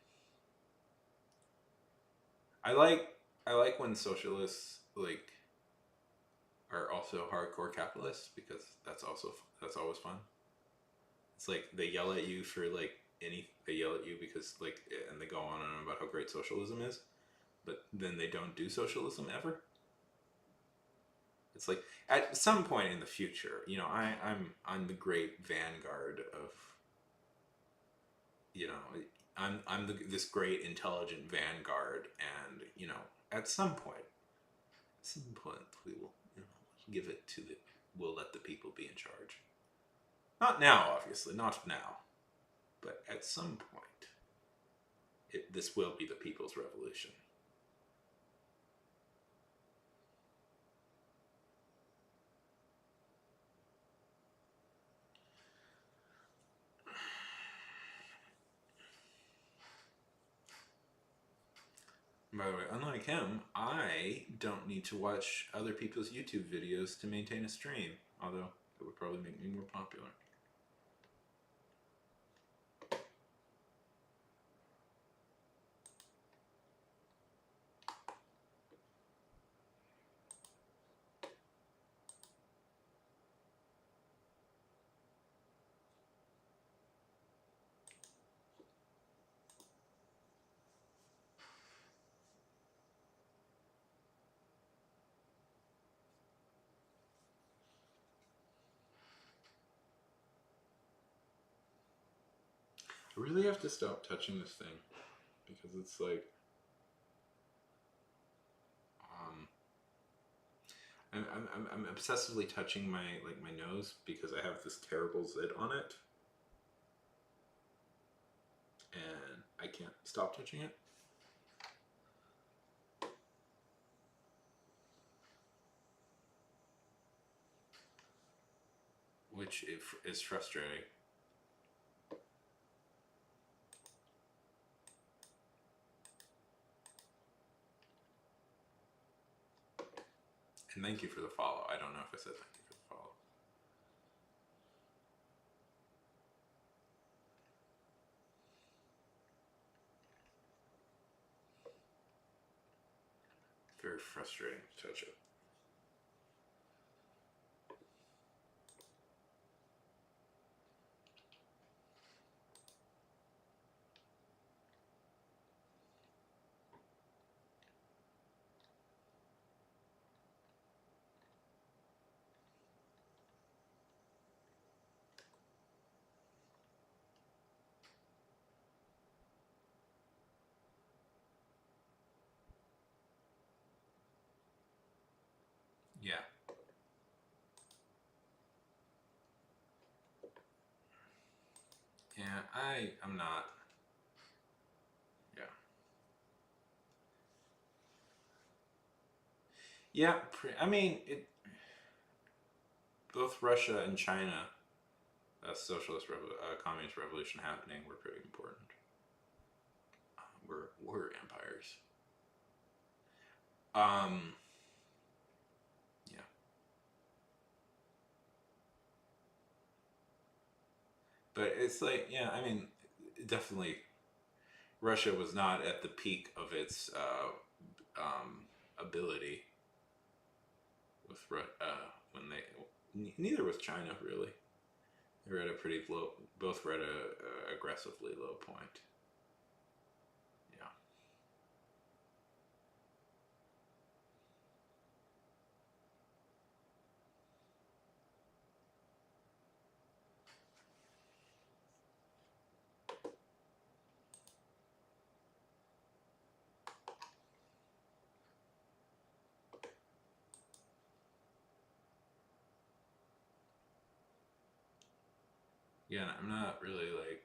I like I like when socialists like are also hardcore capitalists because that's always fun. It's like they yell at you for like they yell at you because like and they go on and on about how great socialism is, but then they don't do socialism ever. It's like at some point in the future, you know, I'm the great vanguard of, you know, this great intelligent vanguard, and you know, at some point we will, you know, give it to the we'll let the people be in charge. Not now, obviously, not now, but at some point, this will be the people's revolution. By the way, unlike him, I don't need to watch other people's YouTube videos to maintain a stream, although it would probably make me more popular. I really have to stop touching this thing because it's like um, I'm obsessively touching my nose because I have this terrible zit on it, and I can't stop touching it. Which is frustrating. And thank you for the follow. I don't know if I said thank you for the follow. Very frustrating to touch it. Yeah. Yeah, I'm not. Yeah. Yeah, I mean, both Russia and China, a communist revolution happening, were pretty important. Were empires. Um, yeah, but it's like, yeah, I mean, definitely, Russia was not at the peak of its ability with when they neither was China really. They were at a pretty low. Both were at a aggressively low point. Yeah. Yeah, I'm not really like.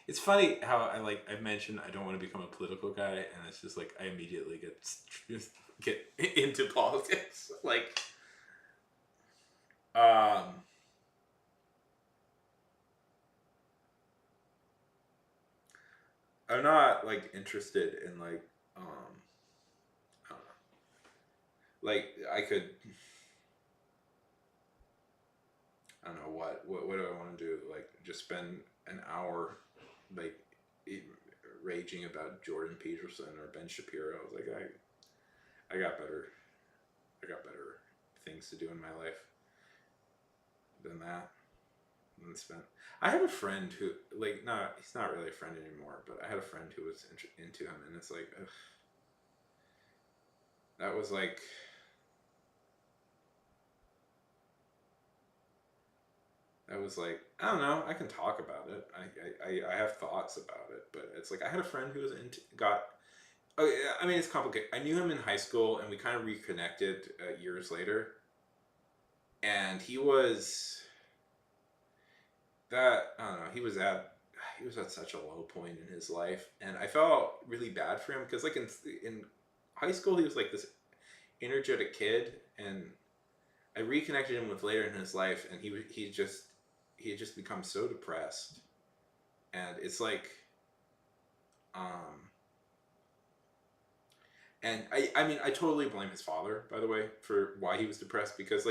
It's funny how I mentioned I don't want to become a political guy, and it's just like I immediately get into politics. Like, um, I'm not like interested in I don't know. Like I could I don't know what do I want to do? Like just spend an hour like e- raging about Jordan Peterson or Ben Shapiro. I was like I got better I got better things to do in my life than that. And spent. I had a friend who like no, he's not really a friend anymore, but I had a friend who was into him, and it's like ugh, that was like I don't know. I can talk about it. I have thoughts about it, but it's like I had a friend who was into got. Oh, yeah, I mean, it's complicated. I knew him in high school, and we kind of reconnected years later. And he was that I don't know. He was at such a low point in his life, and I felt really bad for him because like in high school he was like this energetic kid, and I reconnected him with later in his life, and he had just become so depressed, and it's like um and I mean I totally blame his father, by the way, for why he was depressed because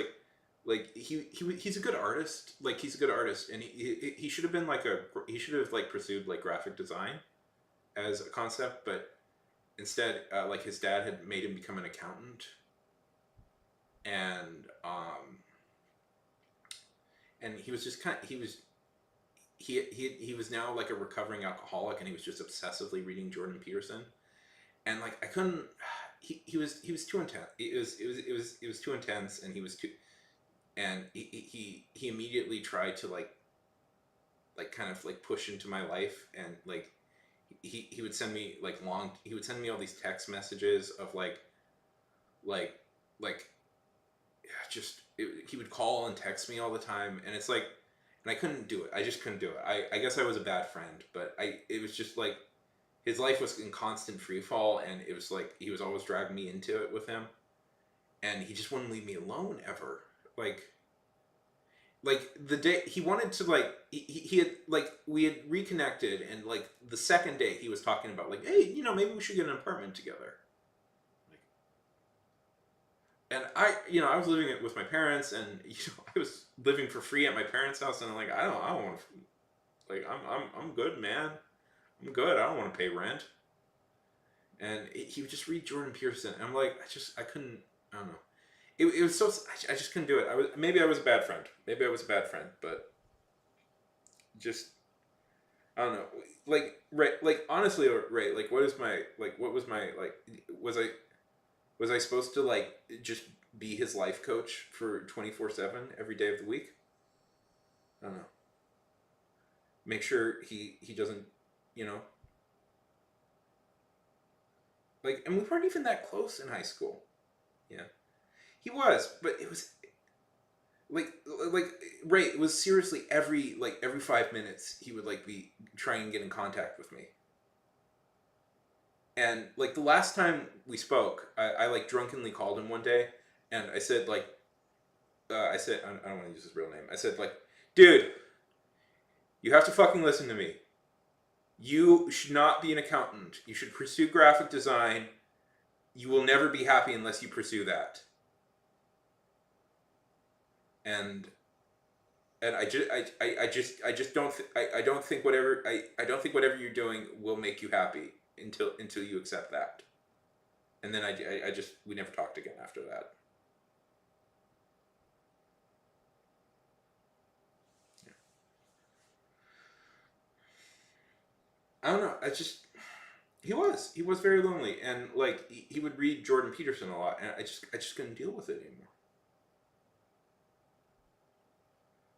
he's a good artist, like he's a good artist, and he should have been like he should have like pursued like graphic design as a concept, but instead like his dad had made him become an accountant, and he was just kind of, he was now like a recovering alcoholic, and he was just obsessively reading Jordan Peterson, and like I couldn't. He was too intense. It was too intense, and he was too. And he immediately tried to like kind of like push into my life, and like he would send me like he would send me all these text messages of like like just he would call and text me all the time, and it's like and I couldn't do it. I just couldn't do it. I guess I was a bad friend, but it was just like his life was in constant free fall, and it was like he was always dragging me into it with him, and he just wouldn't leave me alone ever. Like the day he wanted to he had like we had reconnected, and like the second day he was talking about like, hey, maybe we should get an apartment together. Like, and I was living it with my parents, and I was living for free at my parents' house, and I'm like I don't want to, like I'm good, man. I'm good. I don't want to pay rent. And he would just read Jordan Peterson, and I'm like I couldn't. I don't know. It was so I just couldn't do it. I was a bad friend. Maybe I was a bad friend, but just I don't know. Like right, like honestly, right. Like what is my like? What was my like? Was I supposed to like just be his life coach for 24/7 every day of the week? I don't know. Make sure he doesn't, you know, like, and we weren't even that close in high school. Yeah, he was, but it was like like right. It was seriously every 5 minutes he would like be trying to get in contact with me. And like the last time we spoke, I like drunkenly called him one day, and I said like, I said I don't want to use his real name. I said like, dude, you have to fucking listen to me. You should not be an accountant. You should pursue graphic design. You will never be happy unless you pursue that. And I just don't I don't think I don't think whatever you're doing will make you happy until you accept that. And then I just we never talked again after that. I don't know. I just he was very lonely, and like he would read Jordan Peterson a lot, and I just couldn't deal with it anymore.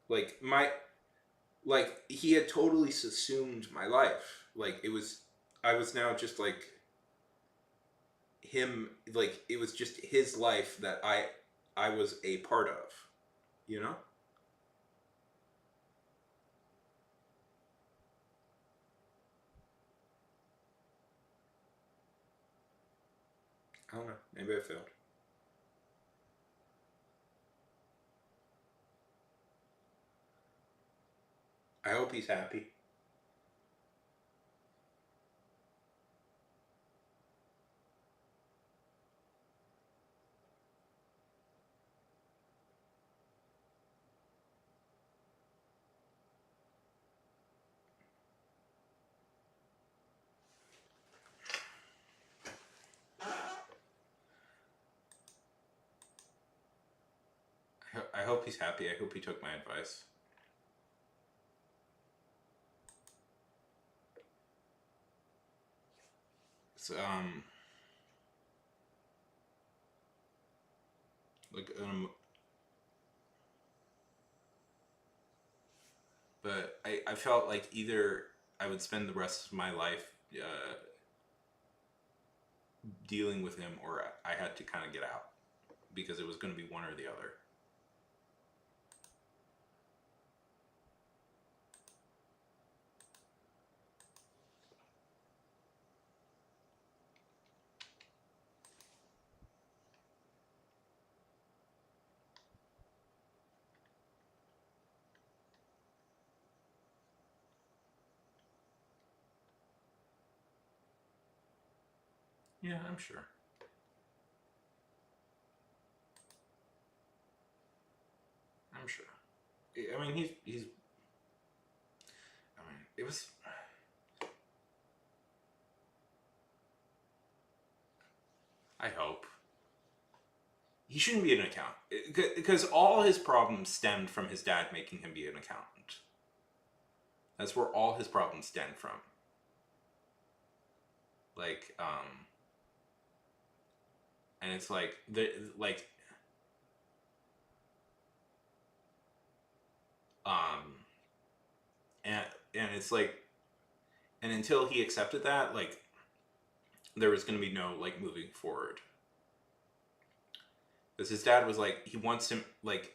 Like my like he had totally subsumed my life. Like it was I was now just like him, like it was just his life that I was a part of, you know? I don't know. Maybe I failed. I hope he's happy. I hope he's happy. I hope he took my advice. So, like, but I felt like either I would spend the rest of my life dealing with him, or I had to kind of get out because it was going to be one or the other. Yeah, I'm sure. I'm sure. I mean, he's. I mean, it was. I hope he shouldn't be an accountant because all his problems stemmed from his dad making him be an accountant. That's where all his problems stem from. Like, and it's like the like, um, and and it's like, and until he accepted that, like, there was going to be no like moving forward. Because his dad was like, he wants him like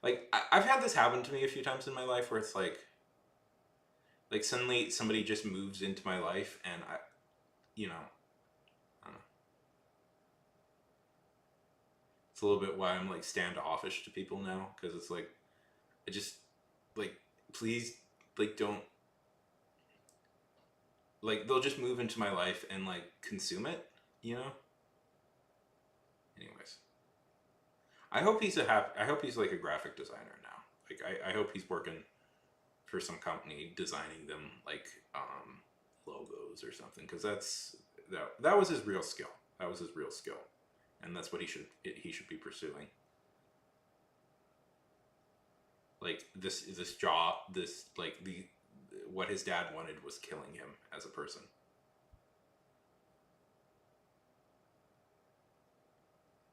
I've had this happen to me a few times in my life where it's like suddenly somebody just moves into my life and you know, I don't know. It's a little bit why I'm like standoffish to people now because it's like I just like please like don't like they'll just move into my life and like consume it, you know. Anyways, I hope he's like a graphic designer now. Like I hope he's working for some company designing them like logos or something because that was his real skill. That was his real skill, and that's what he should be pursuing. Like this job, this like the what his dad wanted was killing him as a person.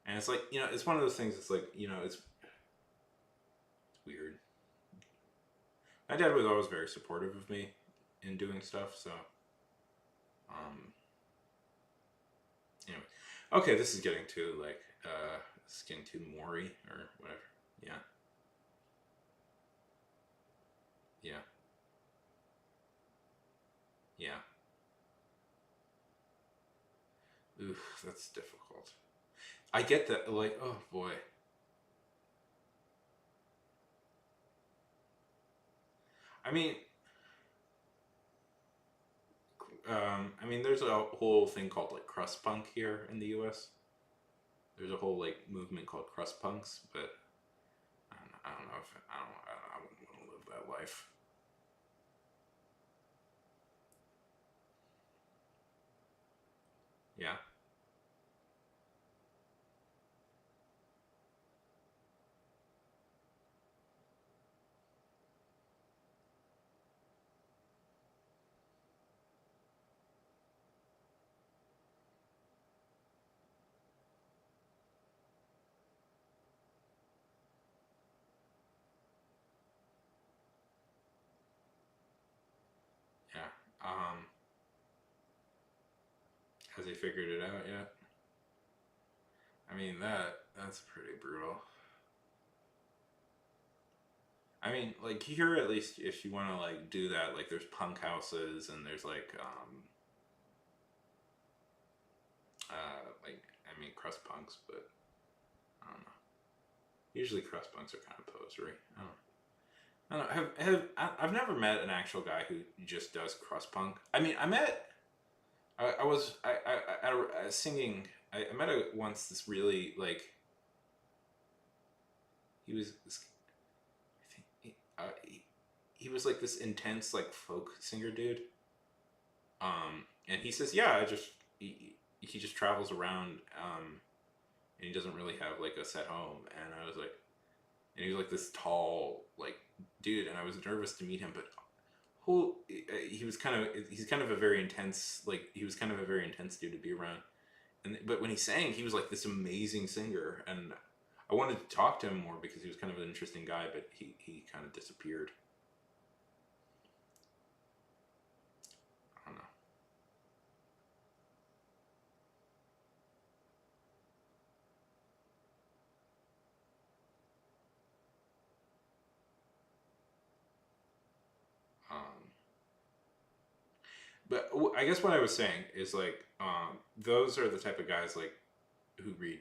And it's like it's one of those things. It's like it's weird. My dad was always very supportive of me in doing stuff. So, um, anyway, okay, this is getting too like this is getting too Maury or whatever. Yeah, yeah, yeah. Oof, that's difficult. I get that. Like, oh boy. I mean, I mean, there's a whole thing called like crust punk here in the U.S. There's a whole like movement called crust punks, but I don't know if I wouldn't want to live that life. Yeah, yeah. Has he figured it out yet? I mean that's pretty brutal. I mean, like here at least, if you want to like do that, like there's punk houses and there's like Like, I mean, crust punks, but I don't know. Usually crust punks are kind of posery. I don't know. I've never met an actual guy who just does crust punk. I mean, I was singing. I met once this really like he was this, I think he was like this intense like folk singer dude. And he says, yeah, he just travels around, and he doesn't really have like a set home. And I was like, and he was like this tall like dude, and I was nervous to meet him, but he's kind of a very intense like he was kind of a very intense dude to be around. And but when he sang, he was like this amazing singer, and I wanted to talk to him more because he was kind of an interesting guy, but he kind of disappeared. I don't know. Um, but I guess what I was saying is like those are the type of guys like who read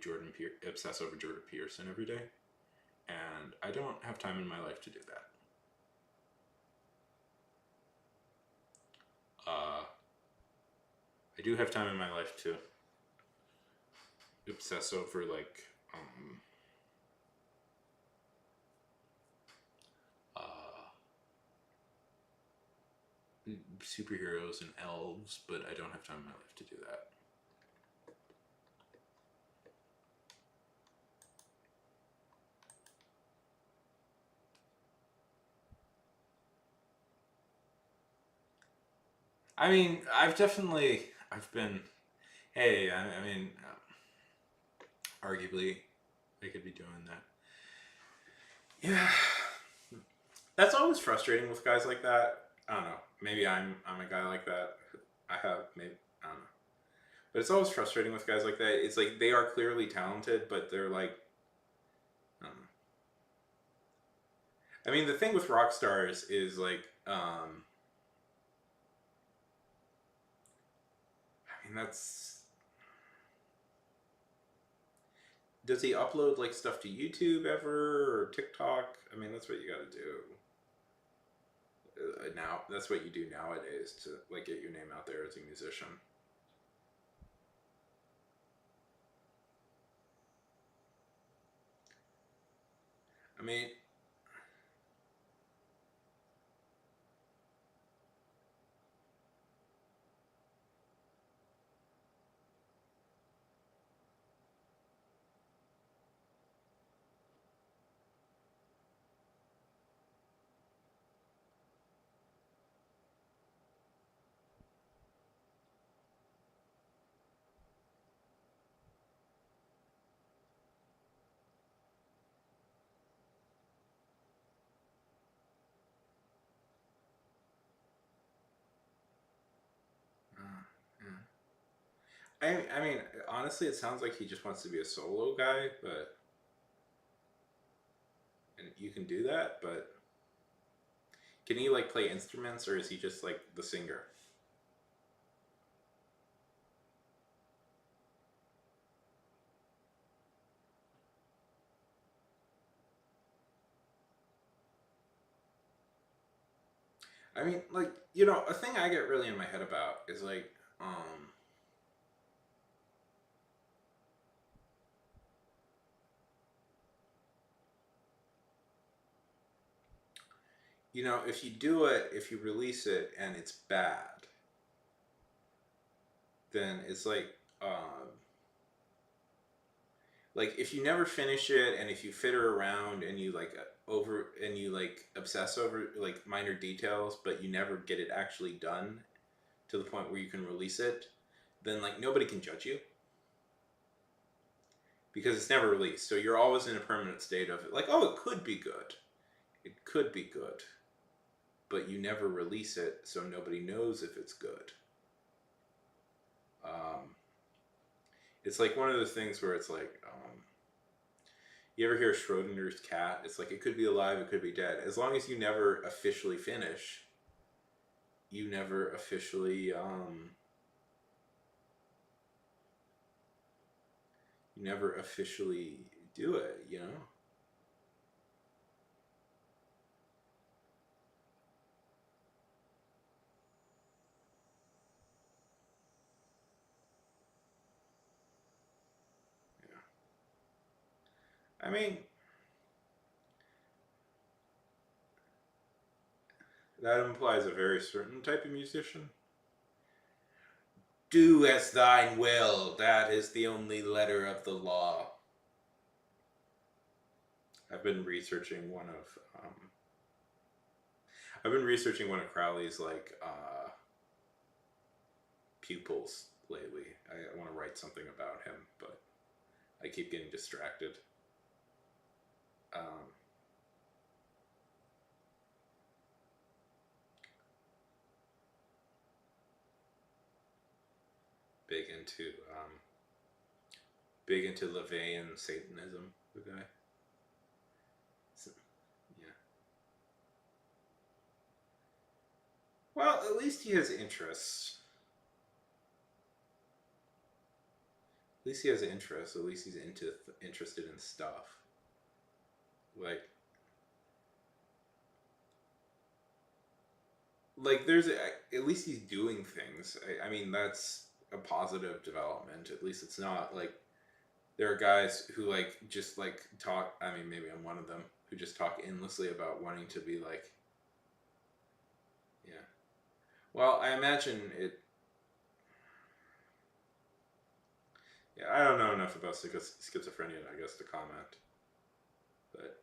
obsess over Jordan Peterson every day, and I don't have time in my life to do that. I do have time in my life to obsess over like uh, superheroes and elves, but I don't have time in my life to do that. I mean, I've been. Hey, I mean, arguably, I could be doing that. Yeah, that's always frustrating with guys like that. I don't know. Maybe I'm a guy like that. I have maybe I don't know. But it's always frustrating with guys like that. It's like they are clearly talented, but they're like, I don't know. I mean, the thing with rock stars is like, I mean, that's. Does he upload like stuff to YouTube ever or TikTok? I mean, that's what you got to do. Now, that's what you do nowadays to like get your name out there as a musician. I mean, yeah. I mean, honestly, it sounds like he just wants to be a solo guy, but and you can do that, but can he like play instruments or is he just like the singer? I mean, like, a thing I get really in my head about is like, if you do it, if you release it and it's bad, then it's like if you never finish it and if you fitter around and you like over and you like obsess over like minor details, but you never get it actually done to the point where you can release it, then like nobody can judge you because it's never released. So you're always in a permanent state of like, oh, it could be good. It could be good. But you never release it, so nobody knows if it's good. Um, it's like one of those things where it's like, you ever hear Schrodinger's cat? It's like it could be alive, it could be dead. As long as you never officially finish, you never officially You never officially do it, you know? Yeah. I mean, that implies a very certain type of musician. Do as thine will. That is the only letter of the law. I've been researching one of I've been researching one of Crowley's pupils lately. I want to write something about him, but I keep getting distracted. Um, big into um, big into LaVeyan Satanism. The guy. So, yeah. Well, at least he has interests. At least he has interests. At least he's interested in stuff. Like there's at least he's doing things. I mean that's a positive development. At least it's not like there are guys who just talk. I mean, maybe I'm one of them who just talk endlessly about wanting to be like, yeah. Well, I imagine it. Yeah, I don't know enough about schizophrenia, I guess, to comment. But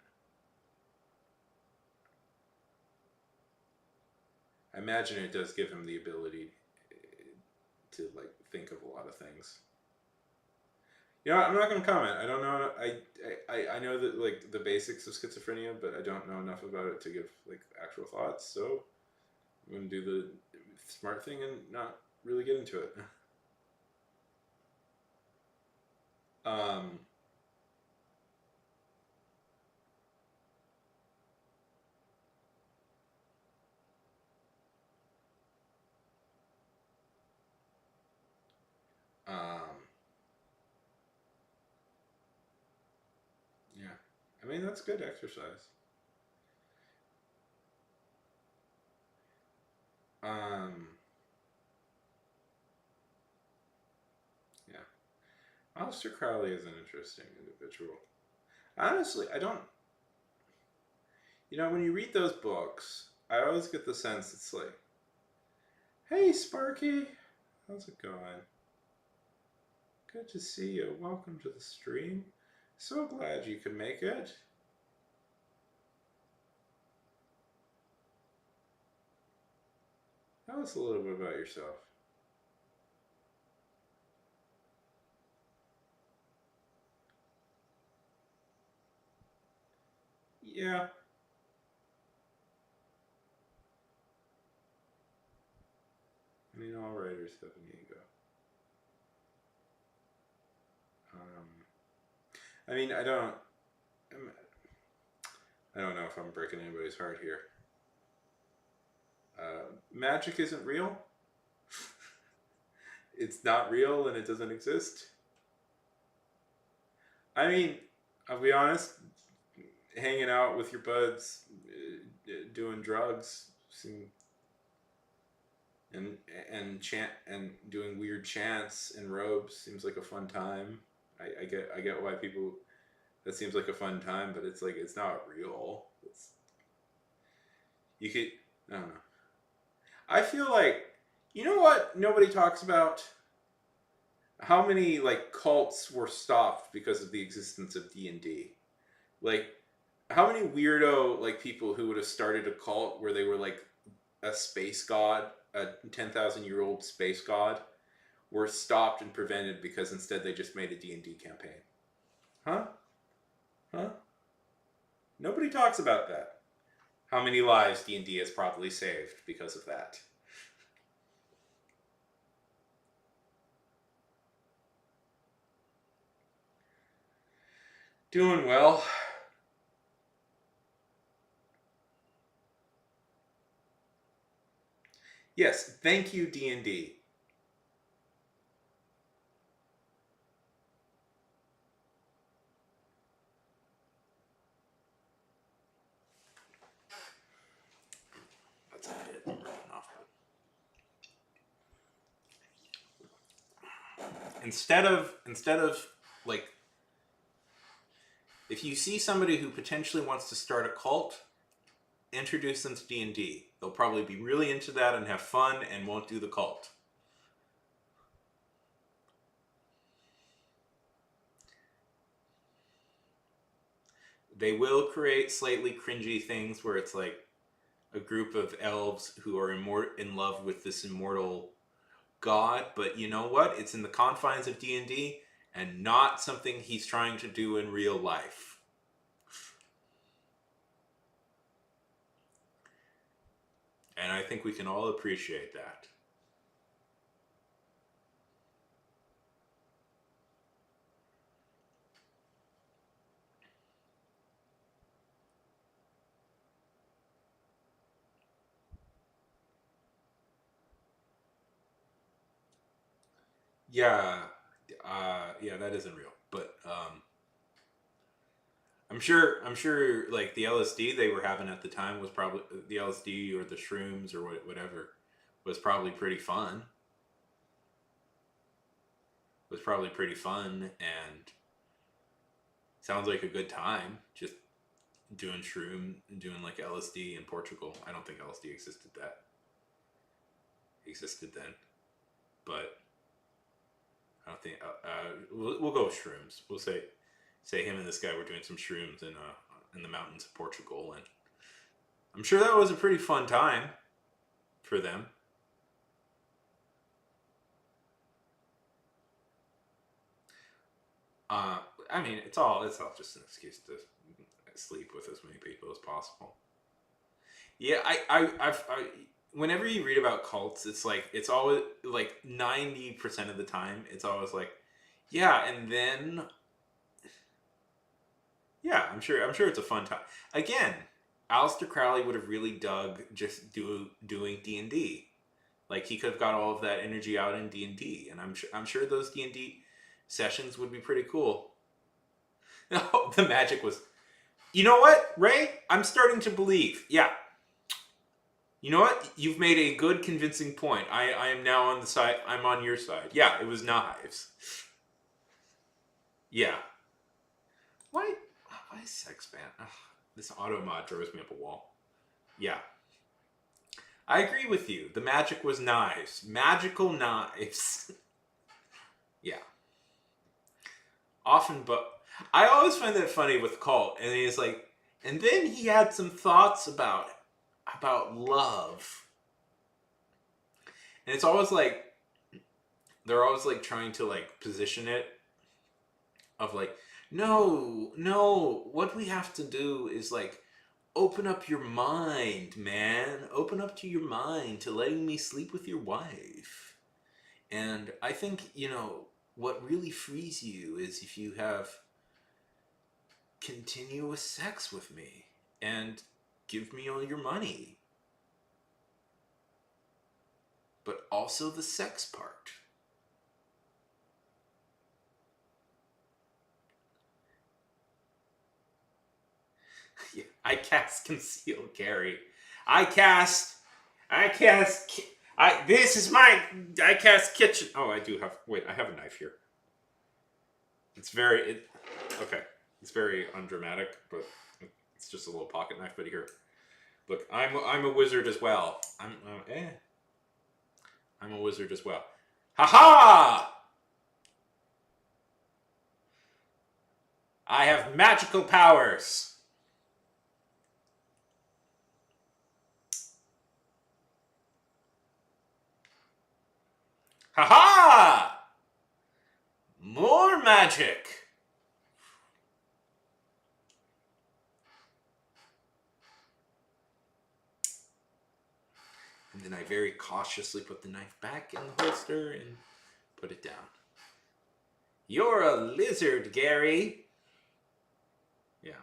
I imagine it does give him the ability to think of a lot of things. You know, I'm not going to comment. I don't know. I know that the basics of schizophrenia, but I don't know enough about it to give actual thoughts. So I'm going to do the smart thing and not really get into it. Um, um, yeah. I mean, that's good exercise. Um, yeah. Aleister Crowley is an interesting individual. Honestly, I don't. You know, when you read those books, I always get the sense it's like, "Hey, Sparky, how's it going? Good to see you. Welcome to the stream. So glad you could make it." Tell us a little bit about yourself. Yeah, I mean, all writers have an ego. Um, I mean, I don't know if I'm breaking anybody's heart here. Magic isn't real. It's not real and it doesn't exist. I mean, I'll be honest. Hanging out with your buds, doing drugs, and and doing weird chants in robes seems like a fun time. I get why people that seems like a fun time, but it's it's not real. It's you could I don't know. I feel like you know what nobody talks about how many cults were stopped because of the existence of D&D. Like how many weirdo people who would have started a cult where they were a space god, a 10,000-year-old space god, were stopped and prevented because instead they just made a D&D campaign. Huh? Huh? Nobody talks about that. How many lives D&D has probably saved because of that? Doing well. Yes, thank you D&D. instead of like, if you see somebody who potentially wants to start a cult, introduce them to D&D. They'll probably be really into that and have fun and won't do the cult. They will create slightly cringy things where it's like a group of elves who are in love with this immortal god, but you know what? It's in the confines of D&D and not something he's trying to do in real life. And I think we can all appreciate that. Yeah, yeah, that isn't real. But I'm sure, like the LSD they were having at the time was probably the LSD or the shrooms or whatever was probably pretty fun. Was probably pretty fun and sounds like a good time. Just doing shroom, doing like LSD in Portugal. I don't think LSD existed then, but I don't think we'll go with shrooms. We'll say him and this guy were doing some shrooms in the mountains of Portugal, and I'm sure that was a pretty fun time for them. Uh, I mean, it's all just an excuse to sleep with as many people as possible. Yeah, whenever you read about cults, it's like it's always like 90% of the time, it's always like, yeah, and then yeah, I'm sure it's a fun time. Again, Aleister Crowley would have really dug just doing D&D. Like he could have got all of that energy out in D&D, and I'm sure those D&D sessions would be pretty cool. No, the magic was. You know what, Ray? I'm starting to believe. Yeah. You know what? You've made a good, convincing point. I am now on the side. I'm on your side. Yeah, it was knives. Yeah. Why? Why sex ban? Ugh, this auto mod throws me up a wall. Yeah. I agree with you. The magic was knives. Magical knives. Yeah. Often, but I always find that funny with Cult, and he's like, and then he had some thoughts about love, and it's always like they're always like trying to like position it of like, no, no, what we have to do is like open up your mind, man, open up to your mind to letting me sleep with your wife. And I think, what really frees you is if you have continuous sex with me and give me all your money. But also the sex part. Yeah, I cast Conceal Carry. I cast. This is my. I cast Kitchen. Oh, I do have. Wait, I have a knife here. It's very. Okay. It's very undramatic, but it's just a little pocket knife. But here, look, I'm a wizard as well. I'm a wizard as well. Ha ha! I have magical powers. Ha ha! More magic. And then I very cautiously put the knife back in the holster and put it down. You're a lizard, Gary. Yeah.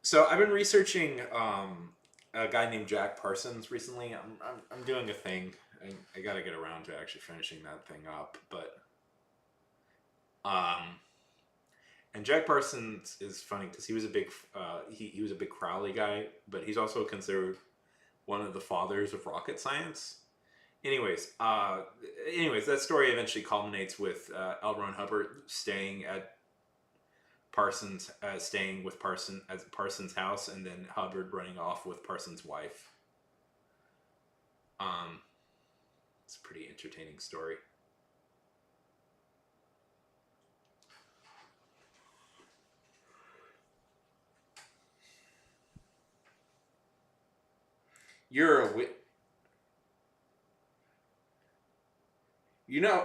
So I've been researching a guy named Jack Parsons recently. I'm doing a thing. I got to get around to actually finishing that thing up, but and Jack Parsons is funny because he was a big he was a big Crowley guy, but he's also considered one of the fathers of rocket science. Anyways, that story eventually culminates with L. Ron Hubbard staying with Parson at Parsons' house, and then Hubbard running off with Parsons' wife. It's a pretty entertaining story. You're a wit.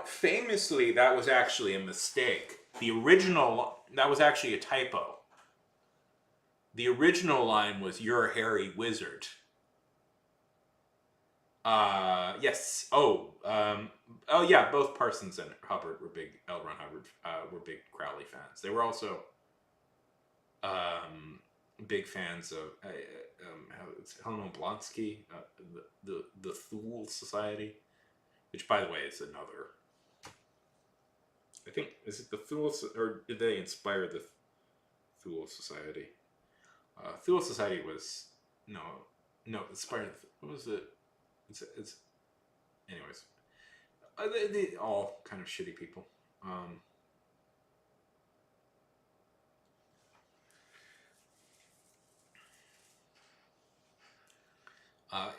Famously, that was actually a mistake. That was actually a typo. The original line was, "You're a hairy wizard." Yes. Oh yeah, both Parsons and Hubbard were big, L. Ron Hubbard were big Crowley fans. They were also big fans of Helena Blonsky, the Thule Society, which, by the way, is another. I think, is it the Thule, or did they inspire the Thule Society? Thule Society was no, inspired. What was it? It's anyways. They all kind of shitty people.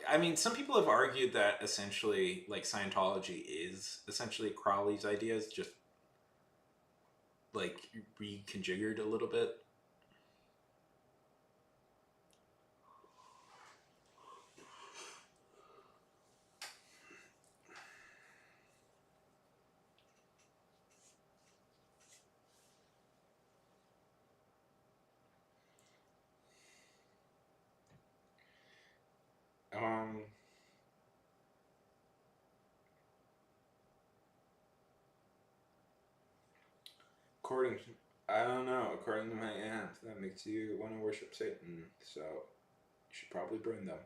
I mean, some people have argued that essentially, like, Scientology is essentially Crowley's ideas, just like reconfigured a little bit. Um, according to, I don't know. According to my aunt, that makes you want to worship Satan. So you should probably burn them.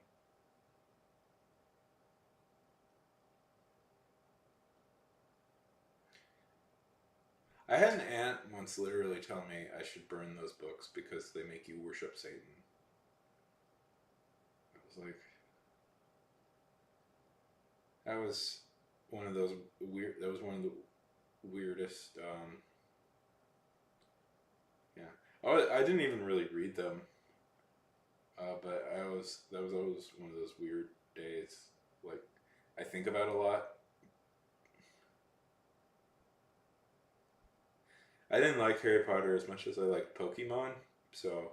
I had an aunt once literally tell me I should burn those books because they make you worship Satan. I was like, that was one of those weird. That was one of the weirdest. Yeah, I didn't even really read them, but that was always one of those weird days. Like, I think about a lot. I didn't like Harry Potter as much as I liked Pokemon, so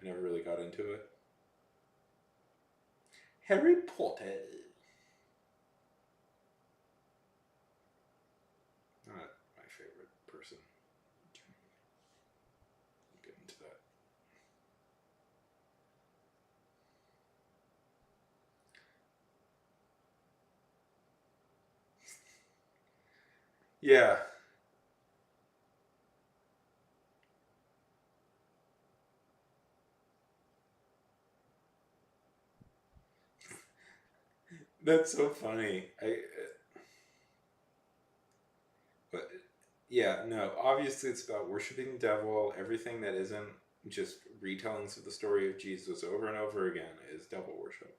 I never really got into it. Harry Potter. Not my favorite person. We'll get into that. Yeah. That's so funny. But yeah, no. Obviously, it's about worshiping the devil. Everything that isn't just retellings of the story of Jesus over and over again is devil worship.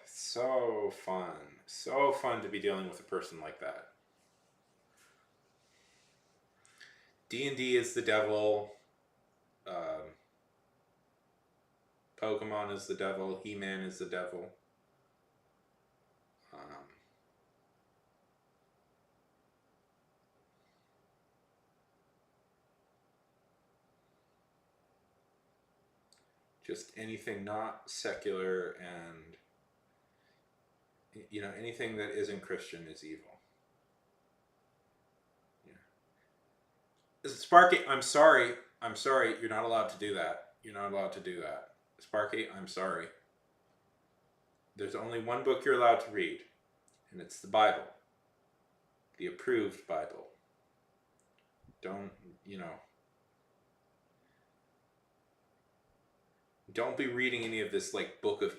So fun. So fun to be dealing with a person like that. D&D is the devil. Um, Pokemon is the devil. He-Man is the devil. Um, just anything not secular, and anything that isn't Christian is evil. Yeah. Sparky, I'm sorry. I'm sorry. You're not allowed to do that. You're not allowed to do that. Sparky, I'm sorry. There's only one book you're allowed to read, and it's the Bible. The approved Bible. Don't, don't be reading any of this, like, book of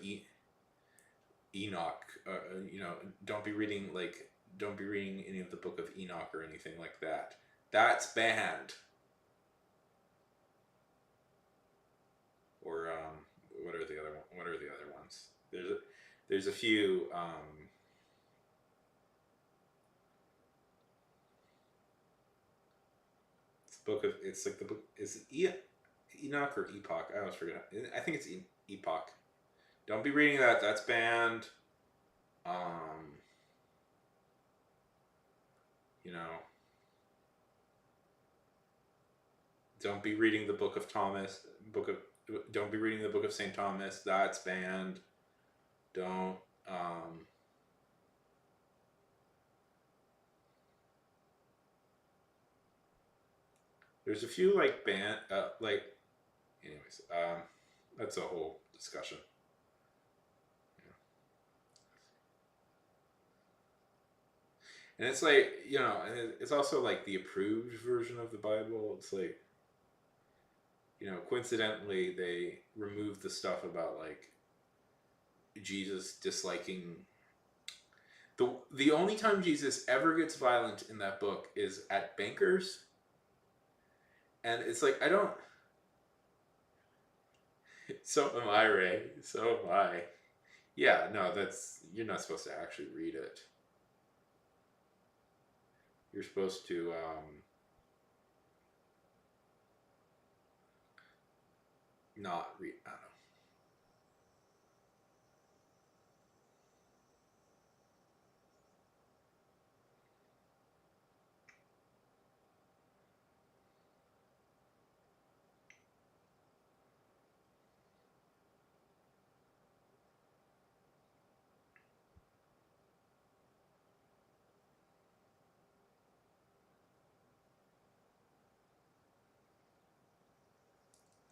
Enoch. Don't be reading any of the book of Enoch or anything like that. That's banned. Or what are the other ones? There's a few. It's the book of. It's like the book. Is it Enoch or Epoch? I always forget. I think it's Epoch. Don't be reading that. That's banned. Um, you know, don't be reading the book of Thomas. Book of. Don't be reading the book of Saint Thomas. That's banned. Don't. There's a few like like. Anyways, that's a whole discussion. And it's like, and it's also like the approved version of the Bible. It's like, coincidentally, they removed the stuff about like Jesus disliking. The only time Jesus ever gets violent in that book is at bankers. And it's like, I don't. So am I, Ray. So am I. Yeah, no, you're not supposed to actually read it. You're supposed to, not read. I don't know.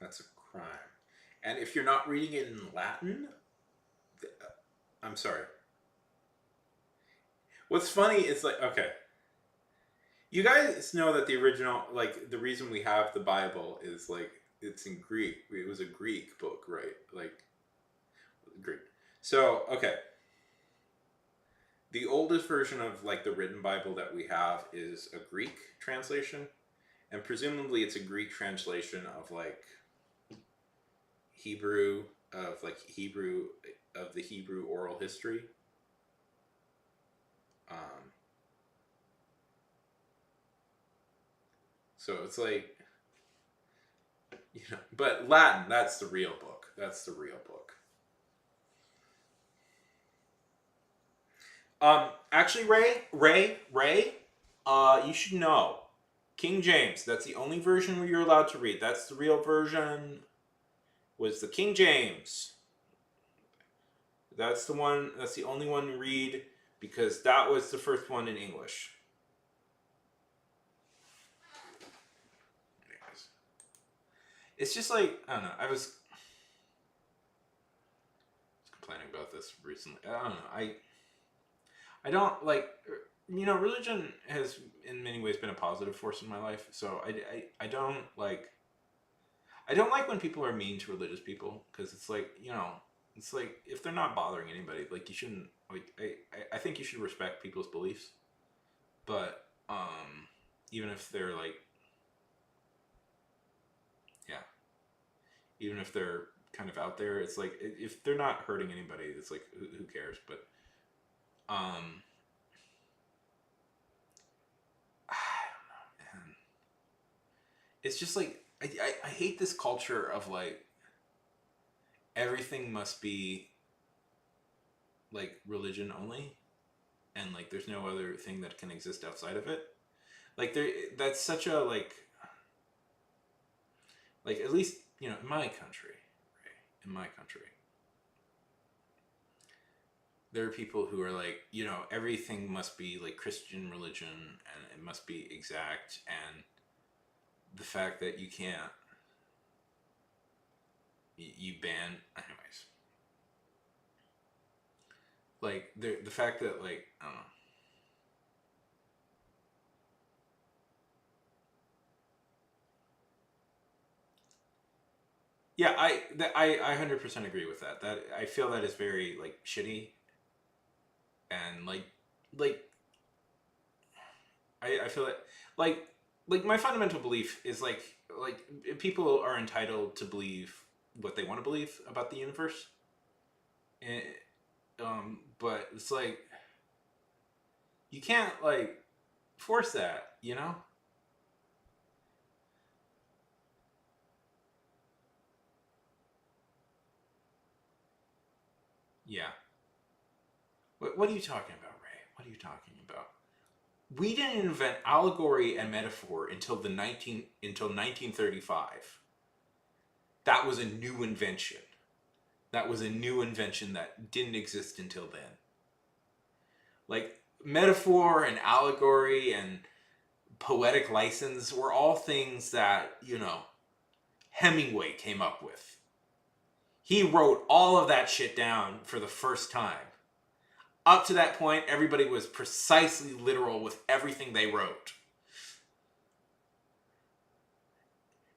That's a crime. And if you're not reading it in Latin, I'm sorry. What's funny is like, okay, you guys know that the original, like, the reason we have the Bible is like it's in Greek. It was a Greek book, right? Like Greek. So okay, the oldest version of like the written Bible that we have is a Greek translation, and presumably it's a Greek translation of like Hebrew of the Hebrew oral history. Um, so it's like, but Latin, that's the real book. That's the real book. Actually, Ray, you should know. King James, that's the only version where you're allowed to read. That's the real version. Was the King James. That's the one, that's the only one to read because that was the first one in English. It's just like, I don't know, I was complaining about this recently. I don't know, I don't like, religion has in many ways been a positive force in my life. So I don't like when people are mean to religious people because it's like, it's like if they're not bothering anybody, like you shouldn't like. I think you should respect people's beliefs, but even if they're like, yeah, even if they're kind of out there, it's like if they're not hurting anybody, it's like who cares? But um, I don't know, man. It's just like I hate this culture of like everything must be like religion only, and like there's no other thing that can exist outside of it. Like that's such a like at least in my country, right? In my country, there are people who are like, everything must be like Christian religion and it must be exact, and the fact that you can't, you ban, anyways. Like the fact that like I don't know. Yeah, I 100% agree with that. That I feel that is very like shitty and like I feel that like my fundamental belief is like people are entitled to believe what they want to believe about the universe. And But it's like you can't like force that, you know? Yeah. What are you talking about, Ray? What are you talking about? We didn't invent allegory and metaphor until 1935. That was a new invention. That was a new invention that didn't exist until then. Like metaphor and allegory and poetic license were all things that, Hemingway came up with. He wrote all of that shit down for the first time. Up to that point, everybody was precisely literal with everything they wrote.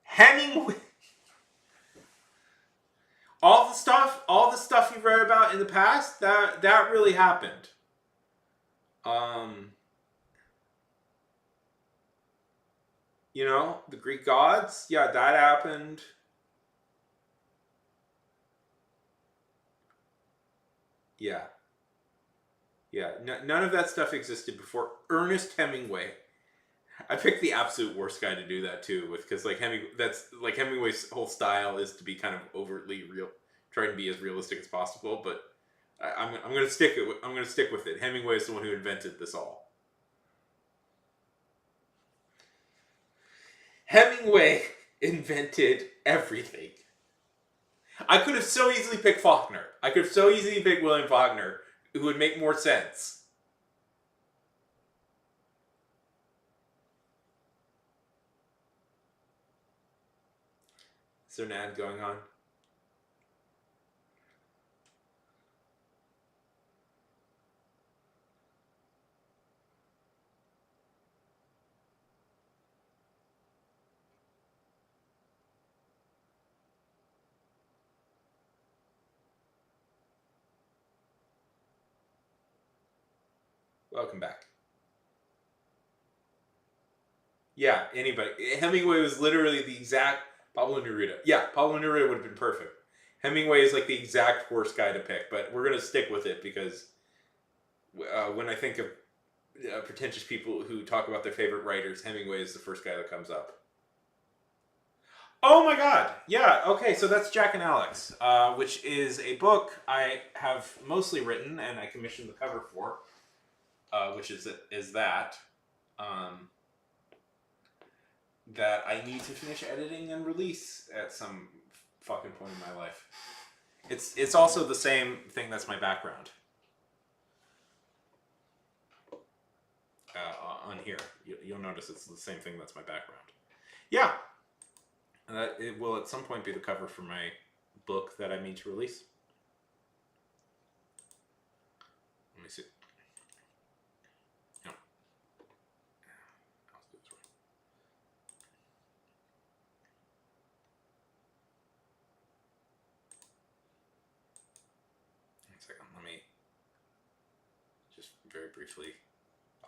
Hemingway, all the stuff you read about in the past, that really happened. Um, the Greek gods, yeah, that happened. Yeah, yeah. None of that stuff existed before Ernest Hemingway. I picked the absolute worst guy to do that too, because like Hemingway's whole style is to be kind of overtly real, trying to be as realistic as possible. But I'm gonna stick it. I'm gonna stick with it. Hemingway is the one who invented this all. Hemingway invented everything. I could have so easily picked Faulkner. I could have so easily picked William Faulkner, who would make more sense. Is there an ad going on? Welcome back. Yeah, anybody. Hemingway was literally the exact Pablo Neruda. Yeah, Pablo Neruda would have been perfect. Hemingway is like the exact worst guy to pick, but we're gonna stick with it because when I think of pretentious people who talk about their favorite writers, Hemingway is the first guy that comes up. Oh my god! Yeah, okay, so that's Jack and Alex, which is a book I have mostly written and I commissioned the cover for, which is that. That I need to finish editing and release at some fucking point in my life. It's also the same thing that's my background. On here, you'll notice it's the same thing that's my background. Yeah, it will at some point be the cover for my book that I mean to release. Let me see. No. One second. Let me just very briefly.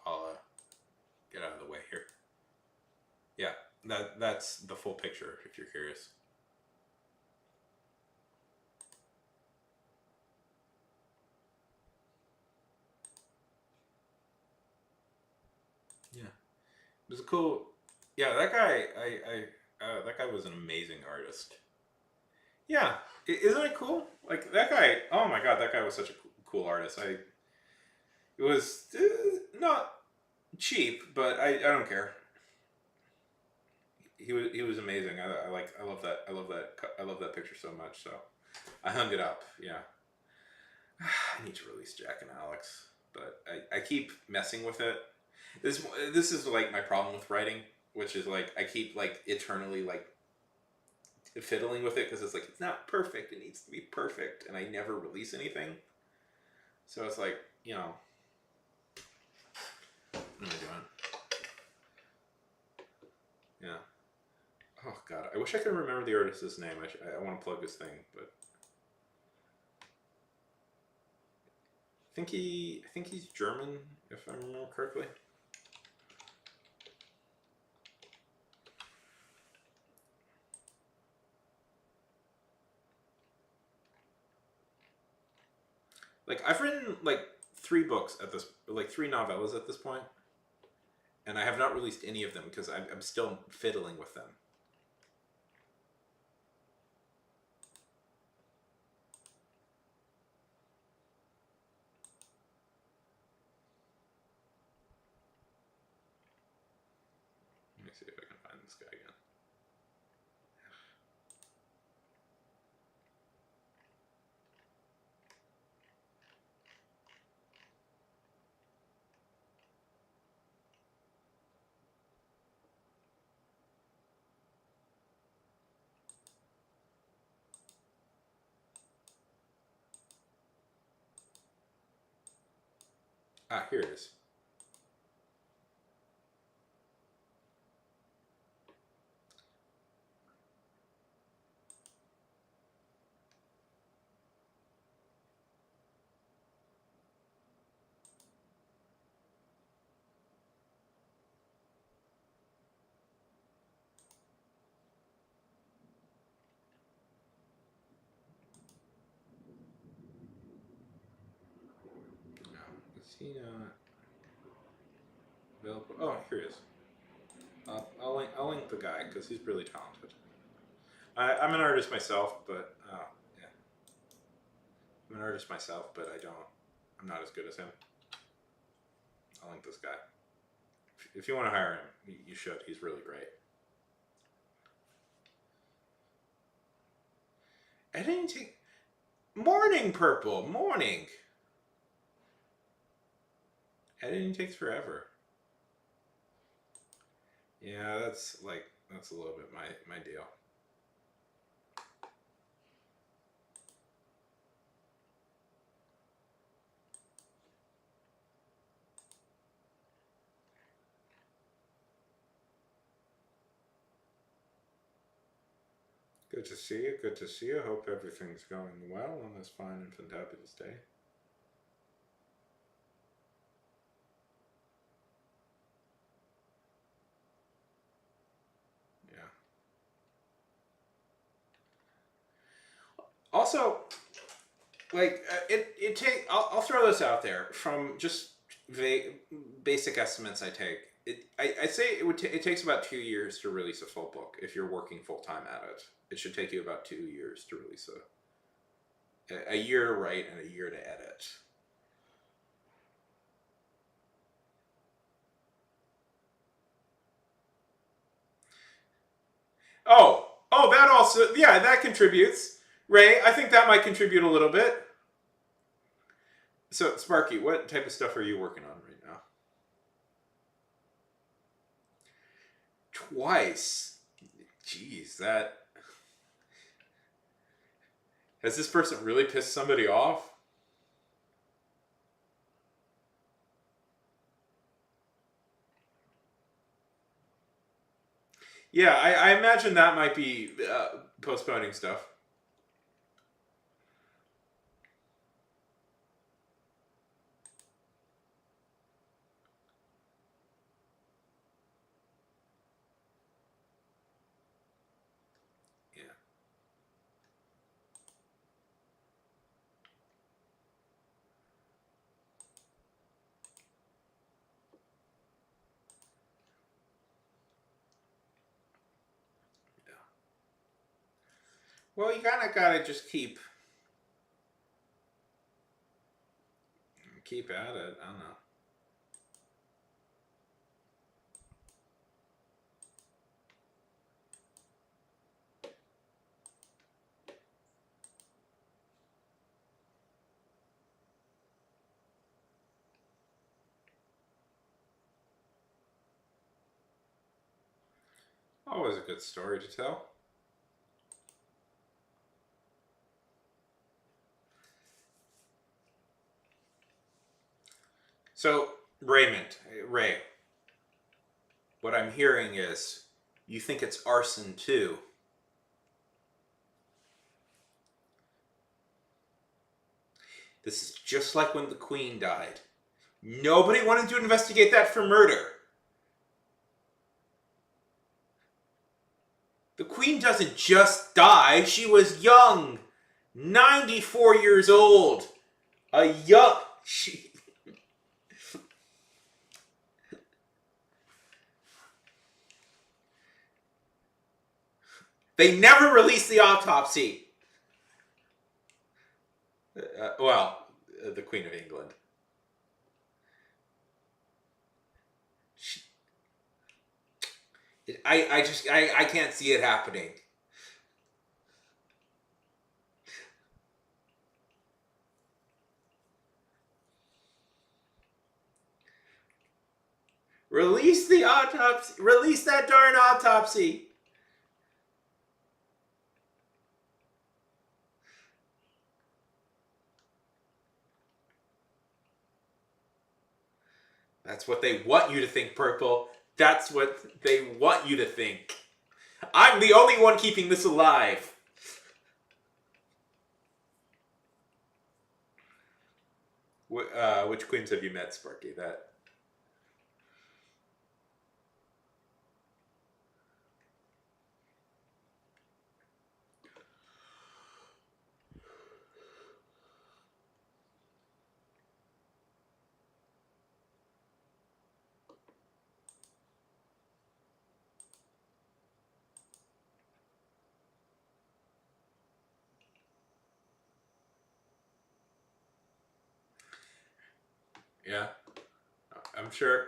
I'll get out of the way here. Yeah, that's the full picture. If you're curious. Yeah, it was a cool. Yeah, that guy. That guy was an amazing artist. Yeah, isn't it cool? Like that guy. Oh my god, that guy was such a cool artist. It was not cheap, but I don't care. He was amazing. I love that picture so much. So I hung it up. Yeah, I need to release Jack and Alex, but I keep messing with it. This is like my problem with writing, which is like I keep like eternally like fiddling with it because it's like it's not perfect. It needs to be perfect, and I never release anything. So it's like what am I doing? Yeah. Oh god, I wish I could remember the artist's name. I want to plug this thing, but I think he's German, if I remember correctly. Like, I've written like 3 books at this, like 3 novellas at this point, and I have not released any of them because I'm still fiddling with them. Let me see if I can find this guy again. Ah, here it is. No, is he not available? Oh, here he is. I'll link the guy because he's really talented. I'm an artist myself, but yeah, I'm an artist myself, but I'm not as good as him. I'll link this guy. If you want to hire him, you should. He's really great. Editing morning, Purple, morning. Editing takes forever. Yeah, that's a little bit my deal. Good to see you. Good to see you. Hope everything's going well on this fine and fantabulous day. Yeah. Also, like it take. I'll throw this out there from just basic estimates I take. I say it takes about 2 years to release a full book if you're working full time at it. It should take you about 2 years to release a year to write and a year to edit. That also, yeah, that contributes. Ray, I think that might contribute a little bit. So, Sparky, what type of stuff are you working on right now? Twice. Jeez, that. Has this person really pissed somebody off? Yeah, I imagine that might be postponing stuff. Yeah. Yeah. Well, you kind of gotta just keep at it. I don't know. Always a good story to tell. So, Ray, what I'm hearing is you think it's arson too. This is just like when the Queen died. Nobody wanted to investigate that for murder. The Queen doesn't just die, she was young. 94 years old. A young. She, they never released the autopsy. Well, the Queen of England. She, I can't see it happening. Release the autopsy. Release that darn autopsy. That's what they want you to think, Purple. That's what they want you to think. I'm the only one keeping this alive. Which queens have you met, Sparky? That. Yeah, I'm sure.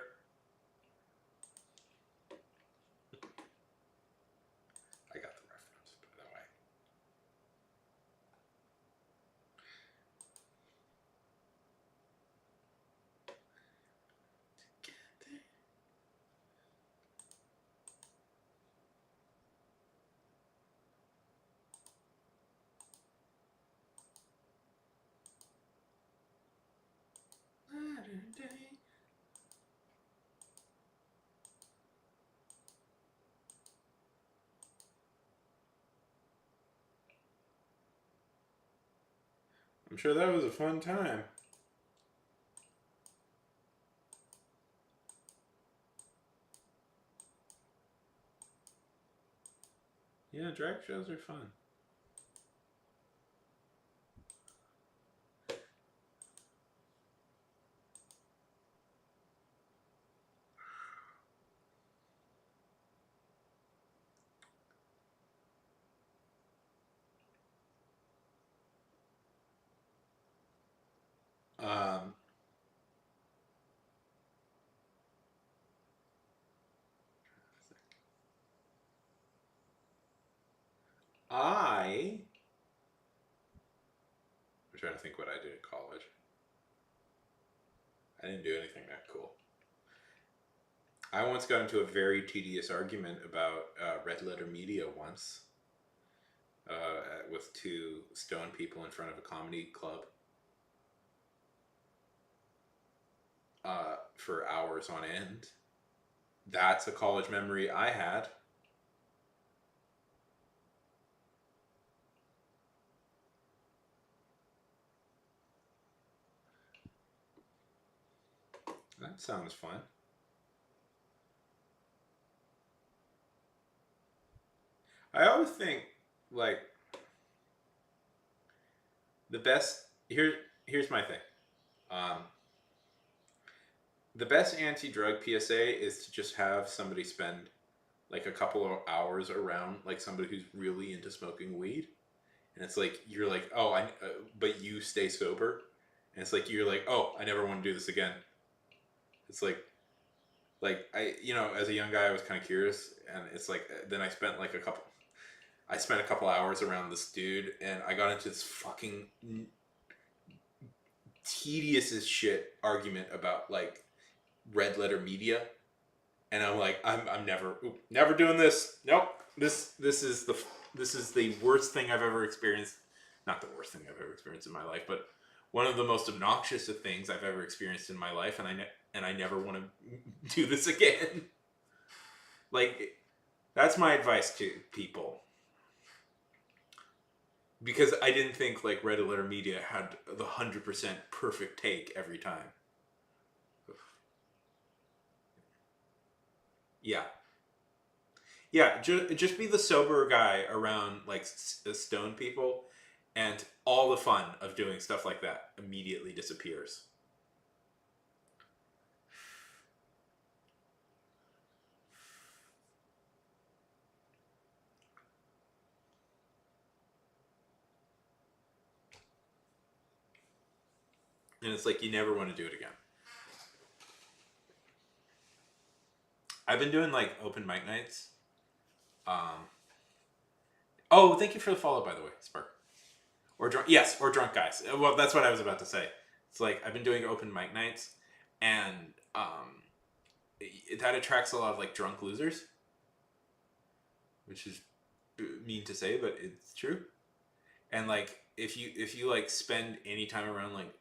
I got the reference, put it that way. I'm sure that was a fun time. Yeah, drag shows are fun. Um, I'm trying to think what I did in college. I didn't do anything that cool. I once got into a very tedious argument about red letter media once with two stone people in front of a comedy club for hours on end. That's a college memory I had. That sounds fun. I always think like the best here's my thing. Um, the best anti-drug PSA is to just have somebody spend like a couple of hours around like somebody who's really into smoking weed, and it's like you're like, oh, but you stay sober, and it's like you're like, oh, I never want to do this again. It's like I, as a young guy, I was kind of curious, and it's like then I spent a couple hours around this dude, and I got into this fucking tedious as shit argument about like red letter media, and I'm like, I'm never doing this. Nope. This is the worst thing I've ever experienced. Not the worst thing I've ever experienced in my life, but one of the most obnoxious of things I've ever experienced in my life, and I never want to do this again. Like, that's my advice to people. Because I didn't think like red letter media had the 100% perfect take every time. Yeah, yeah. Just be the sober guy around like stone people, and all the fun of doing stuff like that immediately disappears. And it's like you never want to do it again. I've been doing like open mic nights. Um, oh, thank you for the follow, by the way, Spark. Or drunk, yes, or drunk guys. Well, that's what I was about to say. It's like I've been doing open mic nights, and that attracts a lot of like drunk losers, which is mean to say, but it's true. And like if you like spend any time around like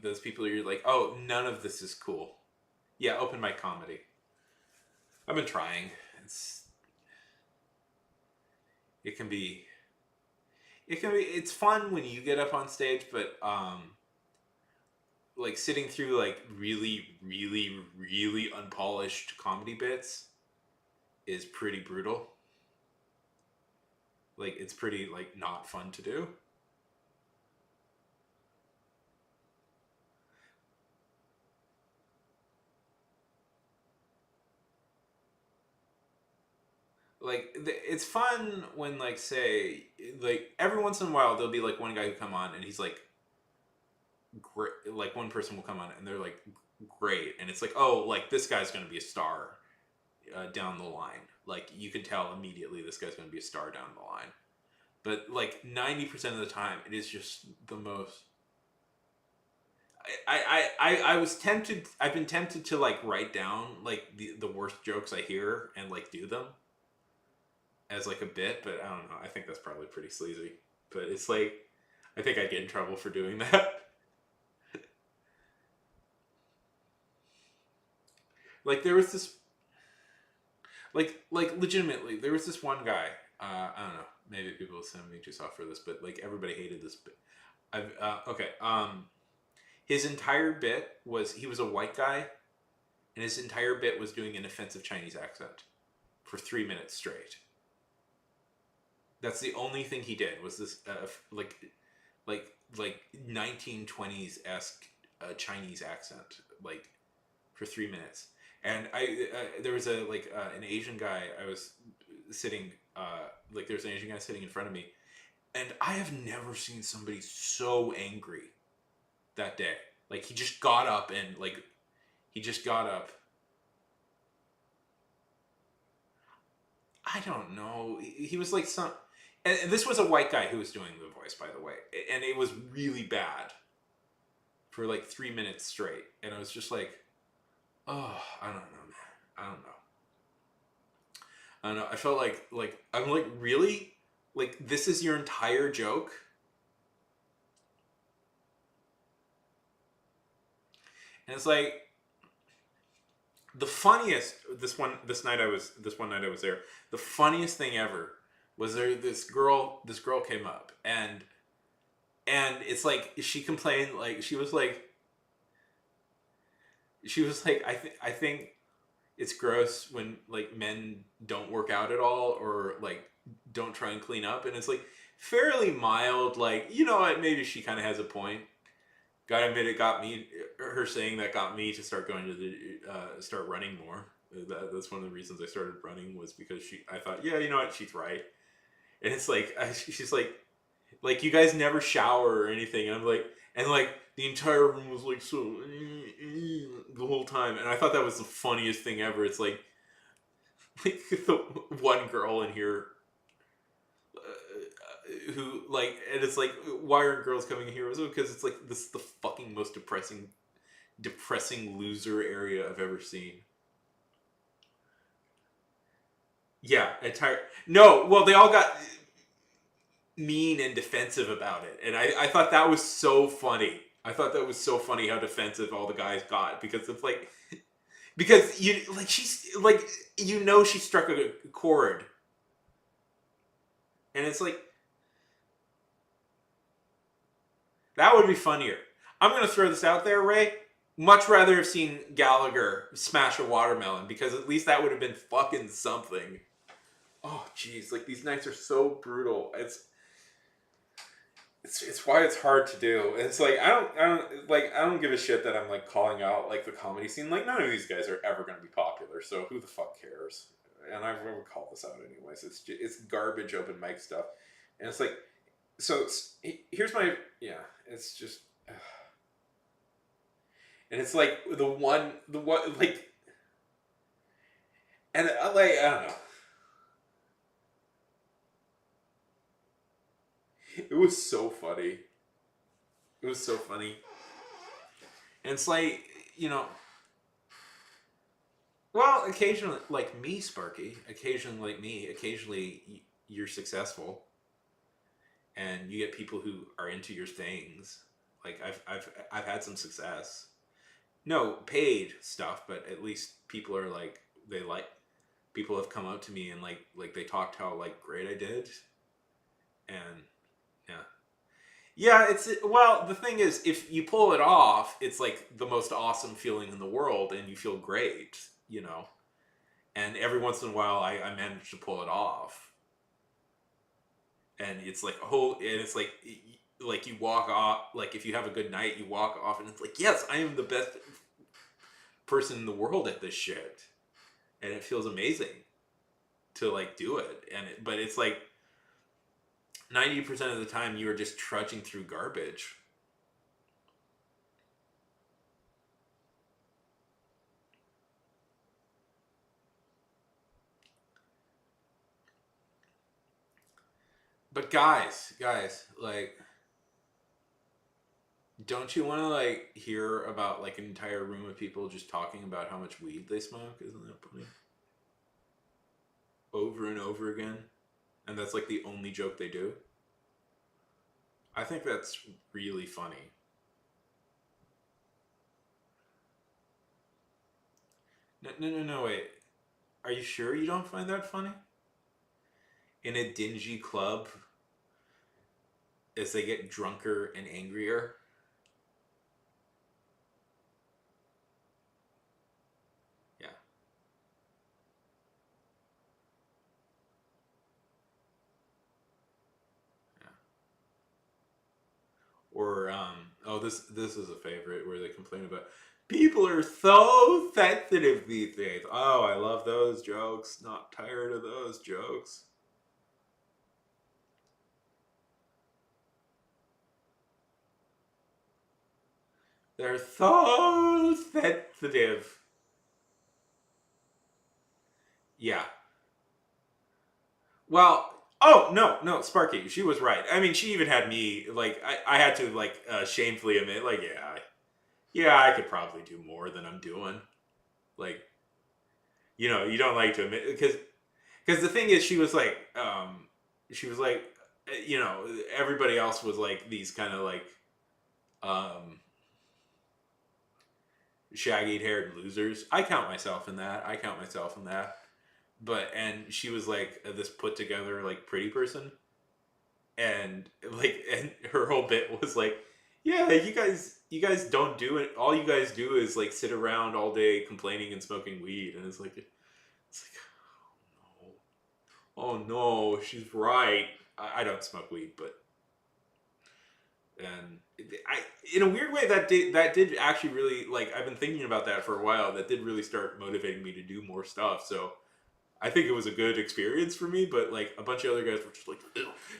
those people, you're like, oh, none of this is cool. Yeah, open mic comedy. I've been trying. It's it can be it's fun when you get up on stage, but like sitting through like really really really unpolished comedy bits is pretty brutal. Like it's pretty like not fun to do. Like it's fun when like say like every once in a while there'll be like one guy who come on and he's like great, like one person will come on and they're like great, and it's like, oh, like this guy's gonna be a star down the line. Like you can tell immediately this guy's gonna be a star down the line. But like 90% of the time it is just the most I was tempted. I've been tempted to like write down like the worst jokes I hear and like do them as like a bit, but I don't know. I think that's probably pretty sleazy. But it's like I think I'd get in trouble for doing that. Like there was this like legitimately there was this one guy. I don't know. Maybe people send me too soft for this, but like everybody hated this bit. I've okay. His entire bit was he was a white guy, and his entire bit was doing an offensive Chinese accent for 3 minutes straight. That's the only thing he did was this like like 1920s esque Chinese accent like for 3 minutes. And I there was a like an Asian guy I was sitting like there's an Asian guy sitting in front of me, and I have never seen somebody so angry that day. Like he just got up and like he just got up. I don't know. He was like some, and this was a white guy who was doing the voice, by the way, and it was really bad for like 3 minutes straight, and I was just like, oh, I don't know, man. I don't know. I don't know. I felt like I'm like really like this is your entire joke. And it's like the funniest this one night I was there. The funniest thing ever was there this girl came up and it's like she complained like she was like I think it's gross when like men don't work out at all or like don't try and clean up, and it's like fairly mild, like, you know what, maybe she kind of has a point. Gotta admit, it got me. Her saying that got me to start going to the start running more. That's one of the reasons I started running was because I thought, yeah, you know what, she's right. And it's like she's like you guys never shower or anything. And I'm like, and like the entire room was like so the whole time, and I thought that was the funniest thing ever. It's like the one girl in here who like, and it's like, why aren't girls coming in here? Because it's like this is the fucking most depressing loser area I've ever seen. Yeah, entire no. Well, they all got mean and defensive about it, and I thought that was so funny. I thought that was so funny how defensive all the guys got, because it's like because you like she's like, you know, she struck a chord, and it's like that would be funnier. I'm gonna throw this out there, Ray. Much rather have seen Gallagher smash a watermelon, because at least that would have been fucking something. oh geez, like these nights are so brutal. It's why it's hard to do. It's like I don't give a shit that I'm like calling out like the comedy scene. Like none of these guys are ever going to be popular, so who the fuck cares? And I would call this out anyways. It's garbage open mic stuff, and it's like so. Here's my yeah. It's just and it's like the one like and like I don't know. It was so funny. It was so funny. And it's like, you know, well, occasionally, like me, Sparky, occasionally, like me, occasionally you're successful and you get people who are into your things. Like I've had some success. No paid stuff, but at least people are like, they like, people have come up to me and like they talked how like great I did. And yeah. Yeah, it's well. The thing is, if you pull it off, it's like the most awesome feeling in the world, and you feel great, you know. And every once in a while, I manage to pull it off, and it's like and it's like you walk off. Like if you have a good night, you walk off, and it's like, yes, I am the best person in the world at this shit, and it feels amazing to like do it. But it's like 90% of the time, you are just trudging through garbage. But guys, like, don't you want to like hear about like an entire room of people just talking about how much weed they smoke? Isn't that funny? Over and over again, and that's like the only joke they do. I think that's really funny. No, no, no, no, wait. Are you sure you don't find that funny? In a dingy club, as they get drunker and angrier. Yeah, yeah. Or oh, this is a favorite where they complain about people are so sensitive these days. Oh, I love those jokes. Not tired of those jokes. They're so sensitive. Yeah. Well, oh no, no, Sparky, she was right. I mean, she even had me like I had to like shamefully admit like yeah, I could probably do more than I'm doing. Like you don't like to admit because the thing is she was like everybody else was like these kind of like um shaggy haired losers. I count myself in that. I count myself in that. But and she was like this put together like pretty person, and her whole bit was like, yeah, you guys don't do it. All you guys do is like sit around all day complaining and smoking weed, and it's like oh no, she's right. I don't smoke weed, but and I in a weird way that did actually really like I've been thinking about that for a while. That did really start motivating me to do more stuff. So I think it was a good experience for me, but like a bunch of other guys were just like,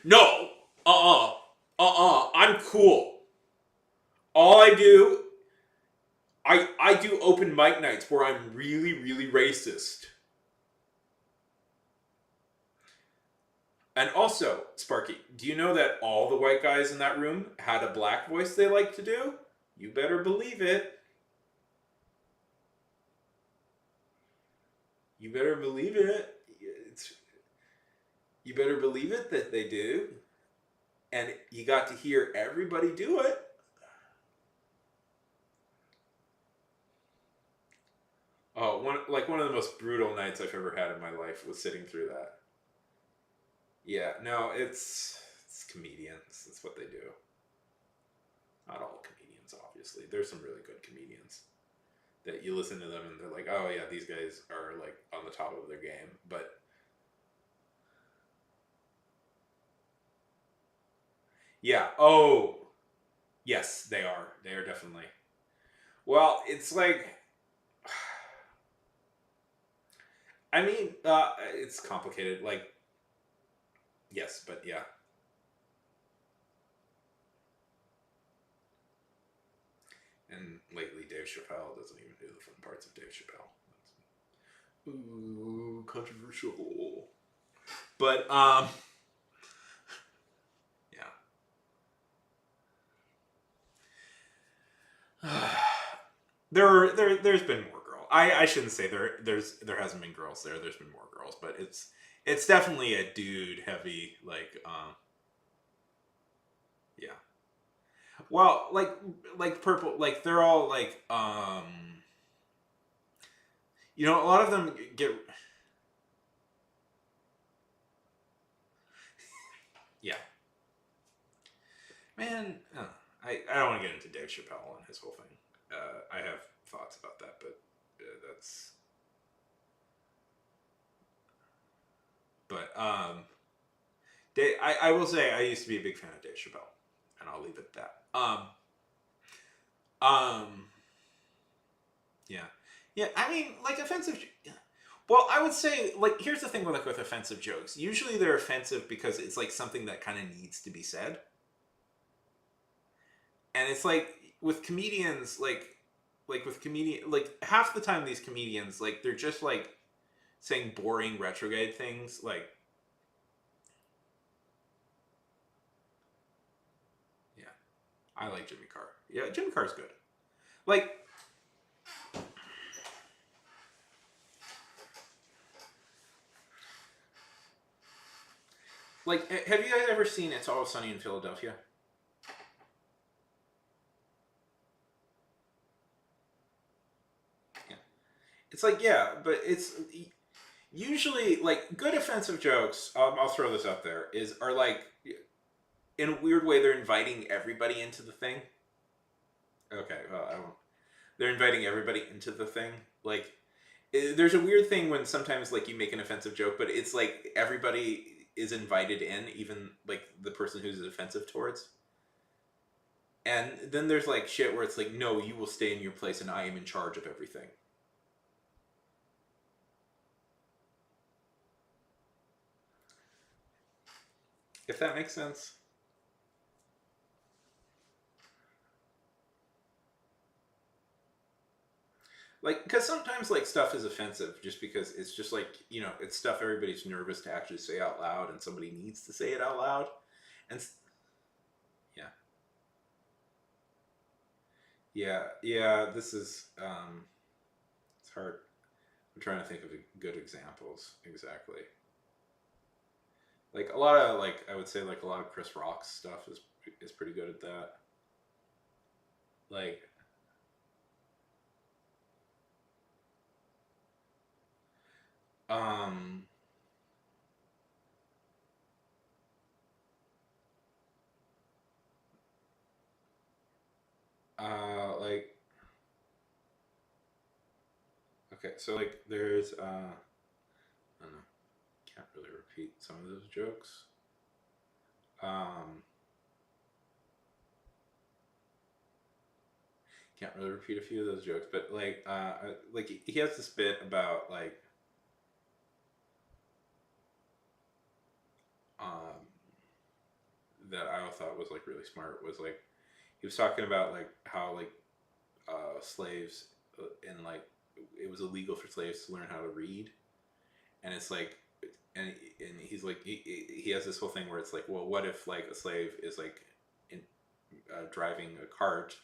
no, I'm cool. All I do, I do open mic nights where I'm really, really racist. And also, Sparky, do you know that all the white guys in that room had a black voice they like to do? You better believe it. You better believe it. You better believe it that they do. And you got to hear everybody do it. Oh, one of the most brutal nights I've ever had in my life was sitting through that. Yeah, no, it's comedians. That's what they do. Not all comedians, obviously. There's some really good comedians that you listen to them and they're like, oh yeah, these guys are like on the top of their game. But Yeah. Oh, yes, they are. They are definitely. Well, it's like, I mean, it's complicated. Like, yes, but yeah. And lately, Dave Chappelle doesn't even do the fun parts of Dave Chappelle. Ooh, controversial. But yeah. There's been more girls. I shouldn't say there hasn't been girls there. There's been more girls, but it's definitely a dude heavy like yeah. Well, like purple like they're all like a lot of them get yeah. Man, I don't want to get into Dave Chappelle and his whole thing. I have thoughts about that, but that's but Dave, I will say I used to be a big fan of Dave Chappelle, and I'll leave it at that. Um, yeah, yeah. I mean, like offensive. Well, I would say like here's the thing with offensive jokes. Usually they're offensive because it's like something that kind of needs to be said, and it's like with comedians, like with comedian, like half the time these comedians like they're just like saying boring retrograde things. Like, yeah, I like Jimmy Carr. Yeah, Jimmy Carr's good. Like, have you guys ever seen It's Always Sunny in Philadelphia? Yeah. It's like, yeah, but it's usually like good offensive jokes. I'll throw this out there is are like in a weird way they're inviting everybody into the thing. Okay, well I won't. They're inviting everybody into the thing. Like there's a weird thing when sometimes like you make an offensive joke, but it's like everybody is invited in, even like the person who's offensive towards. And then there's like shit where it's like, no, you will stay in your place and I am in charge of everything. If that makes sense. Like, because sometimes like stuff is offensive just because it's just like it's stuff everybody's nervous to actually say out loud, and somebody needs to say it out loud, and yeah, yeah. This is it's hard. I'm trying to think of good examples exactly. Like a lot of like I would say like a lot of Chris Rock's stuff is pretty good at that. Like um like okay, so like there's I don't know, can't really repeat some of those jokes. Um can't really repeat a few of those jokes, but like he has this bit about like um that I thought was like really smart was like he was talking about like how like slaves and like it was illegal for slaves to learn how to read, and it's like and he's like he has this whole thing where it's like, well, what if like a slave is like in, driving a cart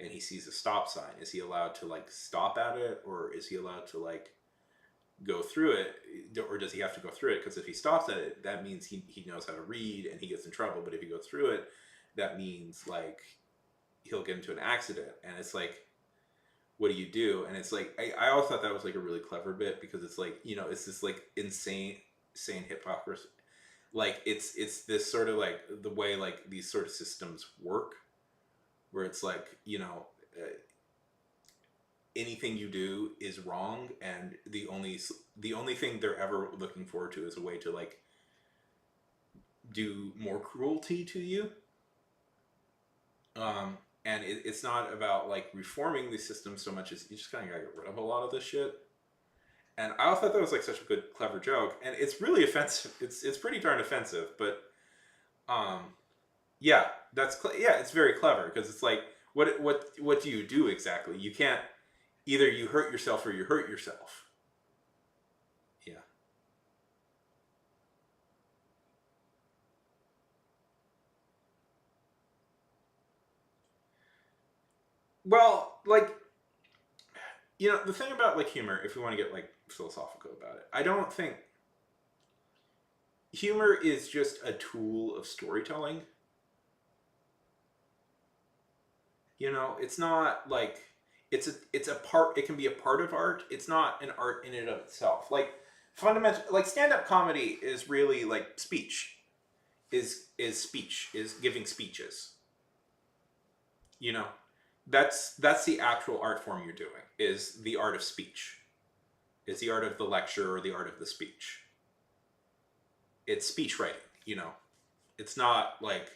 and he sees a stop sign, is he allowed to like stop at it, or is he allowed to like go through it, or does he have to go through it? Because if he stops at it, that means he knows how to read and he gets in trouble, but if he goes through it, that means like he'll get into an accident. And it's like, what do you do? And it's like I always thought that was like a really clever bit, because it's like it's this like insane hypocrisy. Like it's this sort of like the way like these sort of systems work, where it's like anything you do is wrong, and the only thing they're ever looking forward to is a way to like do more cruelty to you. And it's not about like reforming the system so much as you just kind of gotta get rid of a lot of this shit. And I thought that was like such a good, clever joke, and it's really offensive. It's pretty darn offensive, but um, yeah, yeah, it's very clever because it's like, what do you do exactly? You can't, either you hurt yourself or you hurt yourself. Yeah. Well, like, the thing about like humor, if we want to get like philosophical about it, I don't think humor is just a tool of storytelling. It's not like it's a part. It can be a part of art. It's not an art in and of itself. Like fundamental, like stand up comedy is really like speech. Is speech, is giving speeches. You know, that's the actual art form you're doing. Is the art of speech. Is the art of the lecture or the art of the speech. It's speech writing. It's not like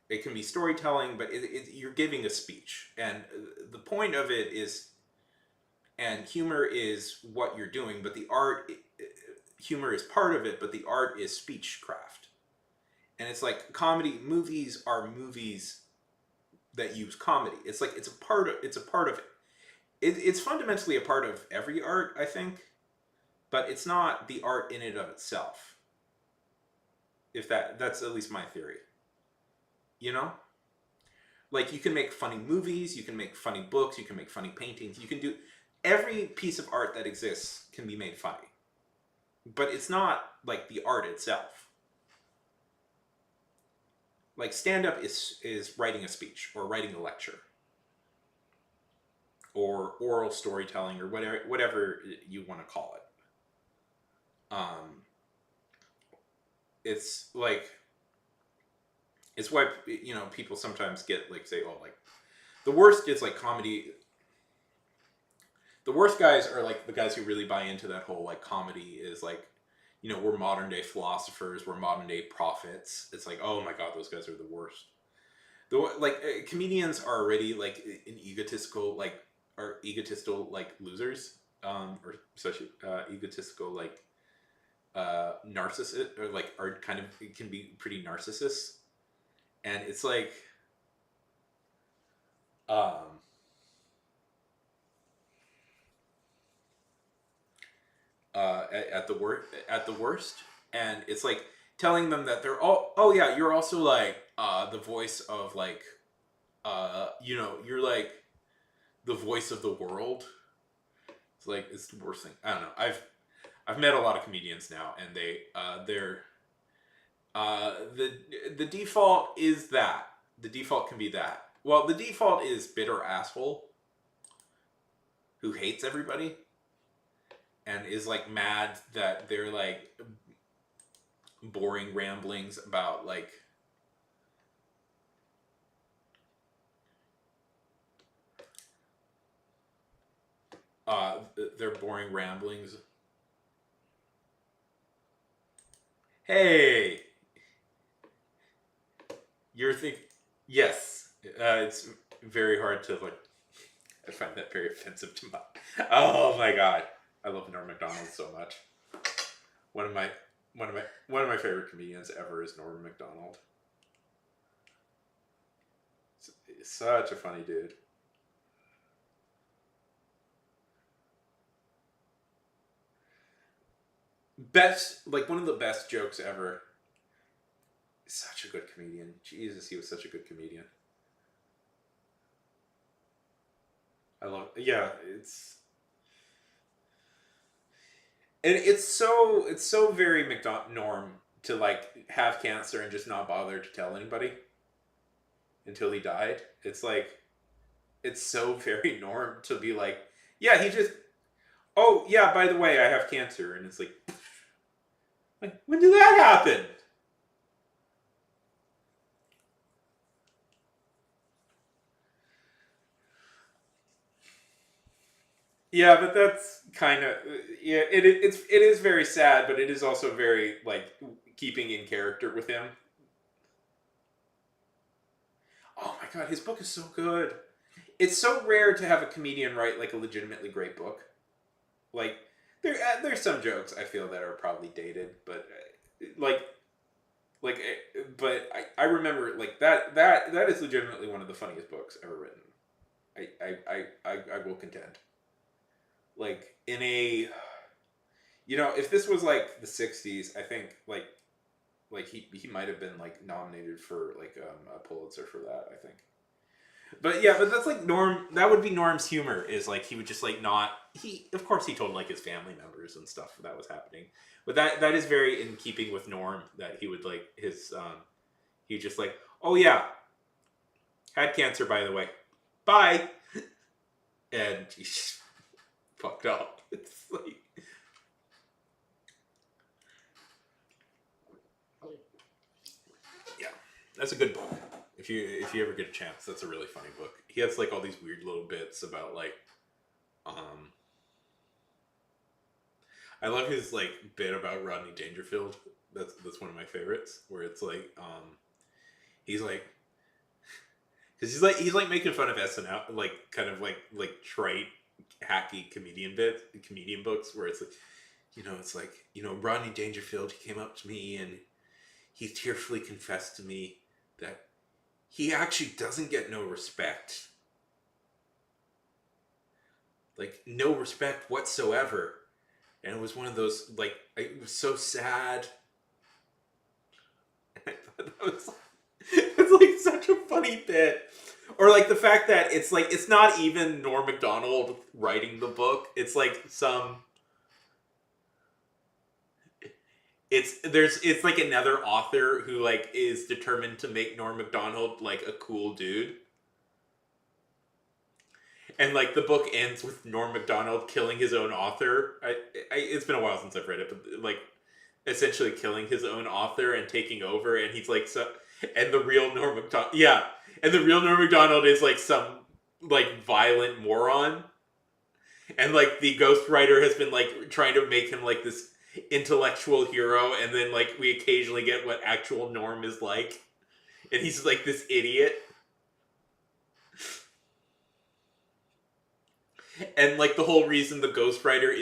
it can be storytelling, but you're giving a speech, and the point of it is, and humor is what you're doing, but the art, humor is part of it, but the art is speechcraft, and it's like comedy movies are movies that use comedy. It's like it's a part of it. It's fundamentally a part of every art, I think, but it's not the art in and of itself. If that's at least my theory. You know? Like you can make funny movies, you can make funny books, you can make funny paintings, you can do every piece of art that exists can be made funny. But it's not like the art itself. Like stand up is writing a speech or writing a lecture or oral storytelling or whatever you want to call it. It's like it's why people sometimes get like say, oh, like the worst is like comedy. The worst guys are like the guys who really buy into that whole like comedy is like, we're modern day philosophers, we're modern day prophets. It's like, oh my god, those guys are the worst. Comedians are already like an egotistical like are egotistical like losers, or especially egotistical like narcissist, or like are kind of, it can be pretty narcissists, and it's like um at the worst, and it's like telling them that they're all, oh yeah, you're also like the voice of like you're like the voice of the world. It's like it's the worst thing. I don't know. I've met a lot of comedians now, and they're the default is that the default can be that. Well, the default is bitter asshole who hates everybody and is like mad that they're like boring ramblings about like their boring ramblings. Hey, you're thinking, yes, it's very hard to like. I find that very offensive to my. Oh my god, I love Norm Macdonald so much. One of my one of my favorite comedians ever is Norm Macdonald. He's such a funny dude. Best, like one of the best jokes ever. Such a good comedian. Jesus, he was such a good comedian. I love. Yeah, it's so very Norm to like have cancer and just not bother to tell anybody until he died. It's like it's so very Norm to be like, yeah, he just, oh yeah, by the way, I have cancer, and it's like when did that happen? Yeah, but that's kind of, yeah. It is very sad, but it is also very like keeping in character with him. Oh my god, his book is so good. It's so rare to have a comedian write like a legitimately great book. Like there's some jokes I feel that are probably dated, but like but I remember like that is legitimately one of the funniest books ever written. I will contend. Like in a if this was like the '60s, I think like he might have been like nominated for like a Pulitzer for that. I think. But yeah, but that's like Norm. That would be Norm's humor. Is like he would just like not. He of course he told like his family members and stuff that was happening. But that is very in keeping with Norm. That he would like his. He just like, oh yeah, had cancer by the way, bye, and he's fucked up. It's like yeah, that's a good book. If you ever get a chance, that's a really funny book. He has like all these weird little bits about like um I love his like bit about Rodney Dangerfield. That's one of my favorites. Where it's like, he's like, because he's like making fun of SNL, like kind of like trite, hacky comedian books. Where it's like, it's like Rodney Dangerfield. He came up to me and he tearfully confessed to me that he actually doesn't get no respect, like no respect whatsoever. And it was one of those, like, it was so sad. And I thought that was, it's like such a funny bit. Or like the fact that it's like, it's not even Norm Macdonald writing the book. It's like it's like another author who like is determined to make Norm Macdonald like a cool dude. And like the book ends with Norm Macdonald killing his own author. It's been a while since I've read it, but like essentially killing his own author and taking over. And he's like and the real Norm Macdonald, yeah, and the real Norm Macdonald is like some like violent moron. And like the ghostwriter has been like trying to make him like this intellectual hero, and then like we occasionally get what actual Norm is like, and he's like this idiot. And like the whole reason the ghostwriter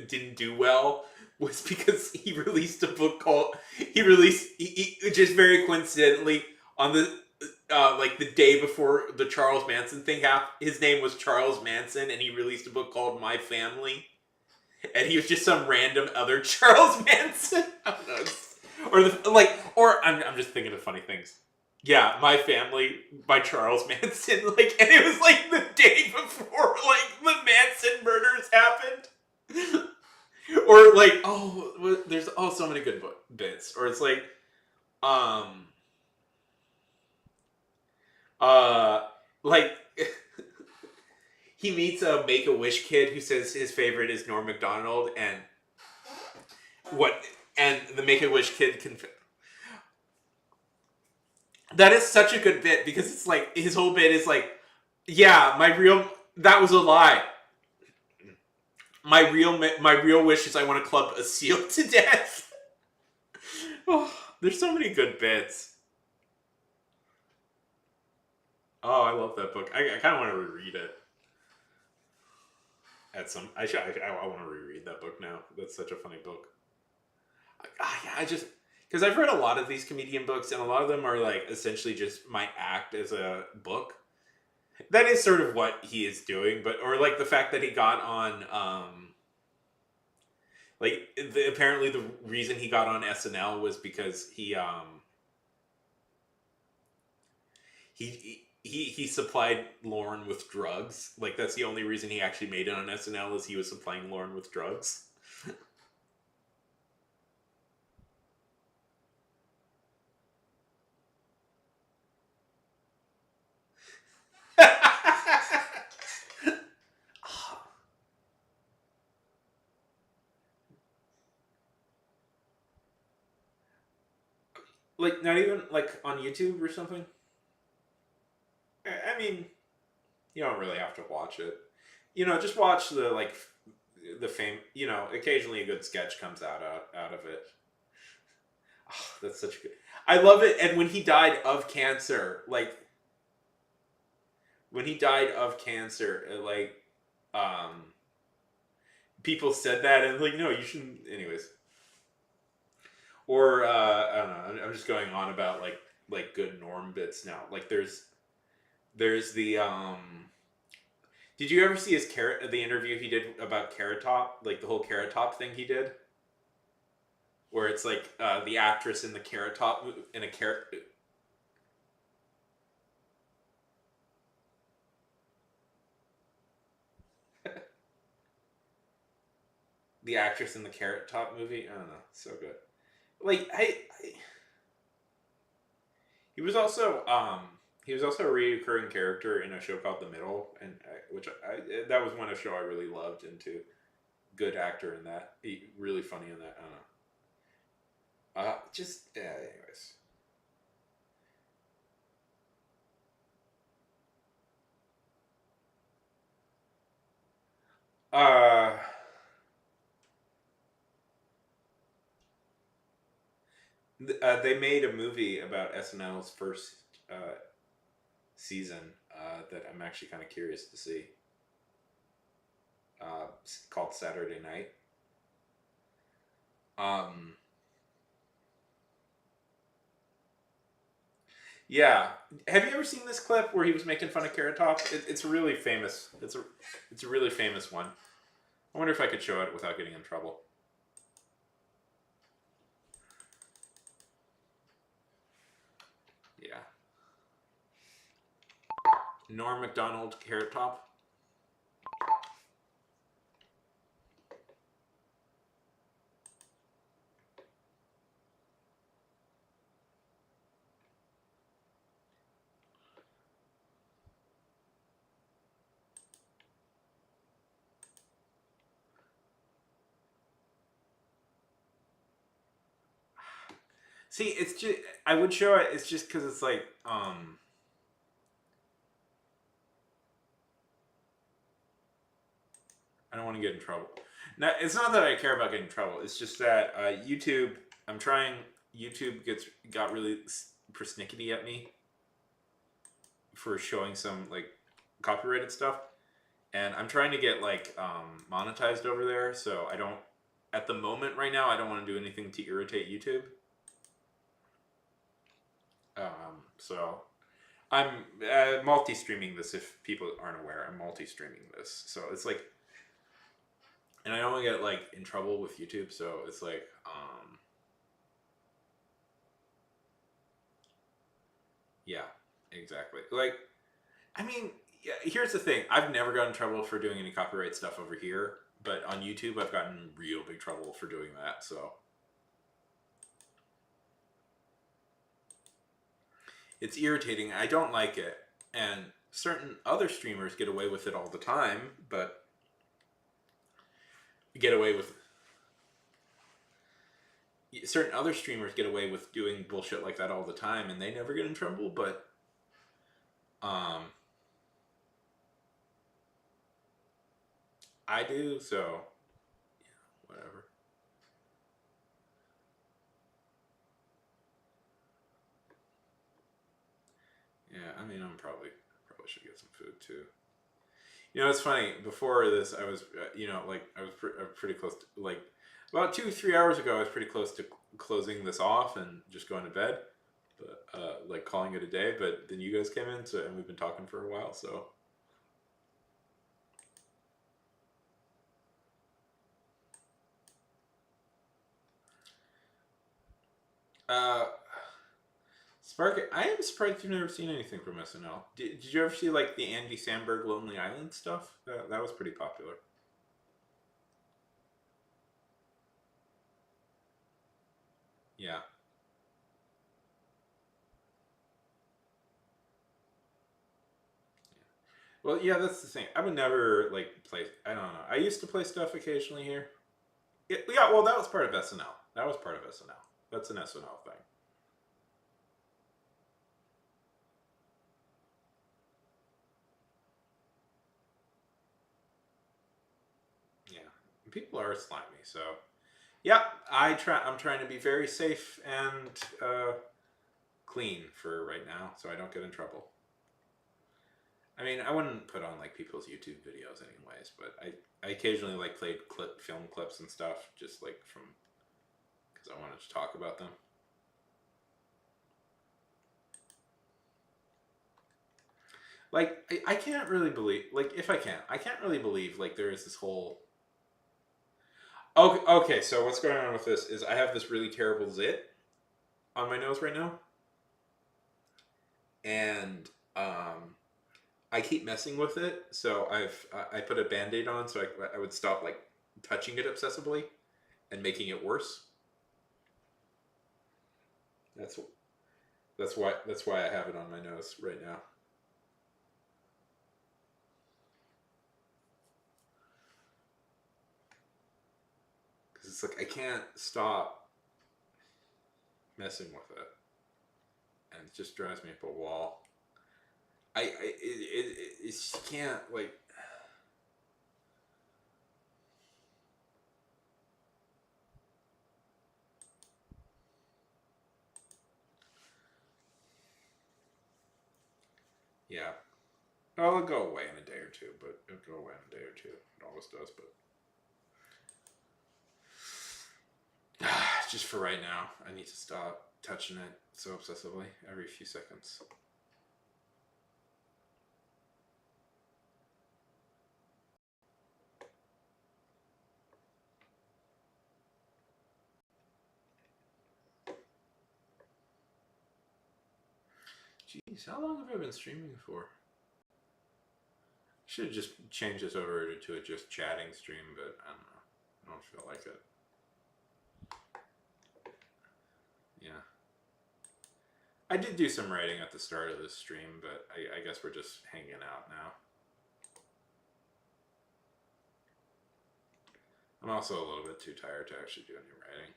didn't do well was because he released a book called he just very coincidentally on the like the day before the Charles Manson thing happened. His name was Charles Manson, and he released a book called My Family, and he was just some random other Charles Manson. I don't know. Or I'm just thinking of funny things. Yeah, My Family by Charles Manson. Like, and it was like the day before like the Manson murders happened. Or like, there's so many good bits. Or it's like, um, like he meets a Make-A-Wish kid who says his favorite is Norm Macdonald, and the Make-A-Wish kid can. That is such a good bit because it's like his whole bit is like, yeah, that was a lie. My real wish is I want to club a seal to death. Oh, there's so many good bits. Oh, I love that book. I kind of want to reread it. I want to reread that book now. That's such a funny book. I just because I've read a lot of these comedian books, and a lot of them are like essentially just my act as a book. That is sort of what he is doing, or like the fact that he got on, apparently the reason he got on SNL was because he supplied Lorne with drugs. Like that's the only reason he actually made it on SNL is he was supplying Lorne with drugs. Like not even like on YouTube or something. I mean, you don't really have to watch it. Just watch the fame. Occasionally a good sketch comes out of it. Oh, that's such a good. I love it. And when he died of cancer, like when he died of cancer, um, people said that and like, no, you shouldn't. Anyways, or I don't know. I'm just going on about like good Norm bits now. Like there's the Did you ever see the interview he did about Carrot Top, like the whole Carrot Top thing he did, where it's like the actress in the Carrot Top in a carrot. The actress in the Carrot Top movie. I don't know, so good. Like he was also a recurring character in a show called The Middle, and that was one show I really loved and too. Good actor in that. He really funny in that. I don't know. Just yeah. Anyways. Uh, they made a movie about SNL's first uh, season that I'm actually kind of curious to see. Called Saturday Night. Um, yeah, have you ever seen this clip where he was making fun of Carrot Top? It's really famous. It's a really famous one. I wonder if I could show it without getting in trouble. Yeah, Norm Macdonald Carrot Top. See, it's just I would show it. It's just because it's like I don't want to get in trouble. Now, it's not that I care about getting in trouble. It's just that YouTube. I'm trying. YouTube got really persnickety at me for showing some like copyrighted stuff, and I'm trying to get like monetized over there. So I don't. At the moment, right now, I don't want to do anything to irritate YouTube. So I'm multi-streaming this. If people aren't aware, I'm multi-streaming this. So it's like, and I don't want to get like in trouble with YouTube. So it's like, yeah, exactly. Like, I mean, yeah, here's the thing. I've never gotten in trouble for doing any copyright stuff over here, but on YouTube, I've gotten real big trouble for doing that. So it's irritating. I don't like it, and certain other streamers get away with it all the time, but get away with certain other streamers get away with doing bullshit like that all the time, and they never get in trouble. But um, I do, so yeah, whatever. Yeah, I mean, probably should get some food too. You know, it's funny. Before this, I was, like I was pretty close to like about 2 3 hours ago. I was pretty close to closing this off and just going to bed, but like calling it a day. But then you guys came in, so and we've been talking for a while. So uh, Spark, I am surprised you've never seen anything from SNL. Did you ever see like the Andy Samberg Lonely Island stuff? That was pretty popular. Yeah. Well, yeah, that's the thing. I would never like play. I don't know. I used to play stuff occasionally here. Yeah, well, that was part of SNL. That was part of SNL. That's an SNL thing. Yeah, people are slimy. So yeah, I'm trying to be very safe and clean for right now, so I don't get in trouble. I mean, I wouldn't put on like people's YouTube videos anyways, but I occasionally like played film clips and stuff just like from because I wanted to talk about them. Like I can't really believe like if I can't really believe like there is this whole okay, so what's going on with this is I have this really terrible zit on my nose right now, and I keep messing with it. So I put a band-aid on so I would stop like touching it obsessively and making it worse. That's that's why I have it on my nose right now. Because it's like I can't stop messing with it, and it just drives me up a wall. It can't like. Yeah. Well, it'll go away in a day or two, but it'll go away in a day or two. It always does, but just for right now, I need to stop touching it so obsessively every few seconds. Jeez, how long have I been streaming for? Should have just changed this over to a just chatting stream, but I don't know. I don't feel like it. Yeah. I did do some writing at the start of this stream, but I guess we're just hanging out now. I'm also a little bit too tired to actually do any writing.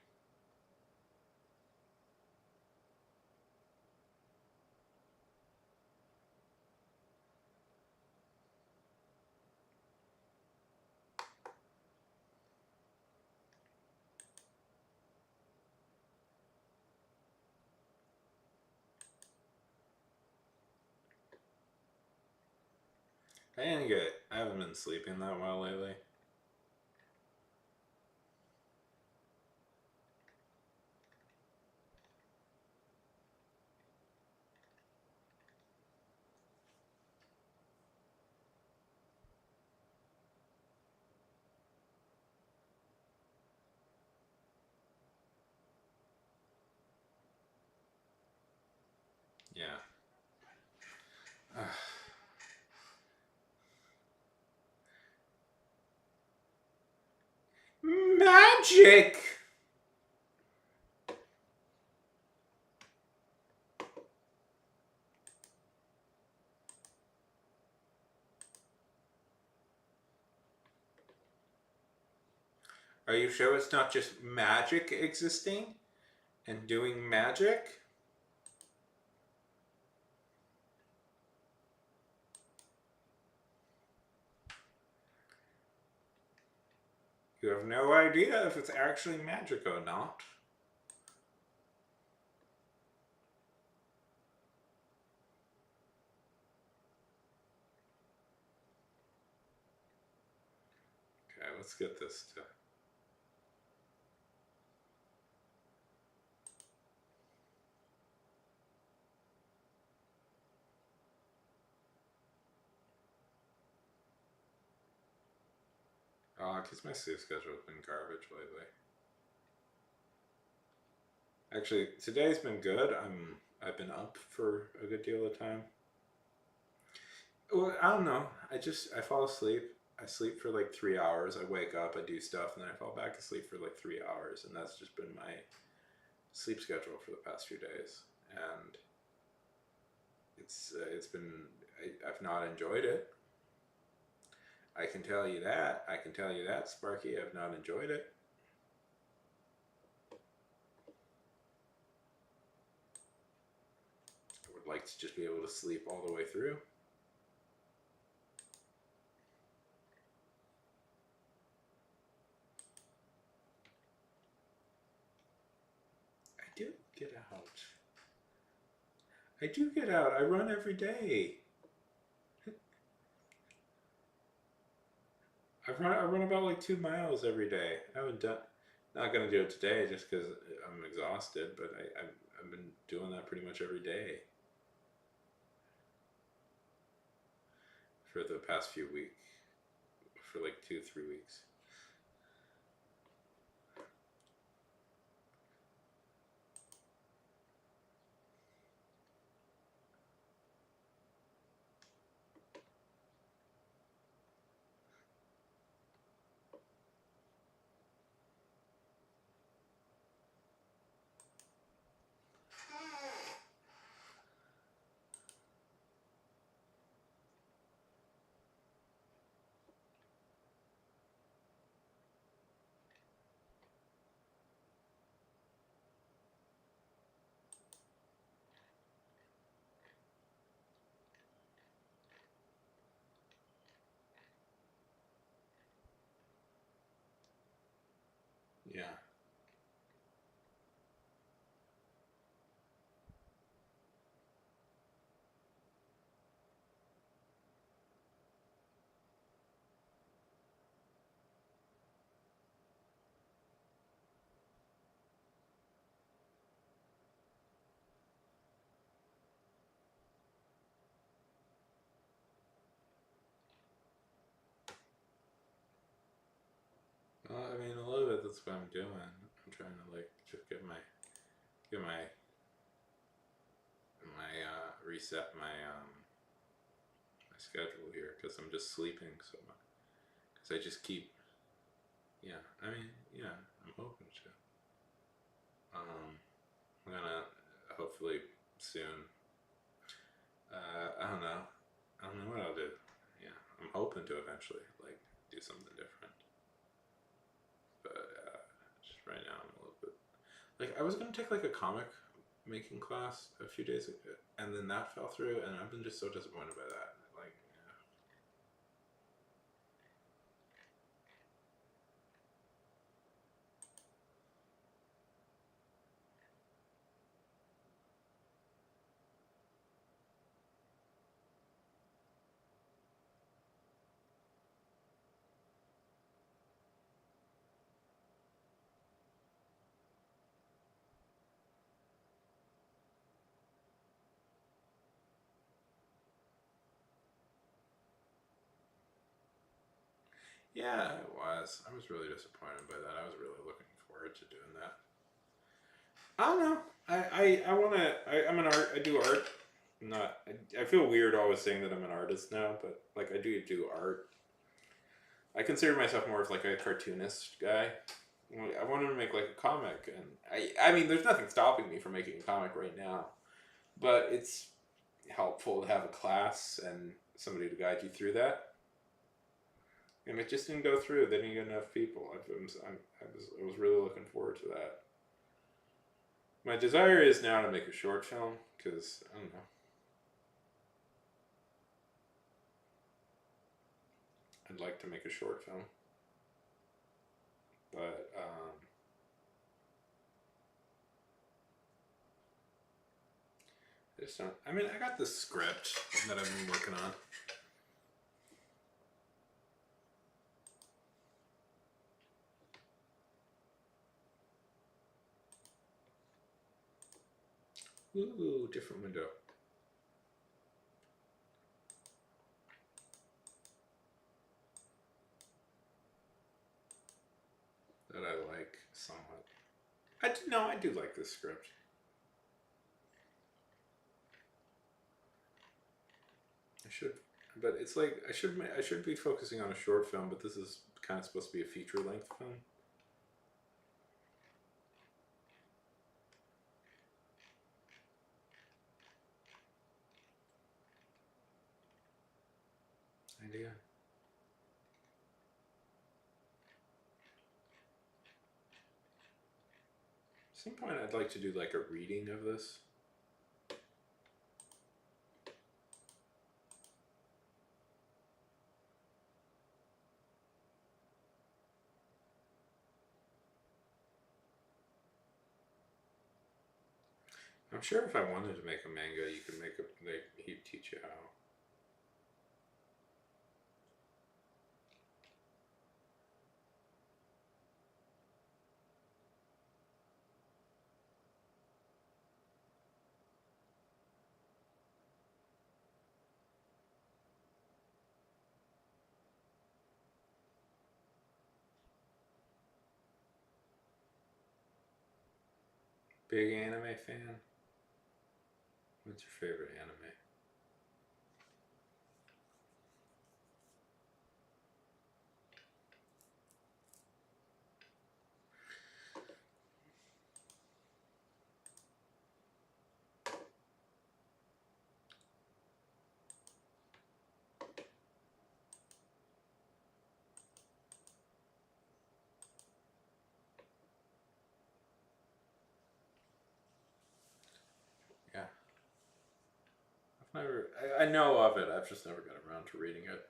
I haven't been sleeping that well lately. Yeah. Magic! Are you sure it's not just magic existing and doing magic? You have no idea if it's actually magic or not. Okay, let's get this to. Oh, because my sleep schedule has been garbage lately. Actually, today's been good. I've been up for a good deal of time. Well, I don't know. I fall asleep. I sleep for like 3 hours. I wake up, I do stuff, and then I fall back asleep for like 3 hours, and that's just been my sleep schedule for the past few days. And it's been I've not enjoyed it. I can tell you that. I can tell you that, Sparky. I've not enjoyed it. I would like to just be able to sleep all the way through. I do get out. I do get out. I run every day. I run about like 2 miles every day. I haven't done. Not gonna do it today just because I'm exhausted, but I've been doing that pretty much every day for the past few weeks, for like 2 3 weeks. Yeah. Well, I mean, a little bit. That's what I'm doing. I'm trying to like just get reset my schedule here because I'm just sleeping so much. Because I just keep. Yeah. I mean, yeah. I'm hoping to. I'm gonna hopefully soon. I don't know. I don't know what I'll do. Yeah, I'm hoping to eventually like do something different. But just right now I'm a little bit like I was gonna take like a comic making class a few days ago, and then that fell through, and I've been just so disappointed by that. Like, yeah, it was. I was really disappointed by that. I was really looking forward to doing that. I don't know. I want to. I'm an art. I do art. I'm not. I feel weird always saying that I'm an artist now, but like I do art. I consider myself more of like a cartoonist guy. I wanted to make like a comic, and I mean, there's nothing stopping me from making a comic right now, but it's helpful to have a class and somebody to guide you through that. And it just didn't go through. They didn't get enough people. I was really looking forward to that. My desire is now to make a short film because I don't know. I'd like to make a short film, but I just don't. I mean, I got this script that I've been working on. Ooh, different window. That I like somewhat. I do like this script. I should, but it's like I should be focusing on a short film, but this is kind of supposed to be a feature length film. Idea. At some point, I'd like to do like a reading of this. I'm sure if I wanted to make a manga, you could make a. He'd teach you how. Big anime fan? What's your favorite anime? Yeah. I've never. I know of it. I've just never got around to reading it.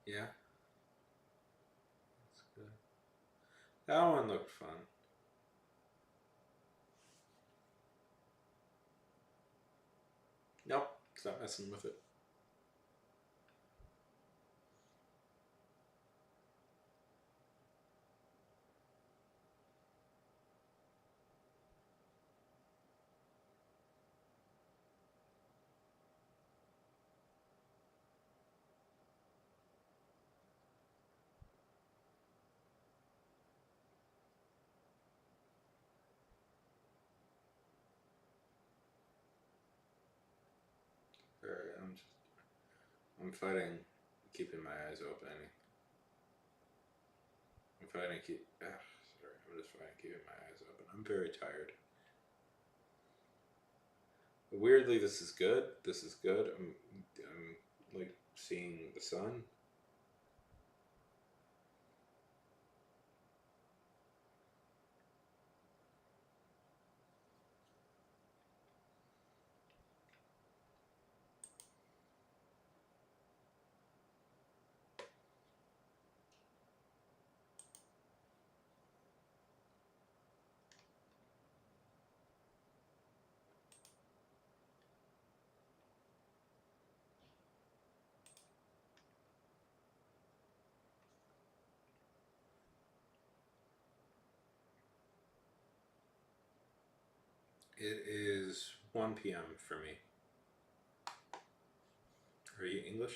Yeah. That's good. That one looked fun. Nope. Stop messing with it. Alright, I'm fighting keeping my eyes open. I'm fighting keep. Sorry, I'm just fighting keeping my eyes open. I'm very tired. Weirdly, this is good. This is good. I'm like seeing the sun. It is 1 p.m. for me. Are you English?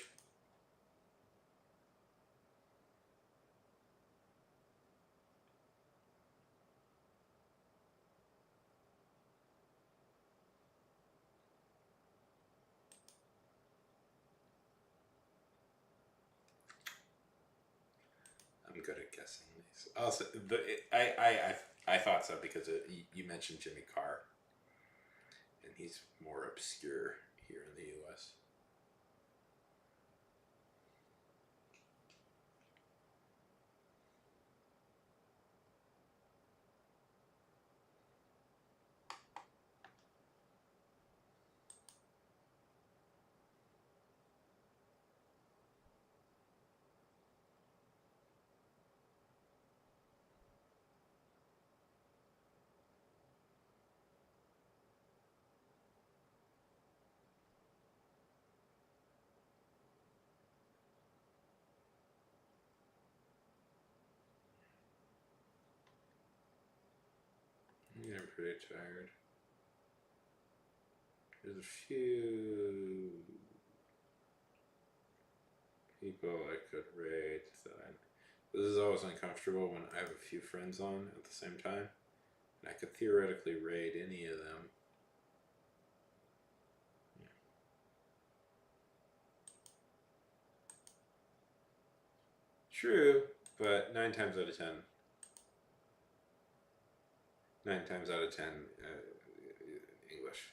I'm good at guessing these. Also, I thought so because you mentioned Jimmy Carr, and he's more obscure here in the U.S. I'm getting pretty tired. There's a few people I could raid that I. This is always uncomfortable when I have a few friends on at the same time, and I could theoretically raid any of them. True, but 9 times out of ten, English.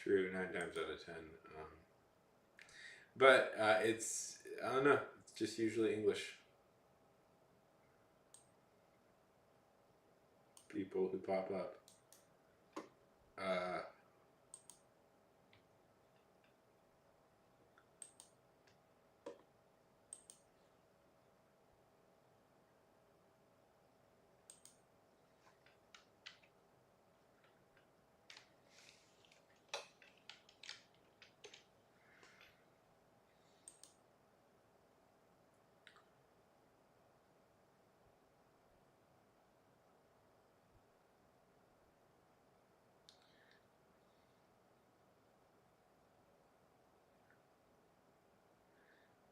True, 9 times out of 10. But it's, I don't know, it's just usually English people who pop up. Uh,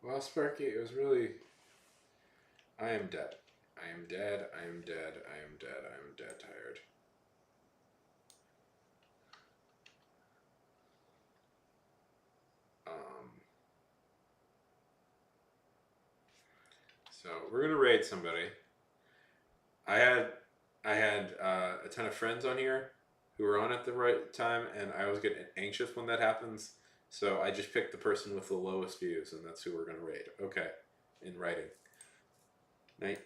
well, Sparky, it was really. I am dead. I am dead. I am dead. I am dead. I am dead tired. So we're gonna raid somebody. I had a ton of friends on here who were on at the right time, and I always get anxious when that happens. So I just picked the person with the lowest views, and that's who we're gonna raid. Okay, in writing. Night.